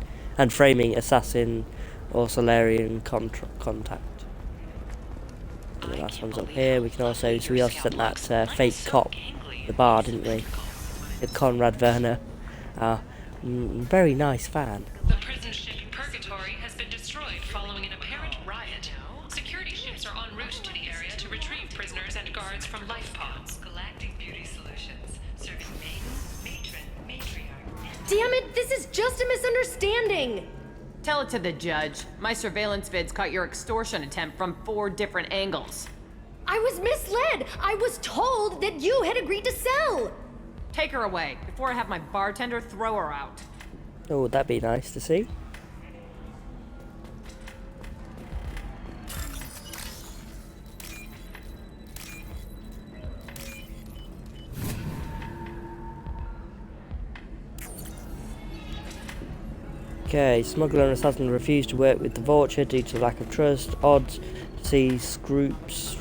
or Solarian contact. And the last one's up here. We can also we also sent that fake cop the bar, didn't we? With Conrad Werner. Very nice fan. The prison ship Purgatory has been destroyed following an apparent riot. Security ships are en route to the area to retrieve prisoners and guards from life pods. Galactic Beauty Solutions, serving matriarch. Damn it, this is just a misunderstanding! Tell it to the judge. My surveillance vids caught your extortion attempt from 4 different angles. I was misled! I was told that you had agreed to sell! Take her away, before I have my bartender throw her out. Oh, that'd be nice to see. Okay, smuggler and assassin refused to work with the Vulture due to lack of trust. Odd to see scruples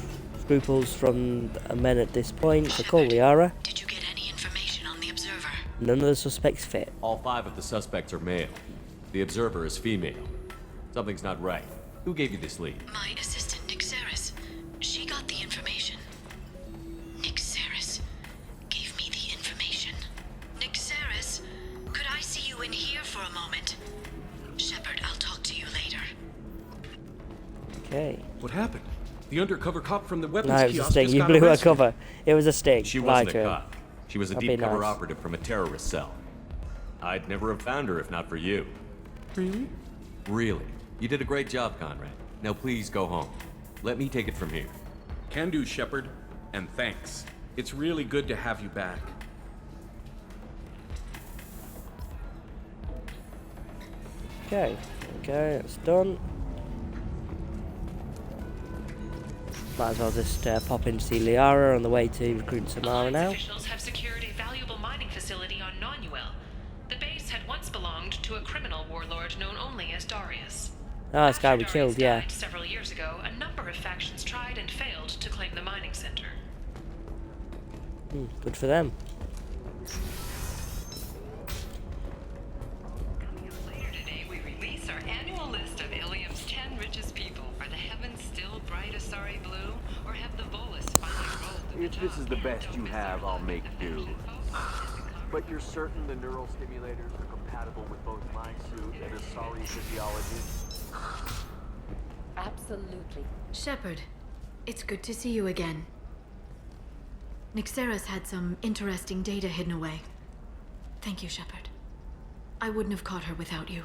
from men at this point. So call Liara. Did you get any information on the observer? None of the suspects fit. All 5 of the suspects are male. The observer is female. Something's not right. Who gave you this lead? My assistant, Nixeris. She got the information. Nixeris gave me the information. Nixeris, could I see you in here for a moment? Shepard, I'll talk to you later. Okay. What happened? The undercover cop from the weapons No, it was a kiosk sting. just You got blew her arrested. cover. It was a sting. She Lie wasn't to a him. cop. She was a That'd deep be cover nice. operative from a terrorist cell. I'd never have found her if not for you. Really? Really. You did a great job, Conrad. Now please go home. Let me take it from here. Can do, Shepard. And thanks. It's really good to have you back. Okay, that's done. Might as well just pop in to see Liara on the way to recruit Samara now. Officials have secured a valuable mining facility on Nonuel. The base had once belonged to a criminal warlord known only as Darius. Ah, this guy we killed, yeah. Several years ago, a number of factions tried and failed to claim the mining center. Good for them. Later today, we release our annual list of Ilium's 10 richest people. Are the heavens still bright Asari blue, or have the Volus finally rolled? If this is the best you have, I'll make do. But you're certain the neural stimulators are compatible with both my suit and Asari physiology? Absolutely. Shepard, it's good to see you again. Nixeris had some interesting data hidden away. Thank you, Shepard. I wouldn't have caught her without you.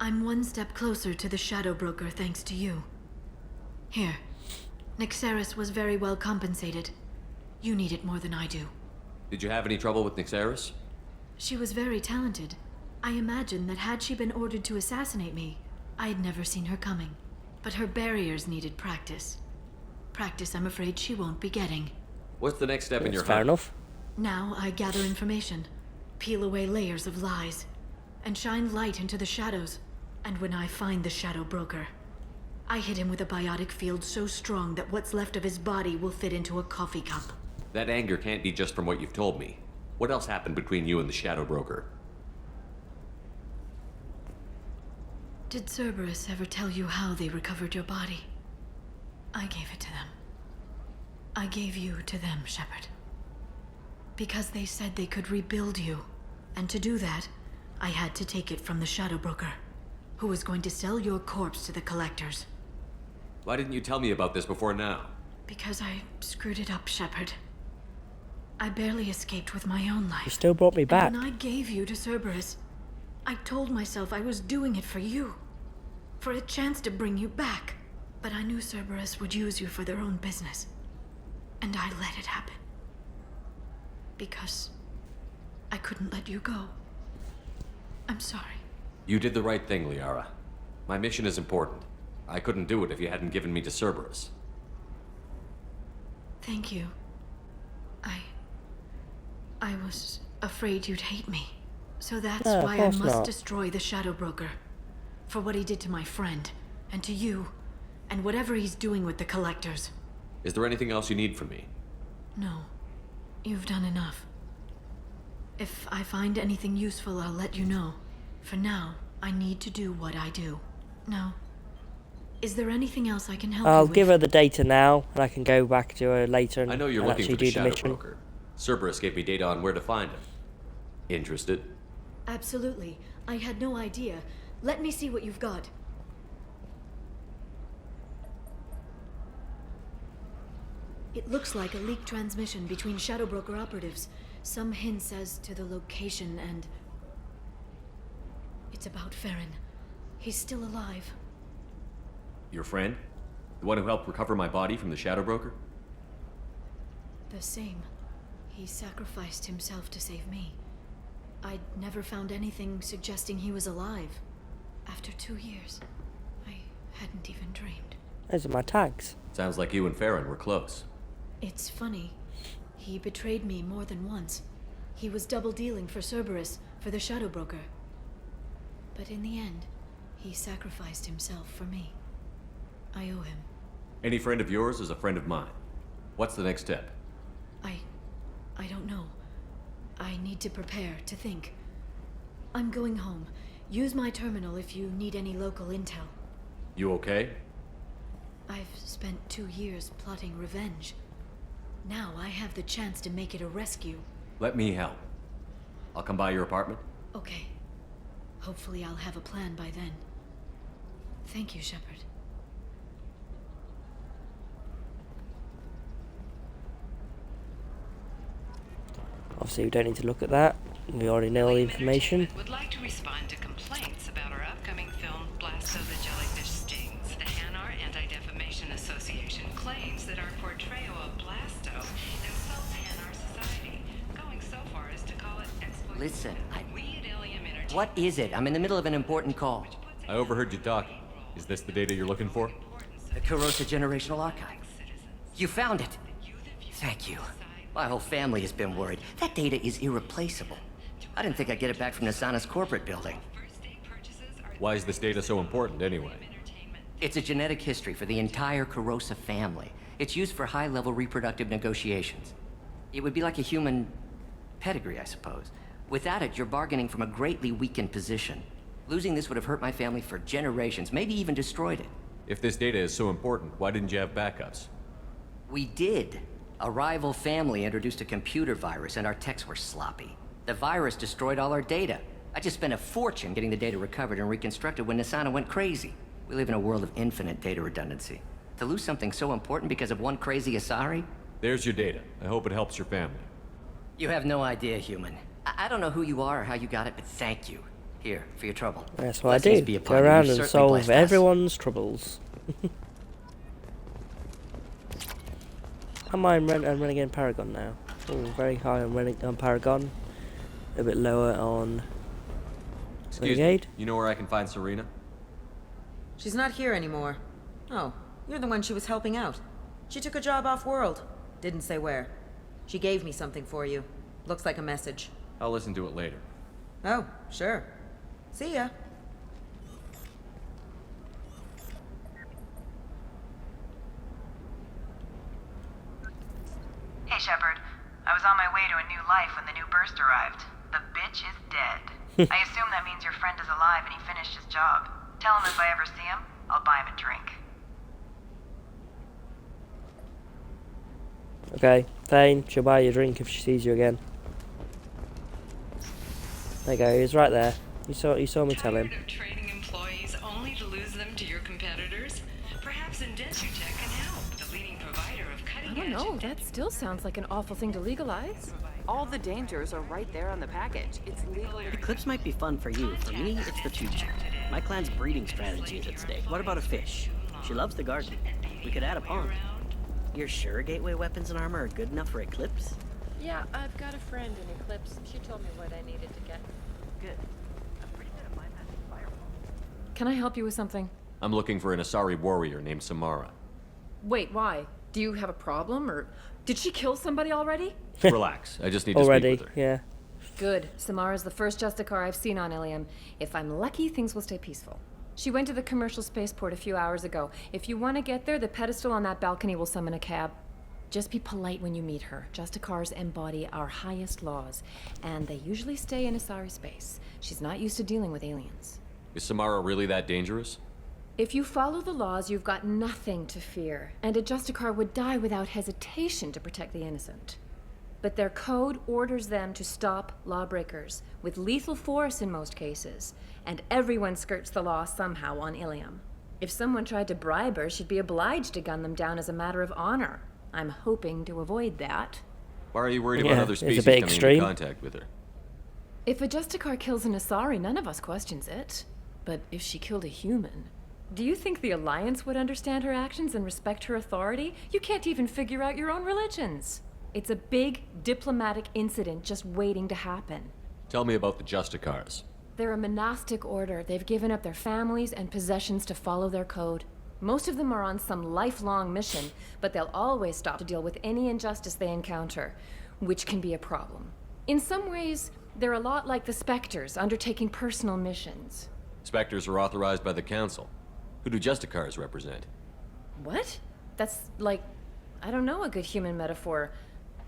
I'm one step closer to the Shadow Broker thanks to you. Here. Nixeris was very well compensated. You need it more than I do. Did you have any trouble with Nixeris? She was very talented. I imagine that had she been ordered to assassinate me, I'd never seen her coming. But her barriers needed practice. Practice I'm afraid she won't be getting. What's the next step in your Fair hunt? enough. Now I gather information, peel away layers of lies, and shine light into the shadows. And when I find the Shadow Broker, I hit him with a biotic field so strong that what's left of his body will fit into a coffee cup. That anger can't be just from what you've told me. What else happened between you and the Shadow Broker? Did Cerberus ever tell you how they recovered your body? I gave it to them. I gave you to them, Shepard. Because they said they could rebuild you. And to do that, I had to take it from the Shadow Broker, who was going to sell your corpse to the collectors. Why didn't you tell me about this before now? Because I screwed it up, Shepard. I barely escaped with my own life. You still brought me back. And when I gave you to Cerberus, I told myself I was doing it for you. For a chance to bring you back. But I knew Cerberus would use you for their own business. And I let it happen. Because I couldn't let you go. I'm sorry. You did the right thing, Liara. My mission is important. I couldn't do it if you hadn't given me to Cerberus. Thank you. I was afraid you'd hate me. So that's No, of why I course must not. destroy the Shadow Broker. For what he did to my friend, and to you, and whatever he's doing with the collectors. Is there anything else you need from me? No. You've done enough. If I find anything useful, I'll let you know. For now, I need to do what I do. Now, is there anything else I can help you I'll with? give her the data now, and I can go back to her later and, I know you're and looking actually for the do the Shadow mission. Broker. Cerberus gave me data on where to find him. Interested? Absolutely. I had no idea. Let me see what you've got. It looks like a leaked transmission between Shadow Broker operatives. Some hints as to the location and... It's about Farron. He's still alive. Your friend? The one who helped recover my body from the Shadow Broker? The same. He sacrificed himself to save me. I'd never found anything suggesting he was alive. After 2 years, I hadn't even dreamed. Those are my tags. Sounds like you and Farron were close. It's funny. He betrayed me more than once. He was double-dealing for Cerberus, for the Shadow Broker. But in the end, he sacrificed himself for me. I owe him. Any friend of yours is a friend of mine. What's the next step? I don't know. I need to prepare, to think. I'm going home. Use my terminal if you need any local intel. You okay? I've spent 2 years plotting revenge. Now I have the chance to make it a rescue. Let me help. I'll come by your apartment. Okay. Hopefully I'll have a plan by then. Thank you, Shepard. Obviously, we don't need to look at that. We already know all the information. Would like to respond to complaints about our upcoming film, Blasto the Jellyfish Stings. The Hanar Anti-Defamation Association claims that our portrayal of Blasto insults Hanar society, going so far as to call it exploitation. Listen, We at Ilium Entertainment... What is it? I'm in the middle of an important call. I overheard you talking. Is this the data you're looking for? The Corrosa Generational Archive. You found it. Thank you. My whole family has been worried. That data is irreplaceable. I didn't think I'd get it back from Nasana's corporate building. Why is this data so important, anyway? It's a genetic history for the entire Corrosa family. It's used for high-level reproductive negotiations. It would be like a human pedigree, I suppose. Without it, you're bargaining from a greatly weakened position. Losing this would have hurt my family for generations, maybe even destroyed it. If this data is so important, why didn't you have backups? We did. A rival family introduced a computer virus, and our techs were sloppy. The virus destroyed all our data. I just spent a fortune getting the data recovered and reconstructed when Nasana went crazy. We live in a world of infinite data redundancy. To lose something so important because of one crazy Asari? There's your data. I hope it helps your family. You have no idea, human. I don't know who you are or how you got it, but thank you. Here, for your trouble. That's what I do. Go around and solve everyone's troubles. I'm on Renegade Paragon now. Oh, very high on Paragon. A bit lower on Renegade. You know where I can find Serena? She's not here anymore. Oh, you're the one she was helping out. She took a job off-world. Didn't say where. She gave me something for you. Looks like a message. I'll listen to it later. Oh, sure. See ya. Hey, Shepard. I was on my way to a new life when the new burst arrived. The bitch is dead. I assume that means your friend is alive and he finished his job. Tell him if I ever see him, I'll buy him a drink. Okay, Thane, she'll buy you a drink if she sees you again. There you go, he's right there. You saw me tell him. Tired of trading employees only to lose them to your competitors? Perhaps Indentutech can help, the leading provider of I don't know, that still sounds like an awful thing to legalize. All the dangers are right there on the package. It's legal. Eclipse might be fun for you. For me, it's the future. My clan's breeding strategy is at stake. What about a fish? She loves the garden. We could add a pond. You're sure gateway weapons and armor are good enough for Eclipse? Yeah, I've got a friend in Eclipse. She told me what I needed to get. Good. Can I help you with something? I'm looking for an Asari warrior named Samara. Wait, why? Do you have a problem, or did she kill somebody already? Relax, I just need to speak with her. Yeah. Good. Samara's the first Justicar I've seen on Ilium. If I'm lucky, things will stay peaceful. She went to the commercial spaceport a few hours ago. If you want to get there, the pedestal on that balcony will summon a cab. Just be polite when you meet her. Justicars embody our highest laws, and they usually stay in Asari space. She's not used to dealing with aliens. Is Samara really that dangerous? If you follow the laws, you've got nothing to fear, and a Justicar would die without hesitation to protect the innocent. but their code orders them to stop lawbreakers, with lethal force in most cases, and everyone skirts the law somehow on Ilium. If someone tried to bribe her, she'd be obliged to gun them down as a matter of honor. I'm hoping to avoid that. Why are you worried about other species a bit coming extreme. into contact with her? If a Justicar kills an Asari, none of us questions it. But if she killed a human... Do you think the Alliance would understand her actions and respect her authority? You can't even figure out your own religions. It's a big diplomatic incident just waiting to happen. Tell me about the Justicars. They're a monastic order. They've given up their families and possessions to follow their code. Most of them are on some lifelong mission, but they'll always stop to deal with any injustice they encounter, which can be a problem. In some ways, they're a lot like the Spectres, undertaking personal missions. Spectres are authorized by the Council. Who do Justicars represent? What? That's like, I don't know, a good human metaphor.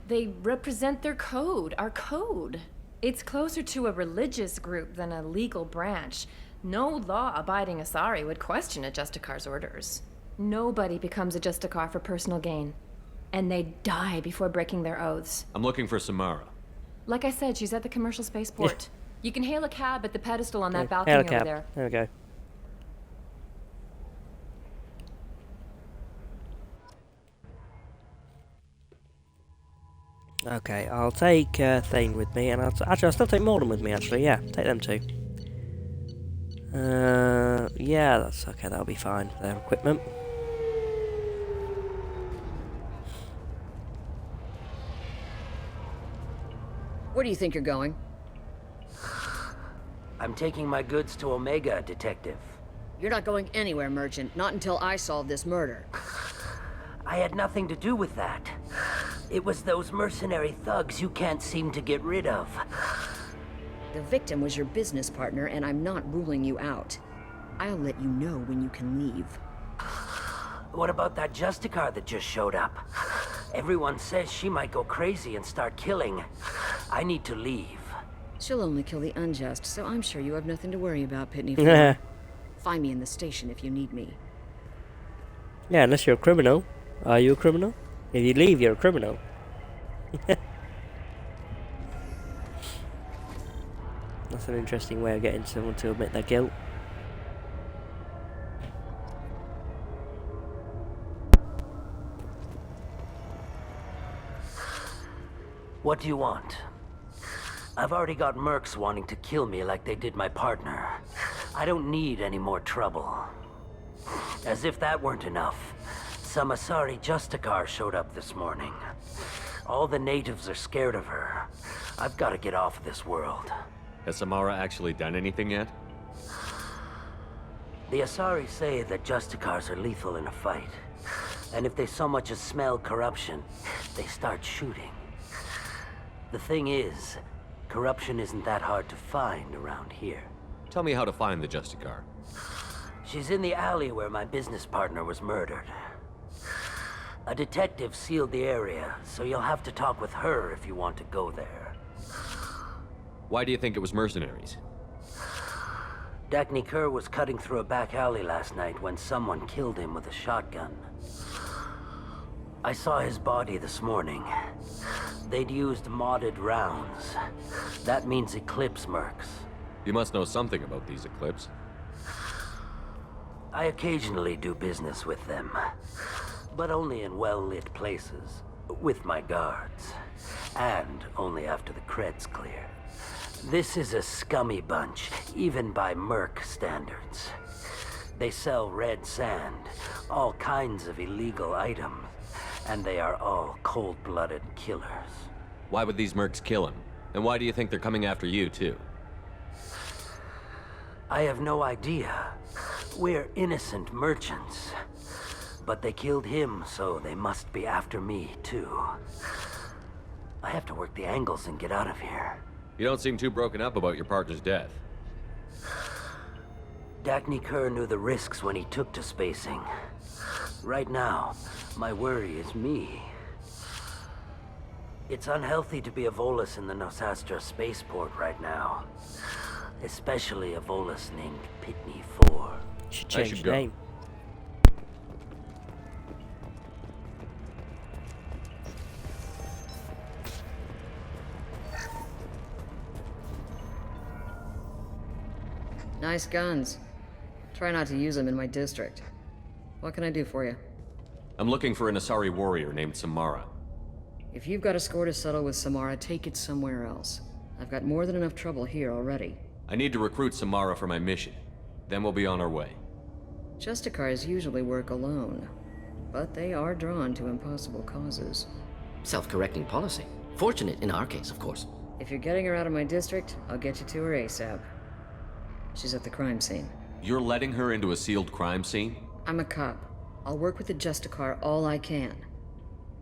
They represent their code, our code. It's closer to a religious group than a legal branch. No law-abiding Asari would question a Justicar's orders. Nobody becomes a Justicar for personal gain. And they die before breaking their oaths. I'm looking for Samara. Like I said, she's at the commercial spaceport. You can hail a cab at the pedestal on that Hail balcony a over cab. there. There we go. Okay, I'll take Thane with me, and I'll still take Morden with me, actually, yeah, take them two. Yeah, that's okay, that'll be fine, their equipment. Where do you think you're going? I'm taking my goods to Omega, Detective. You're not going anywhere, Merchant, not until I solve this murder. I had nothing to do with that. It was those mercenary thugs you can't seem to get rid of. The victim was your business partner, and I'm not ruling you out. I'll let you know when you can leave. What about that Justicar that just showed up? Everyone says she might go crazy and start killing. I need to leave. She'll only kill the unjust, so I'm sure you have nothing to worry about, Pitney. Yeah. Find me in the station if you need me. Yeah, unless you're a criminal. Are you a criminal? If you leave, you're a criminal. That's an interesting way of getting someone to admit their guilt. What do you want? I've already got mercs wanting to kill me like they did my partner. I don't need any more trouble. As if that weren't enough, some Asari Justicar showed up this morning. All the natives are scared of her. I've got to get off of this world. Has Samara actually done anything yet? The Asari say that Justicars are lethal in a fight. And if they so much as smell corruption, they start shooting. The thing is, corruption isn't that hard to find around here. Tell me how to find the Justicar. She's in the alley where my business partner was murdered. A detective sealed the area, so you'll have to talk with her if you want to go there. Why do you think it was mercenaries? Dagny Kerr was cutting through a back alley last night when someone killed him with a shotgun. I saw his body this morning. They'd used modded rounds. That means Eclipse mercs. You must know something about these Eclipse. I occasionally do business with them, but only in well-lit places, with my guards, and only after the cred's clear. This is a scummy bunch, even by merc standards. They sell red sand, all kinds of illegal items, and they are all cold-blooded killers. Why would these mercs kill him? And why do you think they're coming after you, too? I have no idea. We're innocent merchants. But they killed him, so they must be after me, too. I have to work the angles and get out of here. You don't seem too broken up about your partner's death. Dagny Kerr knew the risks when he took to spacing. Right now, my worry is me. It's unhealthy to be a Volus in the Nosastra spaceport right now. Especially a Volus named Pitney 4. Should change the name. Nice guns. Try not to use them in my district. What can I do for you? I'm looking for an Asari warrior named Samara. If you've got a score to settle with Samara, take it somewhere else. I've got more than enough trouble here already. I need to recruit Samara for my mission. Then we'll be on our way. Justicars usually work alone, but they are drawn to impossible causes. Self-correcting policy. Fortunate in our case, of course. If you're getting her out of my district, I'll get you to her ASAP. She's at the crime scene. You're letting her into a sealed crime scene? I'm a cop. I'll work with the Justicar all I can.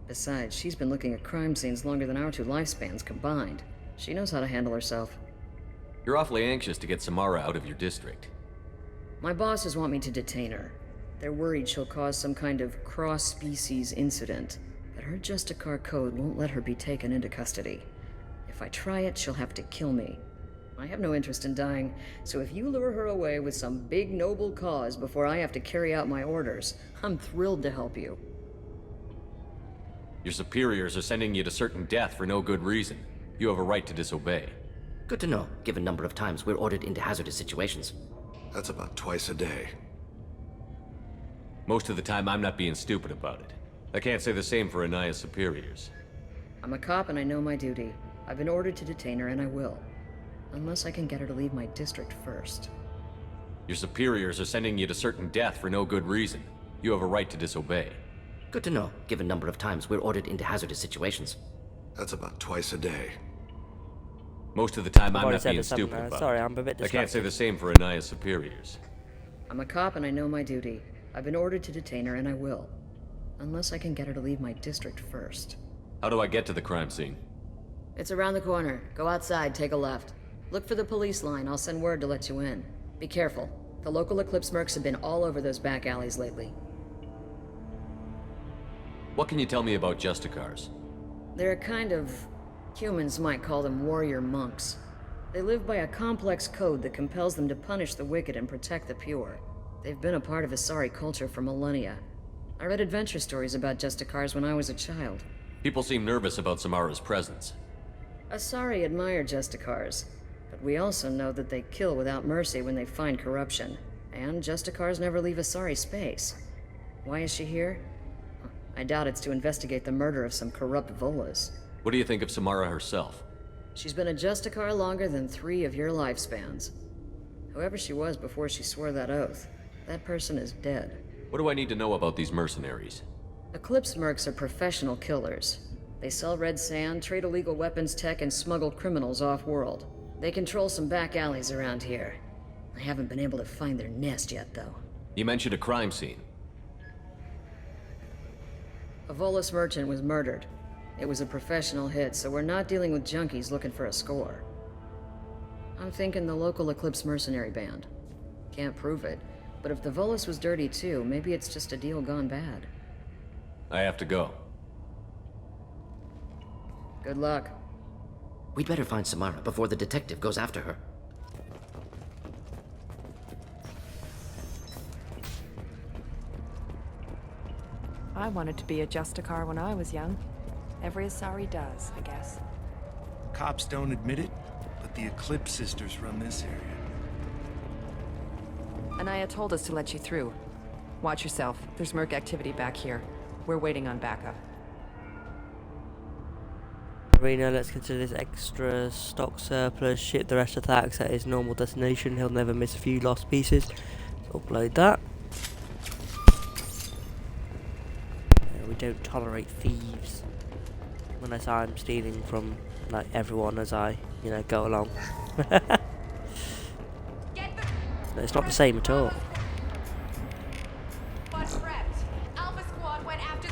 Besides, she's been looking at crime scenes longer than our 2 lifespans combined. She knows how to handle herself. You're awfully anxious to get Samara out of your district. My bosses want me to detain her. They're worried she'll cause some kind of cross-species incident, but her Justicar code won't let her be taken into custody. If I try it, she'll have to kill me. I have no interest in dying, so if you lure her away with some big noble cause before I have to carry out my orders, I'm thrilled to help you. Your superiors are sending you to certain death for no good reason. You have a right to disobey. Good to know, given number of times we're ordered into hazardous situations. That's about twice a day. Most of the time, I'm not being stupid about it. I can't say the same for Anaya's superiors. I'm a cop and I know my duty. I've been ordered to detain her and I will. Unless I can get her to leave my district first. Your superiors are sending you to certain death for no good reason. You have a right to disobey. Good to know, given number of times we're ordered into hazardous situations. That's about twice a day. Most of the time, I've I'm already not said being this, haven't stupid I? about Sorry, it. I'm a bit I can't say distracted. the same for Anaya's superiors. I'm a cop and I know my duty. I've been ordered to detain her and I will. Unless I can get her to leave my district first. How do I get to the crime scene? It's around the corner. Go outside, take a left. Look for the police line. I'll send word to let you in. Be careful. The local Eclipse mercs have been all over those back alleys lately. What can you tell me about Justicars? They're a kind of... humans might call them warrior monks. They live by a complex code that compels them to punish the wicked and protect the pure. They've been a part of Asari culture for millennia. I read adventure stories about Justicars when I was a child. People seem nervous about Samara's presence. Asari admire Justicars, but we also know that they kill without mercy when they find corruption. And Justicars never leave Asari space. Why is she here? I doubt it's to investigate the murder of some corrupt Volas. What do you think of Samara herself? She's been a Justicar longer than 3 of your lifespans. Whoever she was before she swore that oath, that person is dead. What do I need to know about these mercenaries? Eclipse mercs are professional killers. They sell red sand, trade illegal weapons tech, and smuggle criminals off-world. They control some back alleys around here. I haven't been able to find their nest yet, though. You mentioned a crime scene. A Volus merchant was murdered. It was a professional hit, so we're not dealing with junkies looking for a score. I'm thinking the local Eclipse mercenary band. Can't prove it, but if the Volus was dirty too, maybe it's just a deal gone bad. I have to go. Good luck. We'd better find Samara before the detective goes after her. I wanted to be a Justicar when I was young. Every Asari does, I guess. Cops don't admit it, but the Eclipse sisters run this area. Anaya told us to let you through. Watch yourself. There's merc activity back here. We're waiting on backup. Marina, let's consider this extra stock surplus. Ship the rest of Thax at his normal destination. He'll never miss a few lost pieces. So upload that. We don't tolerate thieves. Unless I'm stealing from, like, everyone as I, go along. No, it's not the same at all. Alpha Squad went after...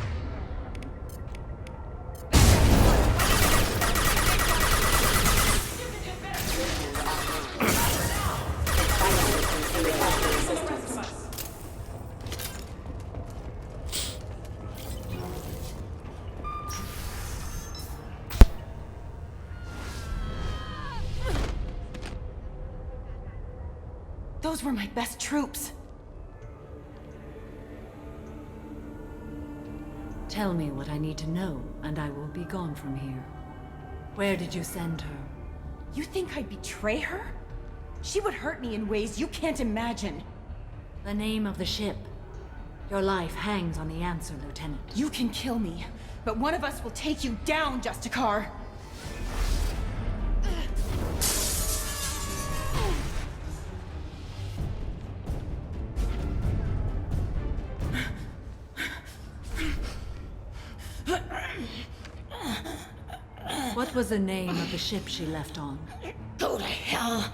Those were my best troops. Tell me what I need to know, and I will be gone from here. Where did you send her? You think I'd betray her? She would hurt me in ways you can't imagine. The name of the ship. Your life hangs on the answer, Lieutenant. You can kill me, but one of us will take you down, Justicar. What was the name of the ship she left on? Go to hell.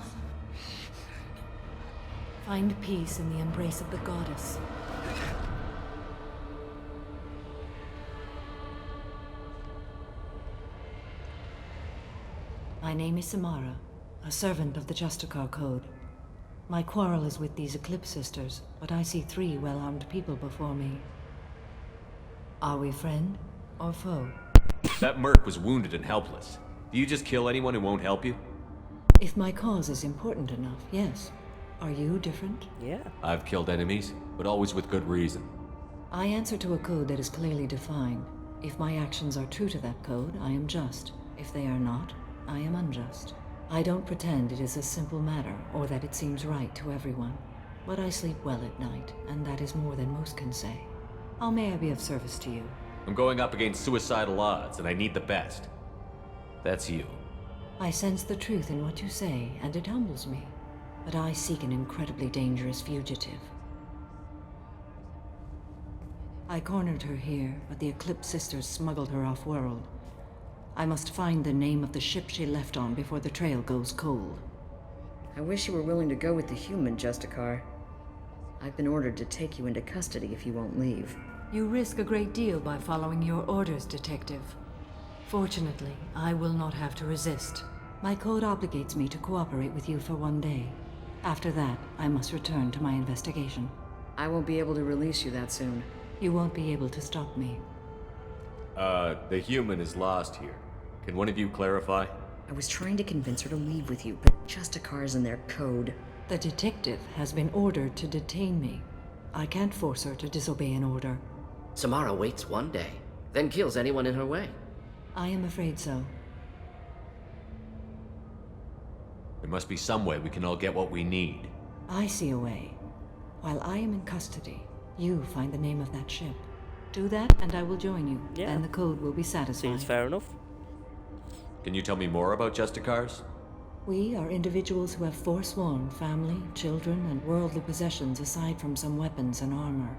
Find peace in the embrace of the goddess. My name is Samara, a servant of the Justicar Code. My quarrel is with these Eclipse Sisters, but I see 3 well-armed people before me. Are we friend or foe? That merc was wounded and helpless. Do you just kill anyone who won't help you? If my cause is important enough, yes. Are you different? Yeah. I've killed enemies, but always with good reason. I answer to a code that is clearly defined. If my actions are true to that code, I am just. If they are not, I am unjust. I don't pretend it is a simple matter, or that it seems right to everyone. But I sleep well at night, and that is more than most can say. How may I be of service to you? I'm going up against suicidal odds, and I need the best. That's you. I sense the truth in what you say, and it humbles me. But I seek an incredibly dangerous fugitive. I cornered her here, but the Eclipse Sisters smuggled her off-world. I must find the name of the ship she left on before the trail goes cold. I wish you were willing to go with the human, Justicar. I've been ordered to take you into custody if you won't leave. You risk a great deal by following your orders, Detective. Fortunately, I will not have to resist. My code obligates me to cooperate with you for 1 day. After that, I must return to my investigation. I won't be able to release you that soon. You won't be able to stop me. The human is lost here. Can one of you clarify? I was trying to convince her to leave with you, but Justicar's in their code. The detective has been ordered to detain me. I can't force her to disobey an order. Samara waits 1 day, then kills anyone in her way. I am afraid so. There must be some way we can all get what we need. I see a way. While I am in custody, you find the name of that ship. Do that, and I will join you. Yeah. Then the code will be satisfied. Seems fair enough. Can you tell me more about Justicars? We are individuals who have forsworn family, children, and worldly possessions aside from some weapons and armor.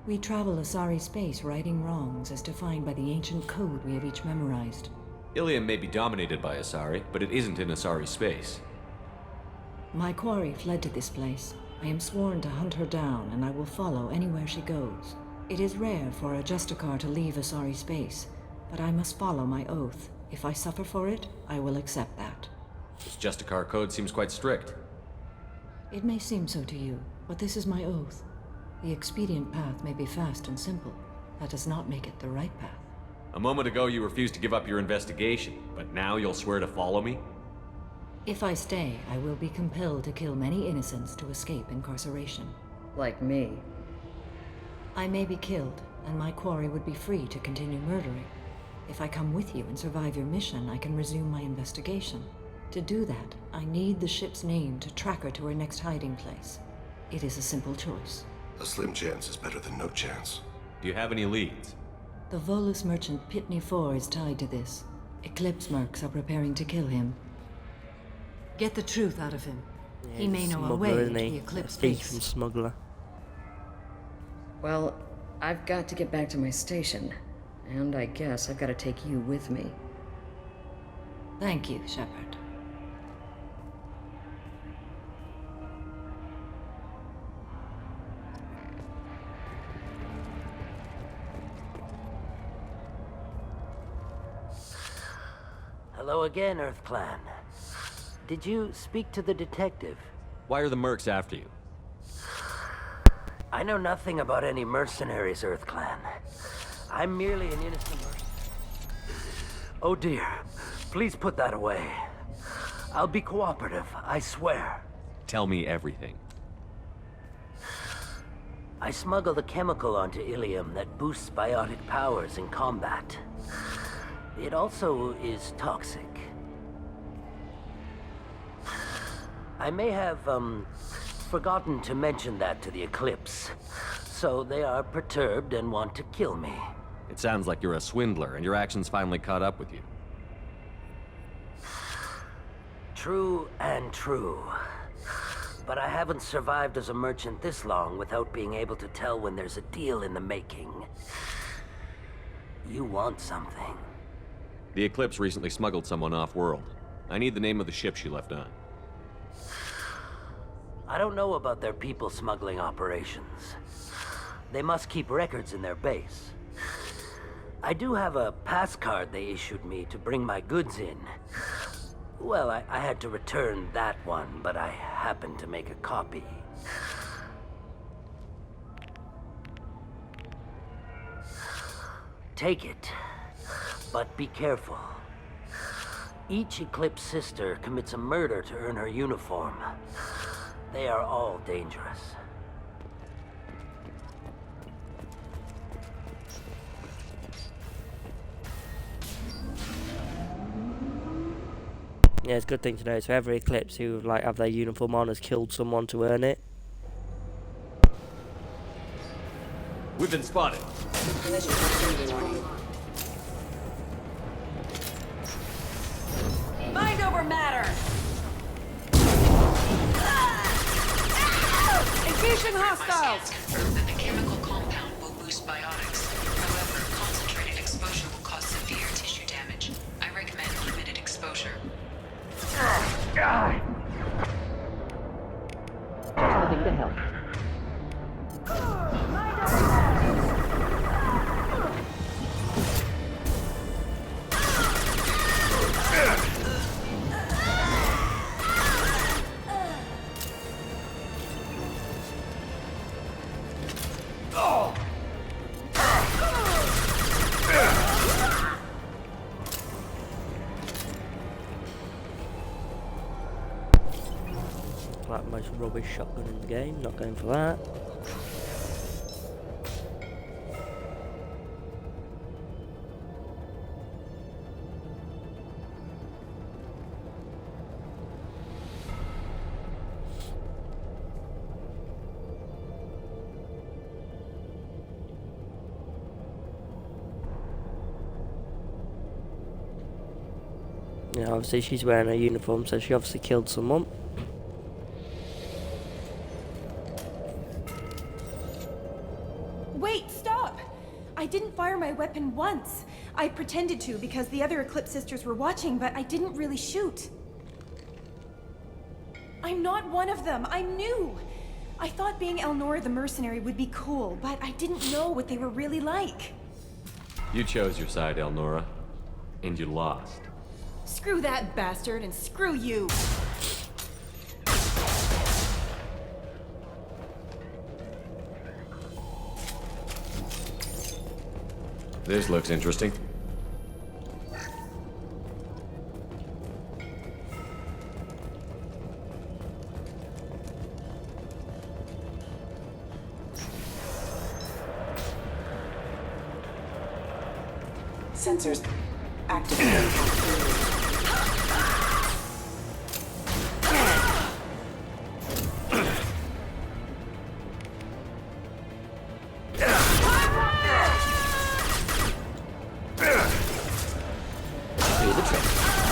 We travel Asari space righting wrongs as defined by the ancient code we have each memorized. Ilium may be dominated by Asari, but it isn't in Asari space. My quarry fled to this place. I am sworn to hunt her down, and I will follow anywhere she goes. It is rare for a Justicar to leave Asari space, but I must follow my oath. If I suffer for it, I will accept that. This Justicar code seems quite strict. It may seem so to you, but this is my oath. The expedient path may be fast and simple. That does not make it the right path. A moment ago you refused to give up your investigation, but now you'll swear to follow me? If I stay, I will be compelled to kill many innocents to escape incarceration. Like me. I may be killed, and my quarry would be free to continue murdering. If I come with you and survive your mission, I can resume my investigation. To do that, I need the ship's name to track her to her next hiding place. It is a simple choice. A slim chance is better than no chance. Do you have any leads? The Volus merchant Pitney 4 is tied to this. Eclipse mercs are preparing to kill him. Get the truth out of him. Yeah, He may know a way to the Eclipse thief base. and smuggler. Well, I've got to get back to my station. And I guess I've got to take you with me. Thank you, Shepard. Hello again, Earth Clan. Did you speak to the detective? Why are the mercs after you? I know nothing about any mercenaries, Earth Clan. I'm merely an innocent Oh dear. Please put that away. I'll be cooperative, I swear. Tell me everything. I smuggled a chemical onto Ilium that boosts biotic powers in combat. It also is toxic. I may have, forgotten to mention that to the Eclipse. So they are perturbed and want to kill me. It sounds like you're a swindler, and your actions finally caught up with you. True and true. But I haven't survived as a merchant this long without being able to tell when there's a deal in the making. You want something. The Eclipse recently smuggled someone off-world. I need the name of the ship she left on. I don't know about their people smuggling operations. They must keep records in their base. I do have a pass card they issued me to bring my goods in. Well, I had to return that one, but I happened to make a copy. Take it, but be careful. Each Eclipse sister commits a murder to earn her uniform. They are all dangerous. Yeah, it's a good thing to know. So every Eclipse who like have their uniform on has killed someone to earn it. We've been spotted. Mind over matter! Engaging hostiles! Confirmed that the chemical compound will boost biotics. However, concentrated exposure will cause severe tissue damage. I recommend limited exposure. Nothing to help. Like the most rubbish shotgun in the game, not going for that. Yeah, obviously she's wearing a uniform, so she obviously killed someone. Wait, stop! I didn't fire my weapon once. I pretended to because the other Eclipse sisters were watching, but I didn't really shoot. I'm not one of them. I'm new. I thought being Elnora the mercenary would be cool, but I didn't know what they were really like. You chose your side, Elnora, and you lost. Screw that bastard and screw you! This looks interesting. Sensors activated.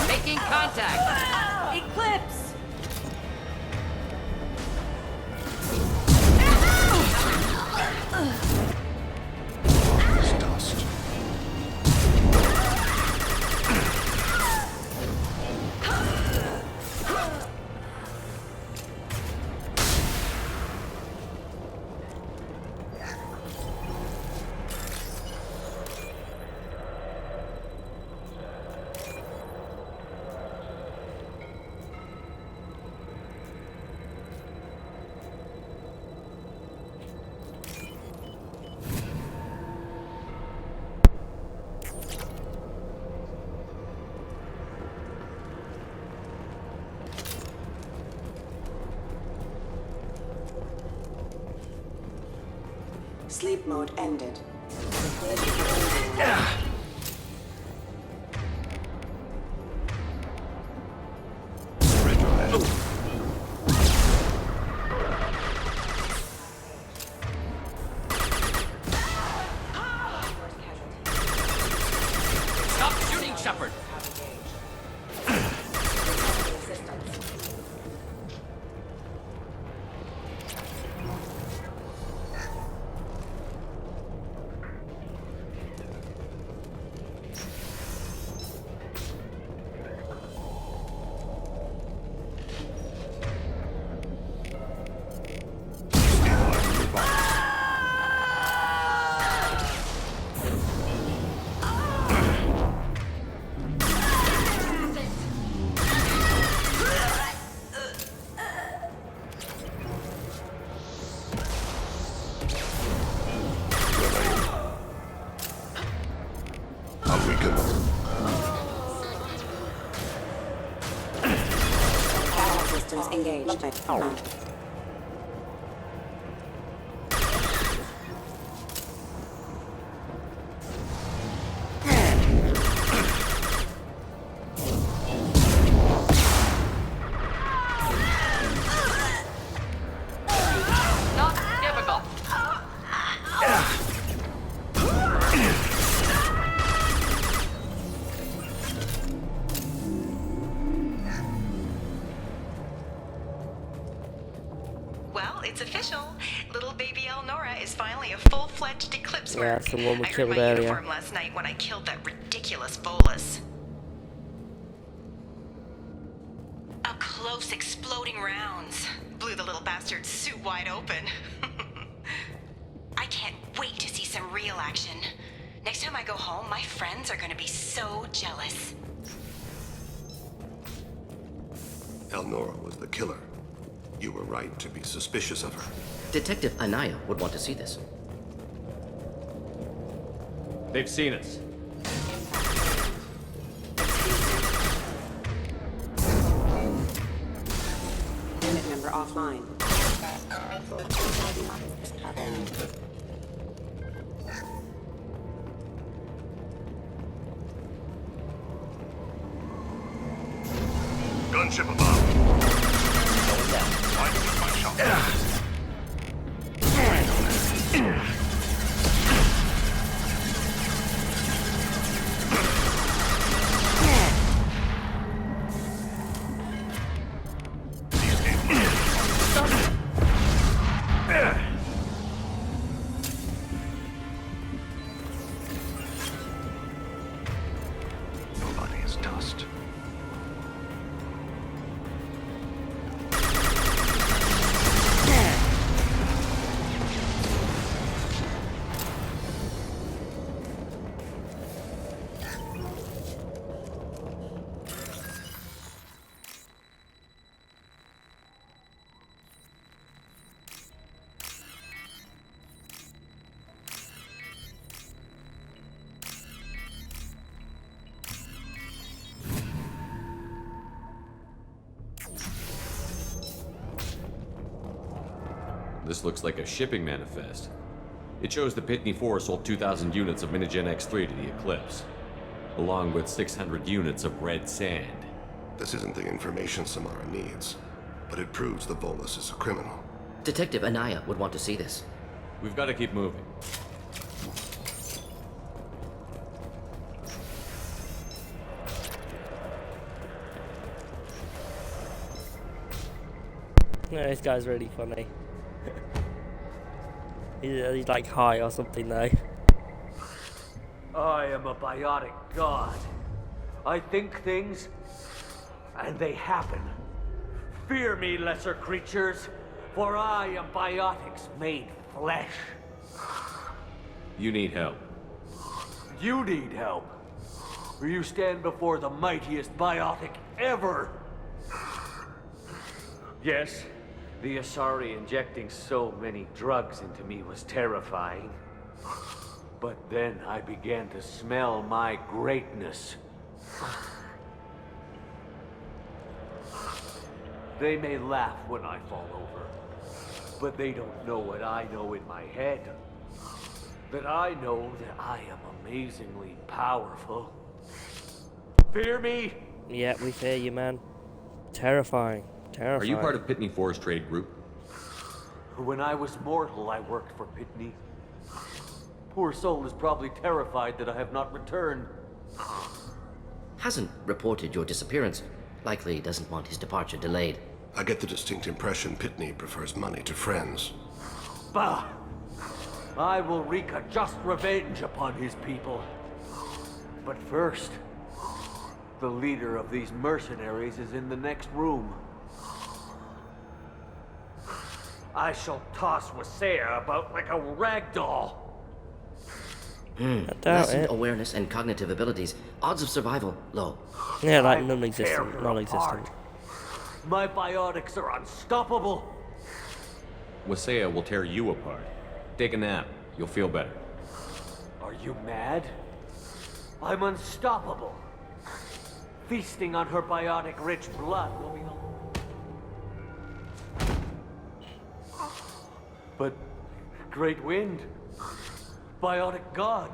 Making contact! Eclipse! Dust. Sleep mode ended. Shepard. Engaged. Not difficult. Well, it's official. Little baby Elnora is finally a full-fledged Eclipse Yeah, merc. that's the one we I killed earned my earlier. uniform last night when I killed that ridiculous bolus. Up close, exploding rounds blew the little bastard's suit wide open. I can't wait to see some real action. Next time I go home, my friends are gonna be so jealous. Elnora was the killer. You were right to be suspicious of her. Detective Anaya would want to see this. They've seen us. Unit member offline. Gunship above. Going down. Why shoot my shot? Nobody is dust. This looks like a shipping manifest. It shows the Pitney 4 sold 2,000 units of Minigen X3 to the Eclipse, along with 600 units of red sand. This isn't the information Samara needs, but it proves the Volus is a criminal. Detective Anaya would want to see this. We've got to keep moving. No, this guy's really funny. he's like high or something though. I am a biotic god. I think things, and they happen. Fear me, lesser creatures, for I am biotics made flesh. You need help. You need help. For you stand before the mightiest biotic ever. Yes, the Asari injecting so many drugs into me was terrifying. But then I began to smell my greatness. They may laugh when I fall over, but they don't know what I know in my head. That I know that I am amazingly powerful. Fear me? Yeah, we fear you, man. Terrifying. Terrifying. Are you part of Pitney 4's trade group? When I was mortal, I worked for Pitney. Poor soul is probably terrified that I have not returned. Hasn't reported your disappearance. Likely doesn't want his departure delayed. I get the distinct impression Pitney prefers money to friends. Bah! I will wreak a just revenge upon his people. But first, the leader of these mercenaries is in the next room. I shall toss Wasea about like a rag doll. Lessened awareness and cognitive abilities. Odds of survival, low. Yeah, like non-existent. Non-existent. My biotics are unstoppable. Wasea will tear you apart. Take a nap. You'll feel better. Are you mad? I'm unstoppable. Feasting on her biotic-rich blood will be the... But... Great Wind... Biotic God...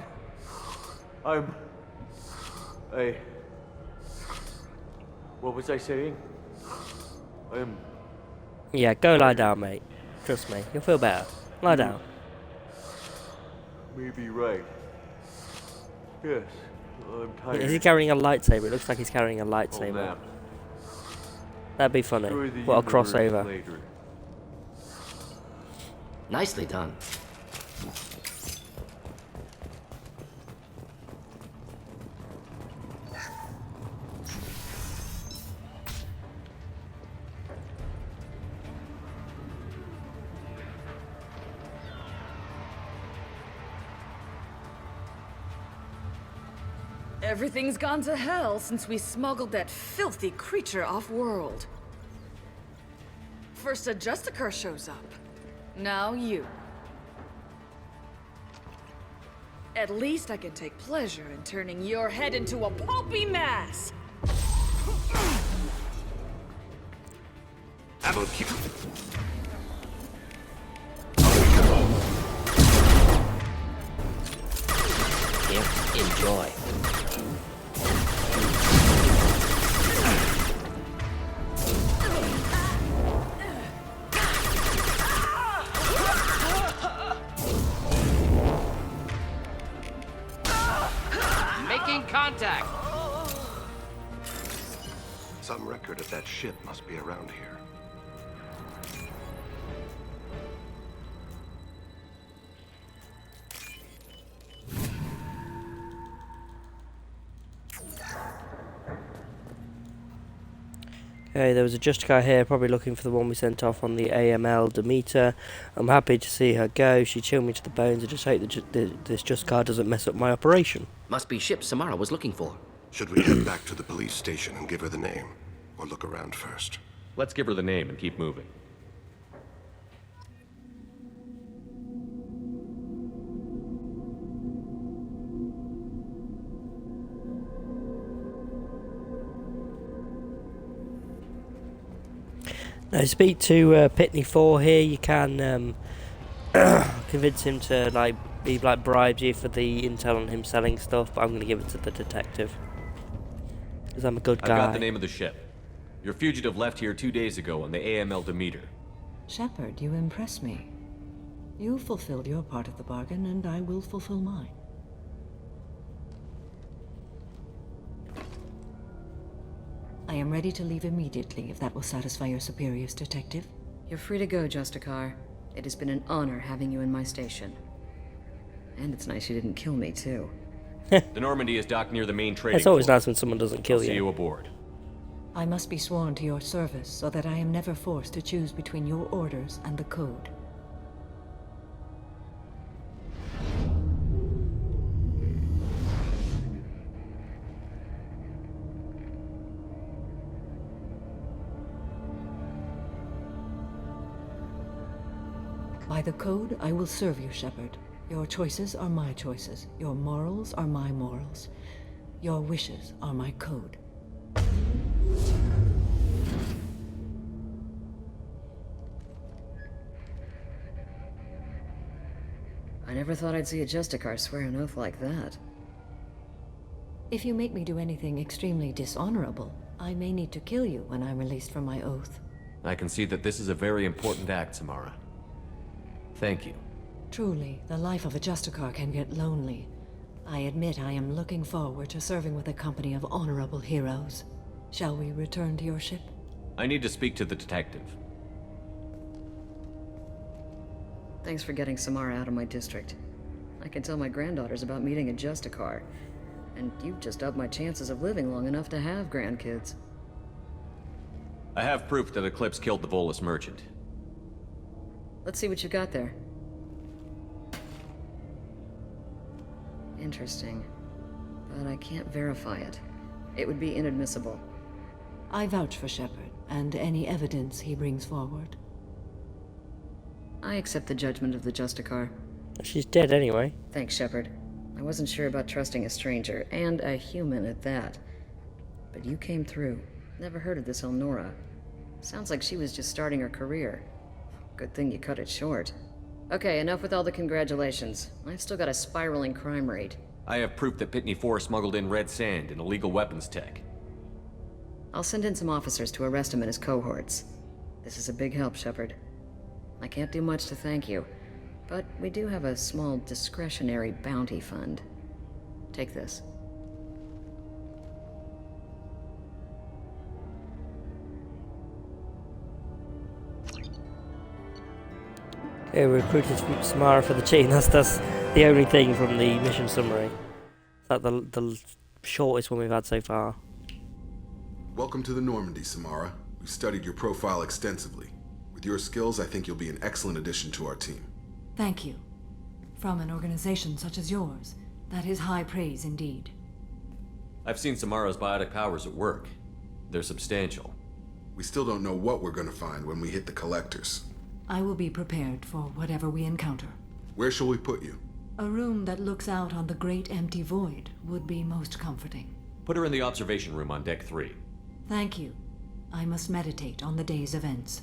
What was I saying? Yeah, go lie down, mate. Trust me, you'll feel better. Lie down. Maybe right. Yes, I'm tired. Is he carrying a lightsaber? It looks like he's carrying a lightsaber. That'd be funny. What a crossover. Later. Nicely done. Everything's gone to hell since we smuggled that filthy creature off-world. First a Justicar shows up. Now you. At least I can take pleasure in turning your head into a pulpy mass! I will keep... Here, enjoy. Contact! Some record of that ship must be around here. Okay, there was a Justicar here, probably looking for the one we sent off on the AML Demeter. I'm happy to see her go. She chilled me to the bones. I just hope that this Justicar doesn't mess up my operation. Must be ship Samara was looking for. Should we head back to the police station and give her the name? Or look around first? Let's give her the name and keep moving. Now, speak to Pitney 4 here. You can convince him to he bribes you for the intel on him selling stuff, but I'm going to give it to the detective because I'm a good guy. I got the name of the ship. Your fugitive left here 2 days ago on the AML Demeter. Shepard, you impress me. You fulfilled your part of the bargain, and I will fulfill mine. I am ready to leave immediately, if that will satisfy your superiors, Detective. You're free to go, Justicar. It has been an honor having you in my station. And it's nice you didn't kill me, too. The Normandy is docked near the main trading It's always floor. nice when someone doesn't kill See you. you aboard. I must be sworn to your service, so that I am never forced to choose between your orders and the Code. By the Code, I will serve you, Shepard. Your choices are my choices. Your morals are my morals. Your wishes are my code. I never thought I'd see a Justicar swear an oath like that. If you make me do anything extremely dishonorable, I may need to kill you when I'm released from my oath. I can see that this is a very important act, Samara. Thank you. Truly, the life of a Justicar can get lonely. I admit I am looking forward to serving with a company of honorable heroes. Shall we return to your ship? I need to speak to the detective. Thanks for getting Samara out of my district. I can tell my granddaughters about meeting a Justicar. And you've just upped my chances of living long enough to have grandkids. I have proof that Eclipse killed the Volus merchant. Let's see what you got there. Interesting. But I can't verify it. It would be inadmissible. I vouch for Shepard, and any evidence he brings forward. I accept the judgment of the Justicar. She's dead anyway. Thanks, Shepard. I wasn't sure about trusting a stranger, and a human at that. But you came through. Never heard of this Elnora. Sounds like she was just starting her career. Good thing you cut it short. Okay, enough with all the congratulations. I've still got a spiraling crime rate. I have proof that Pitney 4 smuggled in red sand and illegal weapons tech. I'll send in some officers to arrest him and his cohorts. This is a big help, Shepard. I can't do much to thank you, but we do have a small discretionary bounty fund. Take this. Okay, we recruited Samara for the team. That's the only thing from the mission summary. That's the shortest one we've had so far. Welcome to the Normandy, Samara. We studied your profile extensively. With your skills, I think you'll be an excellent addition to our team. Thank you. From an organization such as yours, that is high praise indeed. I've seen Samara's biotic powers at work. They're substantial. We still don't know what we're going to find when we hit the collectors. I will be prepared for whatever we encounter. Where shall we put you? A room that looks out on the great empty void would be most comforting. Put her in the observation room on deck 3. Thank you. I must meditate on the day's events.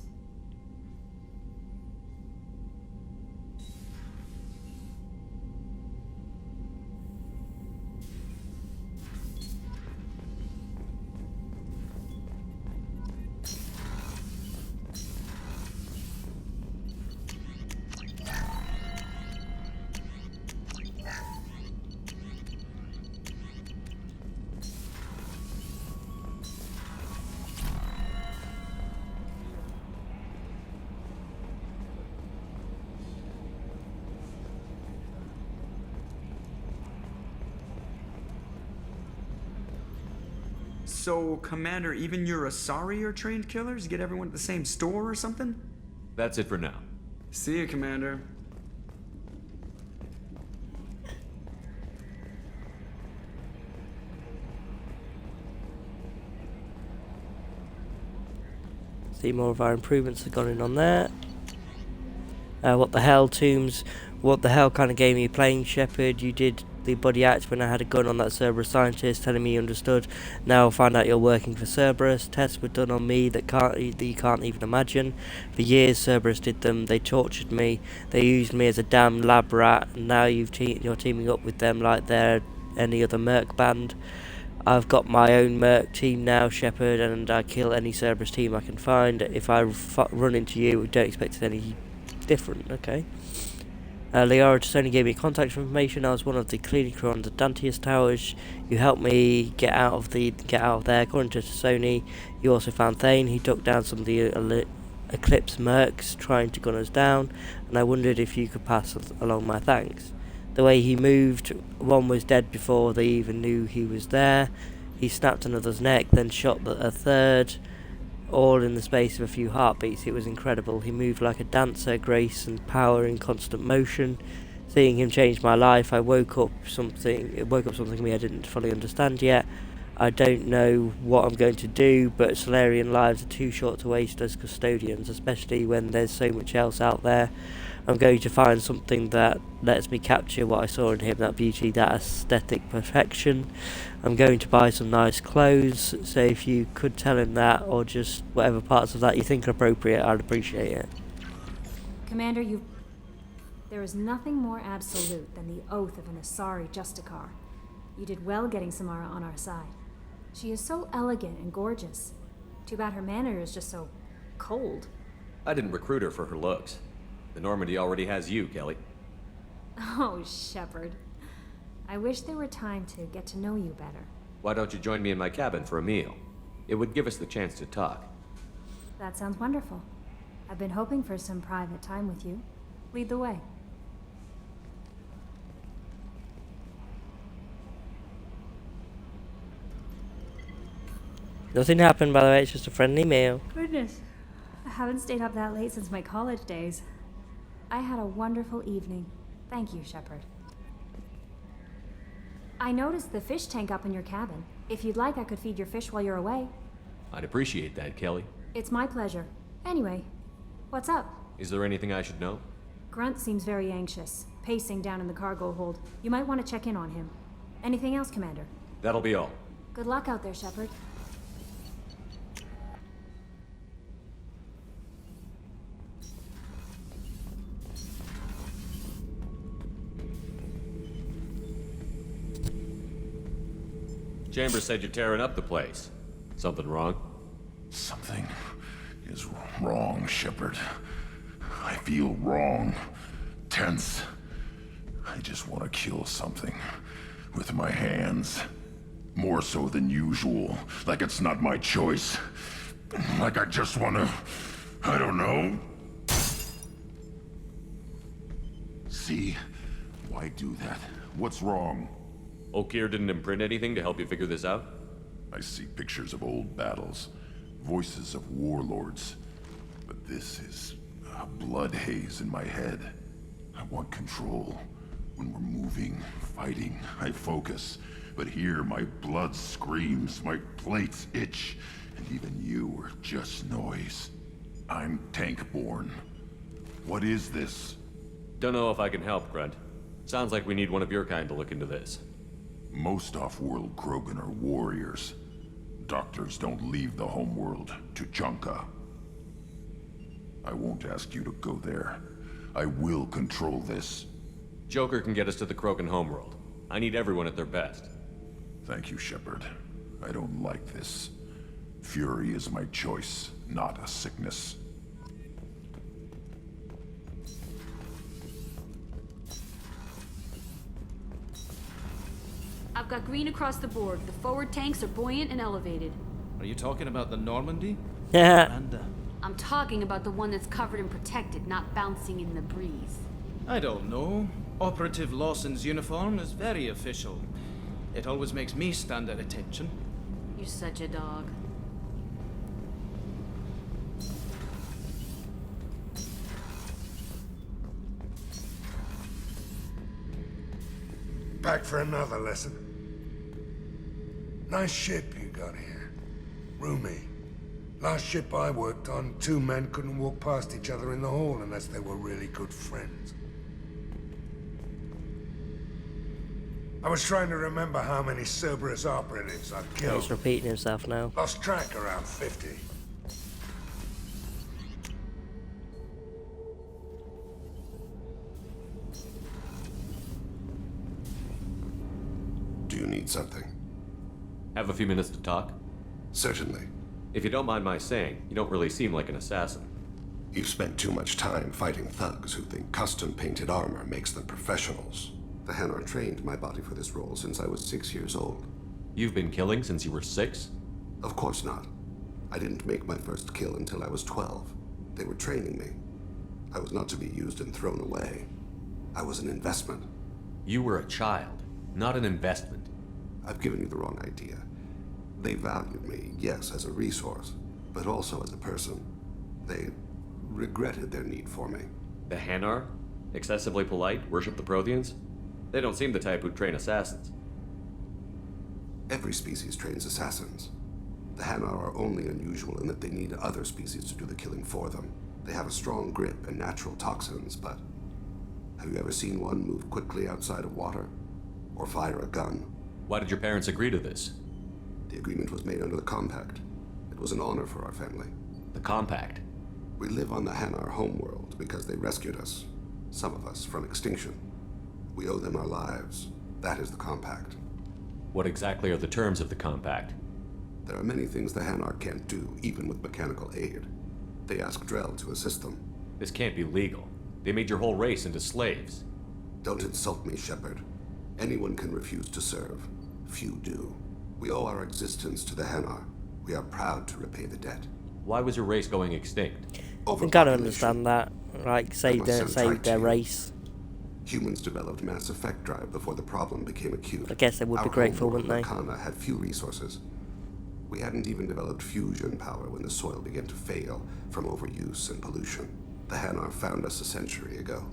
So, Commander, even your Asari are trained killers? Get everyone at the same store or something? That's it for now. See you, Commander. See, more of our improvements have gone in on there. What the hell, Tombs? What the hell kind of game are you playing, Shepard? You did the body act when I had a gun on that Cerberus scientist, telling me you understood. Now I find out you're working for Cerberus. Tests were done on me that you can't even imagine. For years Cerberus did them. They tortured me. They used me as a damn lab rat. And now you're teaming up with them like they're any other merc band. I've got my own merc team now, Shepard, and I kill any Cerberus team I can find. If I run into you, don't expect it any different, okay? Liara just only gave me contact information. I was one of the cleaning crew on the Dantius towers. You helped me get out of there. According to Sony, you also found Thane. He took down some of the Eclipse mercs trying to gun us down, and I wondered if you could pass along my thanks. The way he moved, one was dead before they even knew he was there. He snapped another's neck, then shot a third, all in the space of a few heartbeats. It was incredible. He moved like a dancer, grace and power in constant motion. Seeing him changed my life. I woke up something in me I didn't fully understand yet. I don't know what I'm going to do, but Solarian lives are too short to waste as custodians, especially when there's so much else out there. I'm going to find something that lets me capture what I saw in him, that beauty, that aesthetic perfection. I'm going to buy some nice clothes, so if you could tell him that, or just whatever parts of that you think are appropriate, I'd appreciate it. Commander, there is nothing more absolute than the oath of an Asari Justicar. You did well getting Samara on our side. She is so elegant and gorgeous. Too bad her manner is just so cold. I didn't recruit her for her looks. The Normandy already has you, Kelly. Oh, Shepard. I wish there were time to get to know you better. Why don't you join me in my cabin for a meal? It would give us the chance to talk. That sounds wonderful. I've been hoping for some private time with you. Lead the way. Nothing happened, by the way. It's just a friendly meal. Goodness. I haven't stayed up that late since my college days. I had a wonderful evening. Thank you, Shepard. I noticed the fish tank up in your cabin. If you'd like, I could feed your fish while you're away. I'd appreciate that, Kelly. It's my pleasure. Anyway, what's up? Is there anything I should know? Grunt seems very anxious, pacing down in the cargo hold. You might want to check in on him. Anything else, Commander? That'll be all. Good luck out there, Shepard. Chambers said you're tearing up the place. Something wrong? Something is wrong, Shepard. I feel wrong. Tense. I just want to kill something. With my hands. More so than usual. Like it's not my choice. Like I just want to... I don't know. See? Why do that? What's wrong? Okeer didn't imprint anything to help you figure this out? I see pictures of old battles, voices of warlords, but this is a blood haze in my head. I want control. When we're moving, fighting, I focus. But here, my blood screams, my plates itch, and even you are just noise. I'm tank-born. What is this? Don't know if I can help, Grunt. Sounds like we need one of your kind to look into this. Most off-world Krogan are warriors. Doctors don't leave the homeworld to Junka. I won't ask you to go there. I will control this. Joker can get us to the Krogan homeworld. I need everyone at their best. Thank you, Shepard. I don't like this. Fury is my choice, not a sickness. I've got green across the board. The forward tanks are buoyant and elevated. Are you talking about the Normandy? Yeah. I'm talking about the one that's covered and protected, not bouncing in the breeze. I don't know. Operative Lawson's uniform is very official. It always makes me stand at attention. You're such a dog. Back for another lesson. Nice ship you got here. Roomy. Last ship I worked on, two men couldn't walk past each other in the hall unless they were really good friends. I was trying to remember how many Cerberus operatives I've killed. He's repeating himself now. Lost track around 50. Do you need something? Have a few minutes to talk? Certainly. If you don't mind my saying, you don't really seem like an assassin. You've spent too much time fighting thugs who think custom-painted armor makes them professionals. The Hanar trained my body for this role since I was 6 years old. You've been killing since you were 6? Of course not. I didn't make my first kill until I was 12. They were training me. I was not to be used and thrown away. I was an investment. You were a child, not an investment. I've given you the wrong idea. They valued me, yes, as a resource, but also as a person. They regretted their need for me. The Hanar? Excessively polite, worship the Protheans? They don't seem the type who'd train assassins. Every species trains assassins. The Hanar are only unusual in that they need other species to do the killing for them. They have a strong grip and natural toxins, but have you ever seen one move quickly outside of water? Or fire a gun? Why did your parents agree to this? The agreement was made under the Compact. It was an honor for our family. The Compact? We live on the Hanar homeworld because they rescued us, some of us, from extinction. We owe them our lives. That is the Compact. What exactly are the terms of the Compact? There are many things the Hanar can't do, even with mechanical aid. They ask Drell to assist them. This can't be legal. They made your whole race into slaves. Don't insult me, Shepard. Anyone can refuse to serve. Few do. We owe our existence to the Hanar. We are proud to repay the debt. Why was your race going extinct? I can kind of understand that. Like, save their race. Humans developed mass effect drive before the problem became acute. I guess they would be grateful, wouldn't they? Rakana had few resources. We hadn't even developed fusion power when the soil began to fail from overuse and pollution. The Hanar found us a century ago.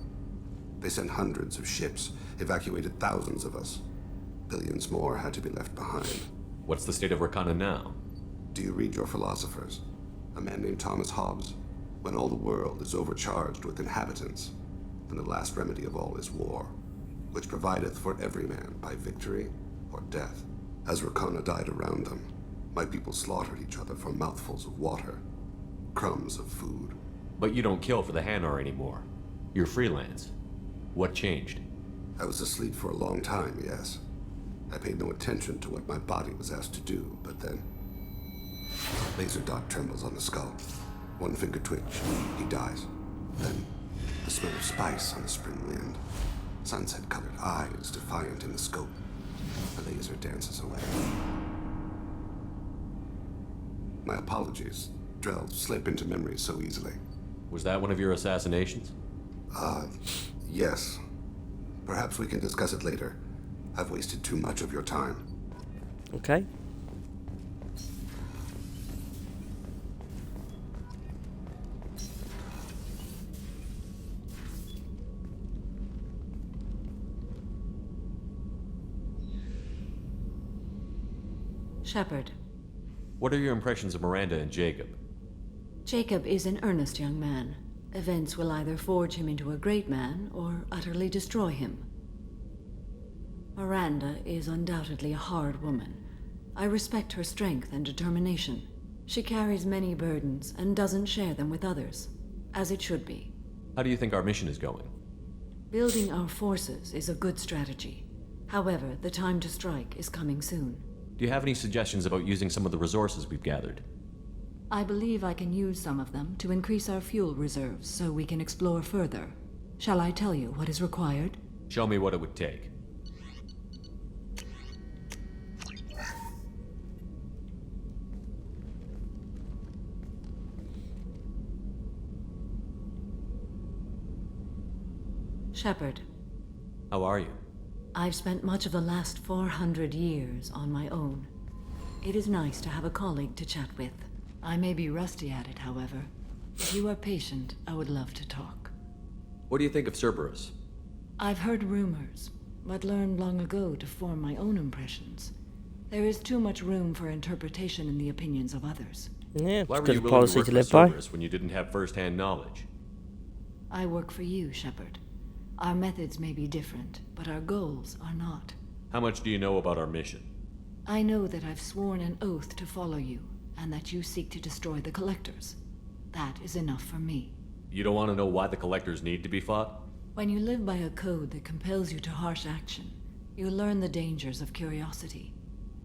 They sent hundreds of ships, evacuated thousands of us. Billions more had to be left behind. What's the state of Rakana now? Do you read your philosophers? A man named Thomas Hobbes. When all the world is overcharged with inhabitants, then the last remedy of all is war, which provideth for every man by victory or death. As Rakana died around them, my people slaughtered each other for mouthfuls of water, crumbs of food. But you don't kill for the Hanar anymore. You're freelance. What changed? I was asleep for a long time, yes. I paid no attention to what my body was asked to do, but then... Laser dot trembles on the skull. One finger twitch, he dies. Then, the smell of spice on the spring wind. Sunset-colored eyes defiant in the scope. The laser dances away. My apologies. Drell slip into memory so easily. Was that one of your assassinations? Yes. Perhaps we can discuss it later. I've wasted too much of your time. Okay. Shepard. What are your impressions of Miranda and Jacob? Jacob is an earnest young man. Events will either forge him into a great man or utterly destroy him. Miranda is undoubtedly a hard woman. I respect her strength and determination. She carries many burdens and doesn't share them with others, as it should be. How do you think our mission is going? Building our forces is a good strategy. However, the time to strike is coming soon. Do you have any suggestions about using some of the resources we've gathered? I believe I can use some of them to increase our fuel reserves so we can explore further. Shall I tell you what is required? Show me what it would take. Shepard. How are you? I've spent much of the last 400 years on my own. It is nice to have a colleague to chat with. I may be rusty at it, however. If you are patient, I would love to talk. What do you think of Cerberus? I've heard rumors, but learned long ago to form my own impressions. There is too much room for interpretation in the opinions of others. Yeah, Why it's were you good willing policy to work to for live by. Cerberus when you didn't have first-hand knowledge? I work for you, Shepard. Our methods may be different, but our goals are not. How much do you know about our mission? I know that I've sworn an oath to follow you, and that you seek to destroy the Collectors. That is enough for me. You don't want to know why the Collectors need to be fought? When you live by a code that compels you to harsh action, you learn the dangers of curiosity.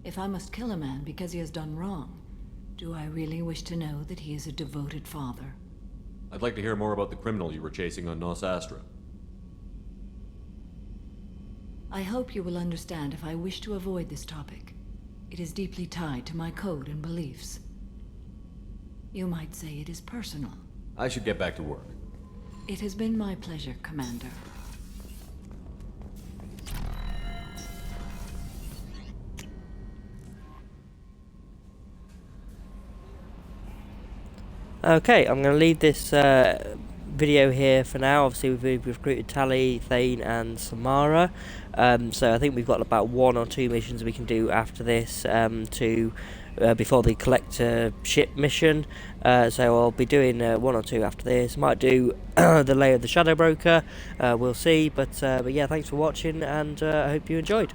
If I must kill a man because he has done wrong, do I really wish to know that he is a devoted father? I'd like to hear more about the criminal you were chasing on Nos Astra. I hope you will understand if I wish to avoid this topic. It is deeply tied to my code and beliefs. You might say it is personal. I should get back to work. It has been my pleasure, Commander. Okay, I'm going to leave this video here for now. Obviously, we've recruited Tali, Thane, and Samara. So I think we've got about 1 or 2 missions we can do after this before the collector ship mission. So I'll be doing 1 or 2 after this. Might do the Lair of the Shadow Broker. We'll see. But yeah, thanks for watching, and I hope you enjoyed.